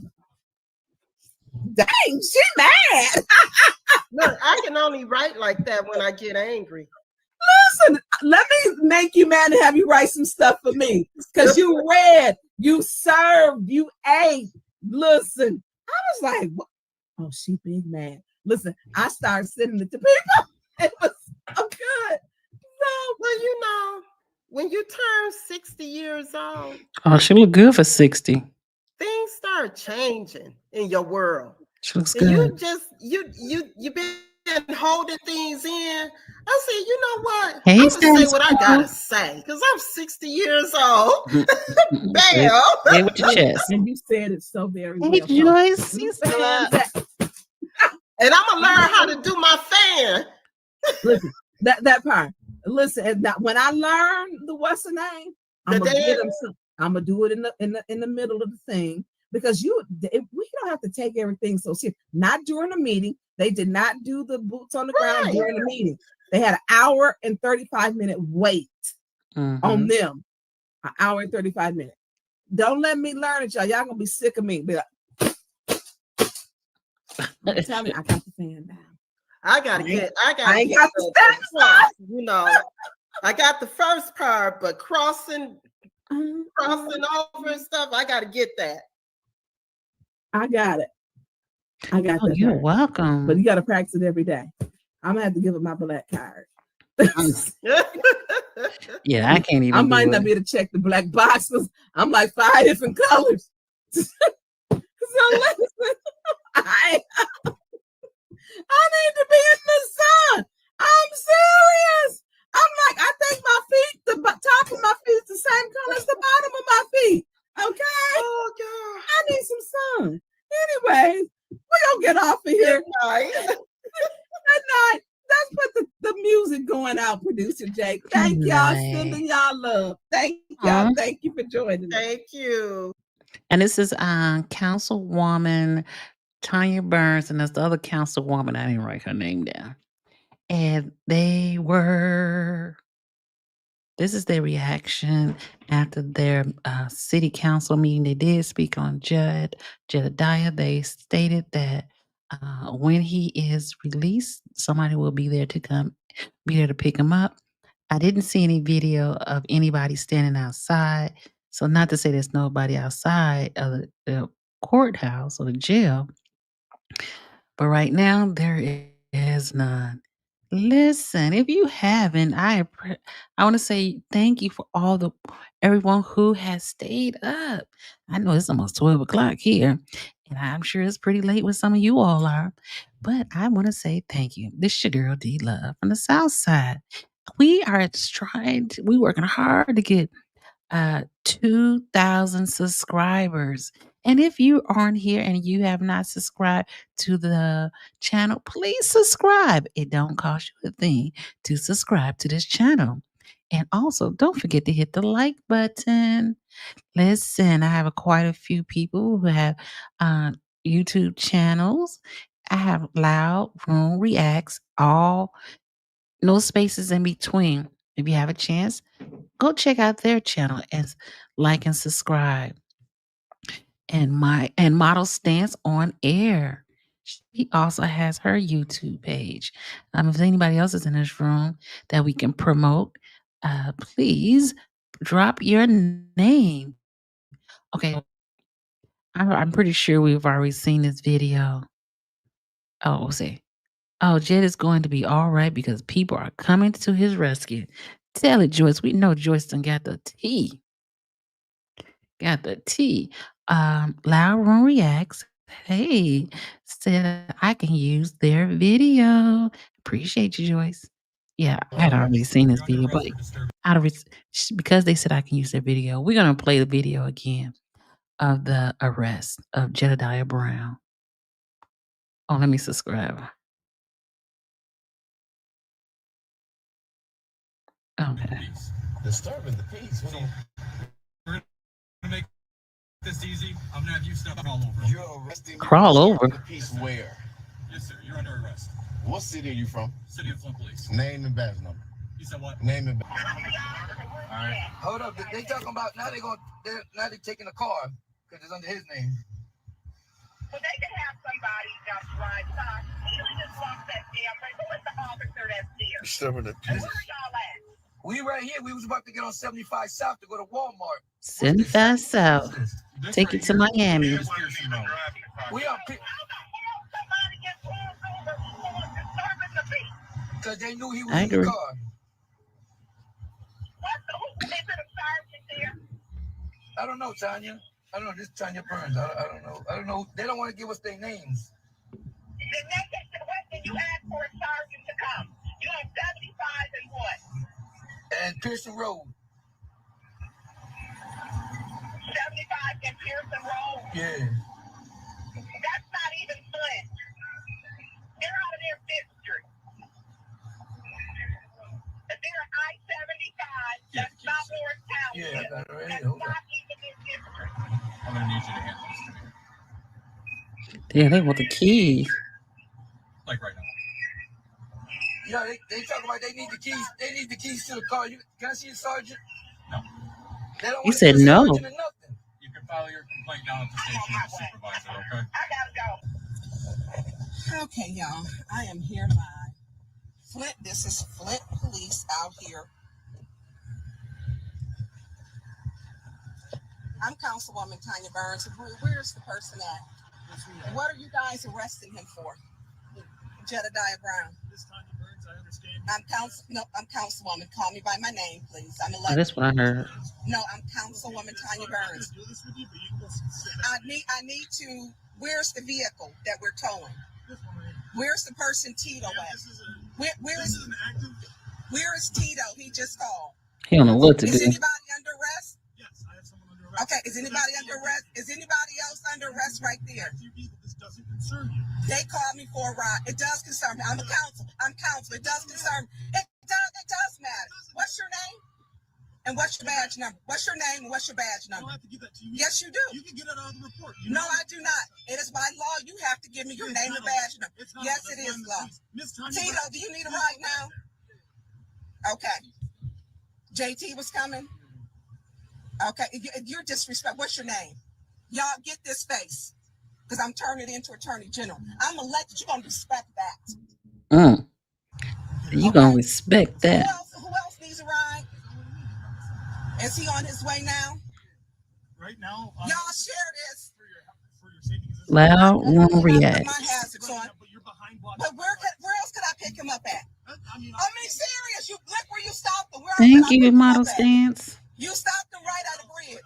dang, she mad. Look, I can only write like that when I get angry. Listen, let me make you mad and have you write some stuff for me. Because you read, you served, you ate. Listen, I was like, what? Oh, she big mad. Listen, I started sending it to people. It was so good. So, well, when you turn 60 years old. Oh, she look good for 60. Things start changing in your world. She looks good. You've been holding things in. I said, you know what? Hey, I'm gonna say what I gotta say because I'm 60 years old. Bam! Hey, with your chest. And you said it so very well. Hey, Joyce. And I'm gonna learn how to do my fan. Listen, that part. Listen, when I learn the what's the name, I'm gonna do it in the middle of the thing, because we don't have to take everything so serious. Not during a meeting. They did not do the boots on the ground during the meeting. They had an hour and 35-minute wait on them. An hour and 35 minutes. Don't let me learn it, y'all. Y'all gonna be sick of me. Be like, tell me, I got the fan down. I ain't got the I got the first part, but crossing over and stuff, I got to get that. I got it. I got that. You're welcome. But you got to practice it every day. I'm gonna have to give it my black card. Yeah, I can't even. I might not be able to check the black boxes. I'm like 5 different colors. So listen, I need to be in the sun. I'm serious. I'm like, I think my feet, the top of my feet is the same color as the bottom of my feet. Jay. Thank Good y'all. night. Sending y'all love. Thank y'all. Thank you for joining us. Thank you. And this is Councilwoman Tonya Burns, and that's the other councilwoman. I didn't write her name down. And this is their reaction after their city council meeting. They did speak on Jedidiah. They stated that when he is released, somebody will be there to pick him up. I didn't see any video of anybody standing outside. So not to say there's nobody outside of the courthouse or the jail, but right now there is none. Listen, if you haven't, I want to say thank you for everyone who has stayed up. I know it's almost 12 o'clock here, and I'm sure it's pretty late with some of you all are, but I want to say thank you. This is your girl D Love from the South Side. We are we working hard to get 2,000 subscribers. And if you aren't here and you have not subscribed to the channel, please subscribe. It don't cost you a thing to subscribe to this channel. And also, don't forget to hit the like button. Listen, I have quite a few people who have YouTube channels. I have LoudRoomReacts, no spaces in between. If you have a chance, go check out their channel and like and subscribe. And Model Stance on Air. She also has her YouTube page. If anybody else is in this room that we can promote, please drop your name. Okay. I'm pretty sure we've already seen this video. Oh, we'll see. Oh, Jed is going to be all right because people are coming to his rescue. Tell it, Joyce. We know Joyce done got the tea. Got the tea. LoudRoomReacts. Hey, said I can use their video. Appreciate you, Joyce. Yeah, I had already seen this video, but because they said I can use their video, we're gonna play the video again of the arrest of Jedediah Brown. Oh, let me subscribe. Okay. Disturbing the peace. We're gonna make this easy. I'm gonna have you step all over. You're arresting me. Crawl over. The peace where? Yes, sir. You're under arrest. What city are you from? City of Flint Police. Name and badge number. You said what? Name and badge. All right. Hold up. They talking about now they're taking a car because it's under his name. So they can have somebody just drive by. You just lost that damn thing. Who is the officer that's there? Disturbing the And peace. where are y'all at? We right here. We was about to get on 75 South to go to Walmart. 75 South. Take it to Miami. We are because they knew he was I in the agree. car. Is it a sergeant there? I don't know, Tonya. I don't know. This is Tonya Burns. I don't know. I don't know. They don't want to give us their names. Then you ask for a sergeant to come. You have 75 and what? And Pearson Road. 75 and Pearson Road? Yeah. That's not even Flint. They're out of their district. If they're I-75, that's not Morris County. Yeah, I got it right here. That's Hold not on. even their district. I'm gonna need you to handle this to me. Yeah, they want the keys. Like right now. Yeah, they talk about they need the keys. They need the keys to the car. Can I see the sergeant? No. They don't You want to said see the no. sergeant or nothing. You can file your complaint down at the station with the supervisor, okay? I gotta go. Okay, y'all, I am here live. Flint, this is Flint Police out here. I'm Councilwoman Tonya Burns. Where's the person at? What are you guys arresting him for? Jedediah Brown. I'm Councilwoman. Call me by my name, please. I'm Oh, elected. that's what I heard. No, I'm Councilwoman Tonya Burns. I need to. Where's the vehicle that we're towing? Where's the person Tito at? Where is Tito? He just called. He don't know what to Is do. anybody under arrest? Yes, I have someone under arrest. Okay, is anybody under arrest? Is anybody else under arrest right there? This doesn't concern you. They called me for a ride. It does concern me. I'm counsel. It does concern me. It does matter. What's your name? And what's your badge number? What's your name and what's your badge number? I don't have to give that to you. Yes, you do. You can get it out of the report. No, I do not. It is by law. You have to give me your name and badge number. Yes, it is law. Tito, do you need a ride now? Okay. JT was coming? Okay. You're disrespectful. What's your name? Y'all get this face. Because I'm turning it into Attorney General. I'm elected. You're going to respect that. You're going to respect that. Who else needs a ride? Is he on his way now? Right now. Y'all share this. Loud Room Reacts. But where else could I pick him up at? I mean, serious. You look where you stopped him. Thank you, Model Stance. You stopped him right at the bridge.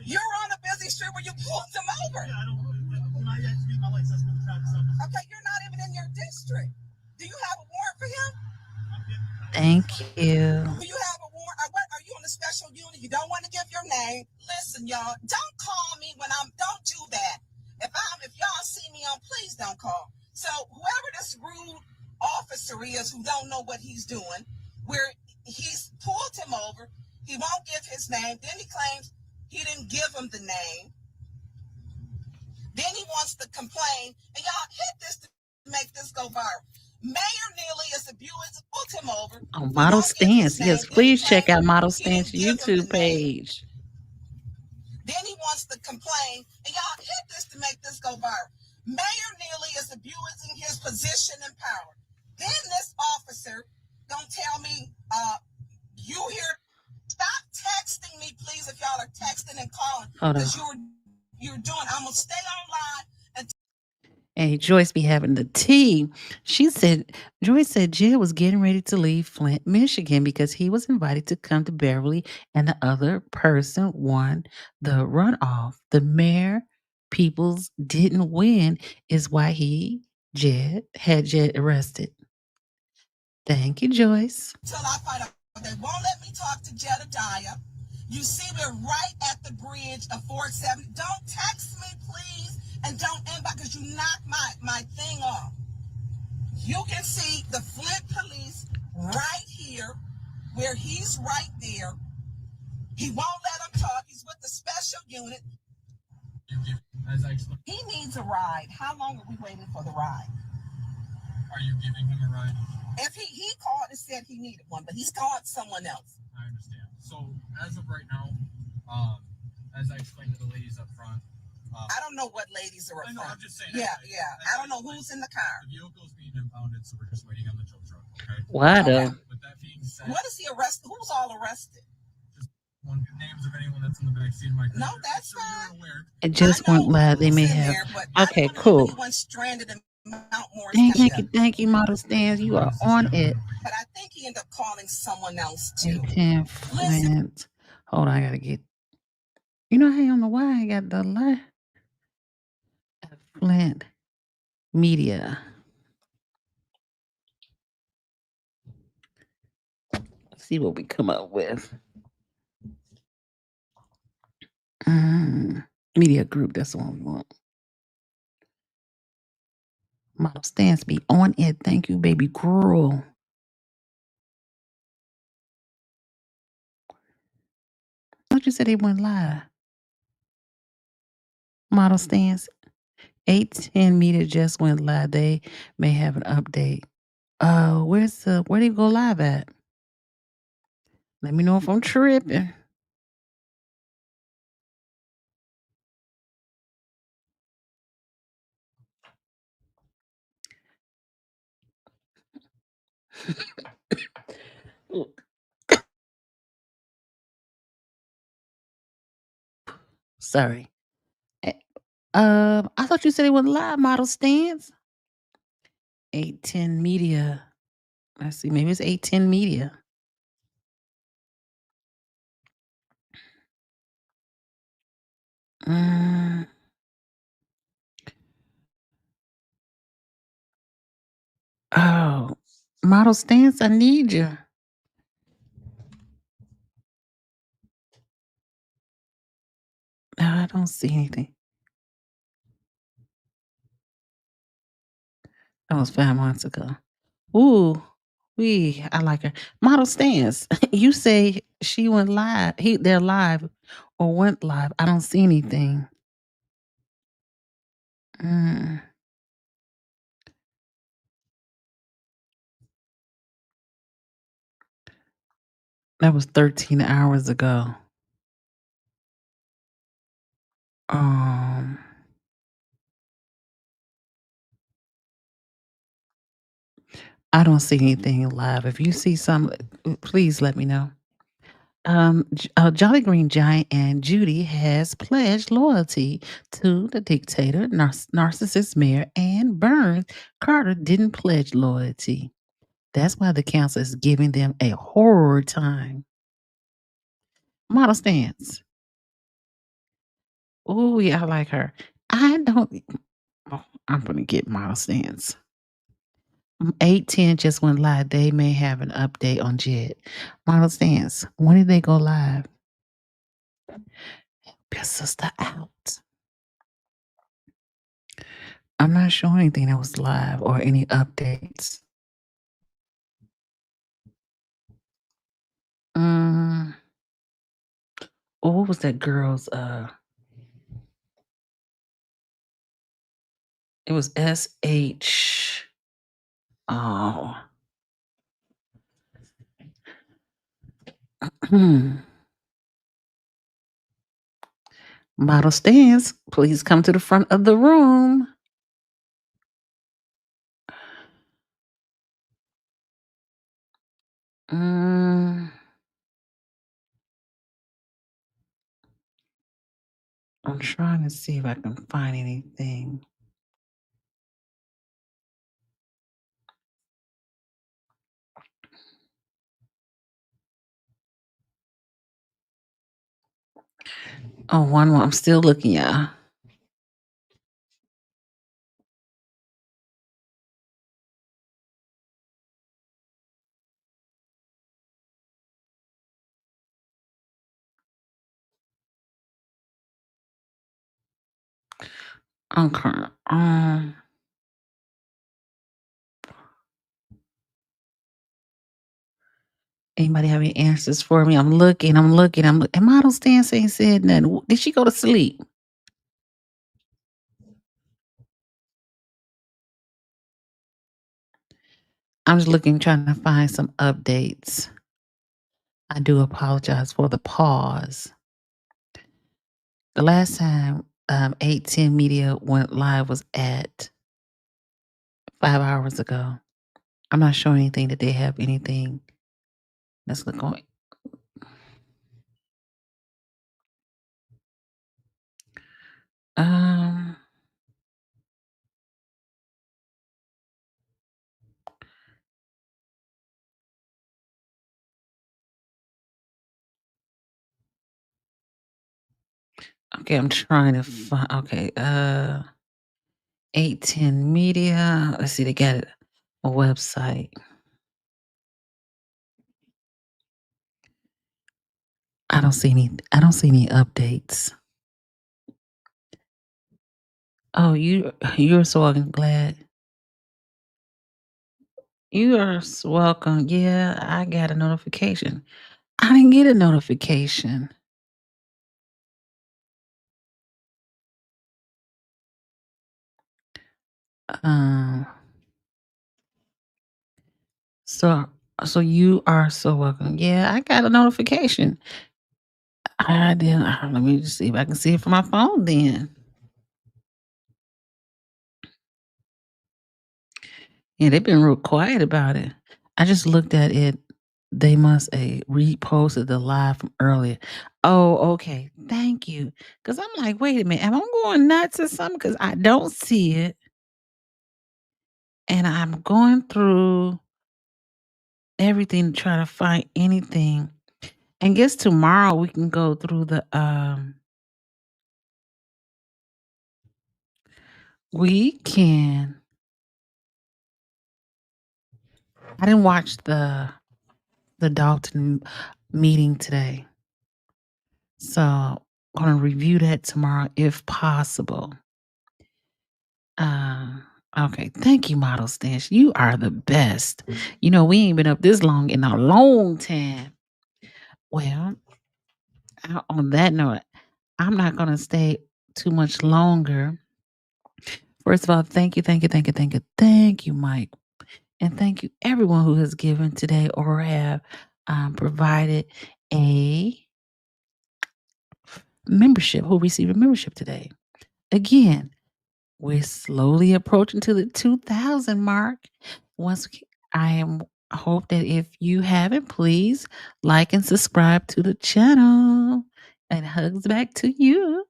You're on a busy street where you pulled him over. Okay, you're not even in your district. Do you have a warrant for him? Thank you. Do you have a warrant? What are you on the special unit? You don't want to give your name. Listen, y'all, don't call me when don't do that. If y'all see me on, please don't call. So whoever this rude officer is who don't know what he's doing, where he's pulled him over, he won't give his name. Then he claims he didn't give him the name. Then he wants to complain, and y'all hit this to make this go viral. Mayor Neely is abused, pulled him over. On Model Stance. Yes, please check out Model Stance YouTube page. Then he wants to complain, and y'all hit this to make this go viral. Mayor Neely is abusing his position and power. Then this officer don't tell me, you here. Stop texting me, please, if y'all are texting and calling. Because you're doing, I'm going to stay online. And Joyce be having the tea. Joyce said Jed was getting ready to leave Flint, Michigan because he was invited to come to Beverly and the other person won the runoff. The mayor, Peoples, didn't win is why had Jed arrested. Thank you, Joyce. Until I find out, they won't let me talk to Jedidiah. You see, we're right at the bridge of 470. Don't text me, please, and don't inbox because you knocked my thing off. You can see the Flint police right here, where he's right there. He won't let him talk. He's with the special unit. He needs a ride. How long are we waiting for the ride? Are you giving him a ride? If he called and said he needed one, but he's called someone else. I understand. So as of right now, as I explained to the ladies up front, I don't know what ladies are up front. I'm just saying. Yeah. I don't know who's in the car. The vehicle's being impounded, so we're just waiting on the tow truck. Okay. Why though? With that being said, what is he arrested? Who's all arrested? Just one names of anyone that's in the backseat of my car. No, that's fine. It just went live. They may have. Okay, cool. Stranded in Thank you, Model Stance. You are on it. But I think he ended up calling someone else too. Flint. Hold on, I gotta get. You know, I don't know why I got the line. Flint Media. Let's see what we come up with. Media group. That's the one we want. Model Stance be on it. Thank you, baby girl. I thought you said they went live. Model Stance. 810 Media just went live. They may have an update. Where do you go live at? Let me know if I'm tripping. Sorry. I thought you said it was live. Model Stance. 810 Media. Let's see. Maybe it's 810 Media. Oh, Model Stance, I need you. No, I don't see anything. That was 5 months ago. Ooh, I like her. Model Stance, you say she went live. They're live or went live. I don't see anything. Mm. That was 13 hours ago. Um, I don't see anything live. If you see some, please let me know. Jolly Green Giant and Judy has pledged loyalty to the dictator, narcissist mayor, and Burns. Carter didn't pledge loyalty. That's why the council is giving them a horror time. Model Stance. Oh, yeah, I like her. I don't. Oh, I'm going to get Model Stance. 810 just went live. They may have an update on Jed. Model Stance. When did they go live? Help your sister out. I'm not showing anything that was live or any updates. Oh, what was that girl's it was SH. Oh. Model Stance, please come to the front of the room. I'm trying to see if I can find anything. Oh, one more. I'm still looking, y'all. Okay. Anybody have any answers for me? I'm looking. And Model Stance ain't said nothing. Did she go to sleep? I'm just looking, trying to find some updates. I do apologize for the pause. The last time 810 Media went live was at 5 hours ago. I'm not showing anything that they have anything. Let's look on. Okay, I'm trying to find. Okay, 810 Media. Let's see, they got a website. I don't see any updates. Oh, you're so glad. You are so welcome. Yeah, I got a notification. I didn't get a notification. So you are so welcome. Yeah, I got a notification. I didn't. Let me just see if I can see it from my phone then. Yeah, they've been real quiet about it. I just looked at it. They must reposted the live from earlier. Oh, okay. Thank you. Because I'm like, wait a minute. Am I going nuts or something? Because I don't see it. And I'm going through everything to try to find anything. And guess tomorrow we can go through the we can. I didn't watch the Dalton meeting today. So I'm gonna review that tomorrow if possible. Okay, thank you, Model Stash. You are the best. You know, we ain't been up this long in a long time. Well, on that note, I'm not going to stay too much longer. First of all, thank you, Mike. And thank you, everyone who has given today or have provided a membership, who received a membership today. Again, we're slowly approaching to the 2,000 mark. I hope that if you haven't, please like and subscribe to the channel. And hugs back to you.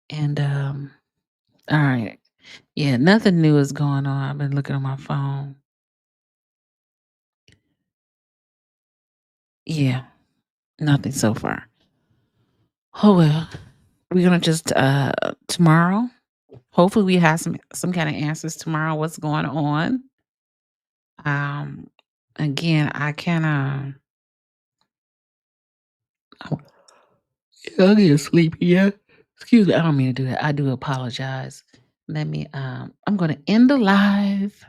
And all right. Yeah, nothing new is going on. I've been looking on my phone. Yeah, nothing so far. Oh well. We're gonna just tomorrow. Hopefully we have some kind of answers tomorrow. What's going on? Again, I can I'll get sleepy. Yeah. Excuse me. I don't mean to do that. I do apologize. Let me. I'm gonna end the live,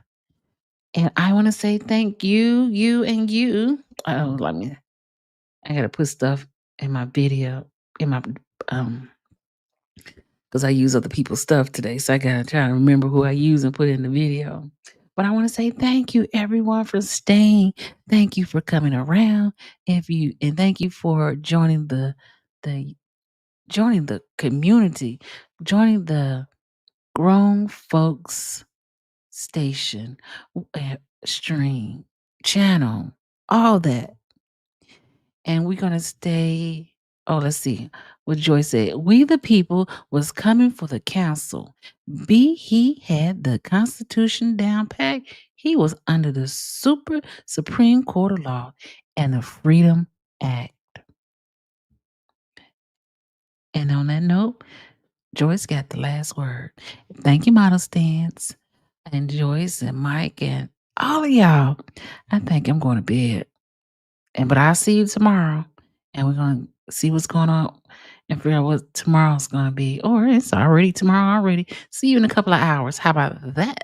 and I want to say thank you, you, and you. Oh, let me. I gotta put stuff in my video in my because I use other people's stuff today, so I gotta try to remember who I use and put in the video. But I want to say thank you, everyone, for staying. Thank you for coming around. And thank you for joining the community, joining the grown folks station, stream, channel, all that. And we're going to stay. Oh, let's see what Joyce said. We the people was coming for the council. He had the Constitution down pat. He was under the Supreme Court of Law and the Freedom Act. And on that note, Joyce got the last word. Thank you, Model Stance, and Joyce and Mike and all of y'all. I think I'm going to bed. But I'll see you tomorrow. And we're going to see what's going on and figure out what tomorrow's going to be. Or it's already tomorrow already. See you in a couple of hours. How about that?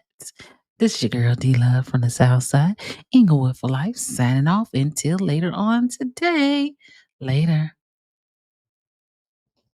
This is your girl D-Love from the South Side. Inglewood for Life signing off until later on today. Later.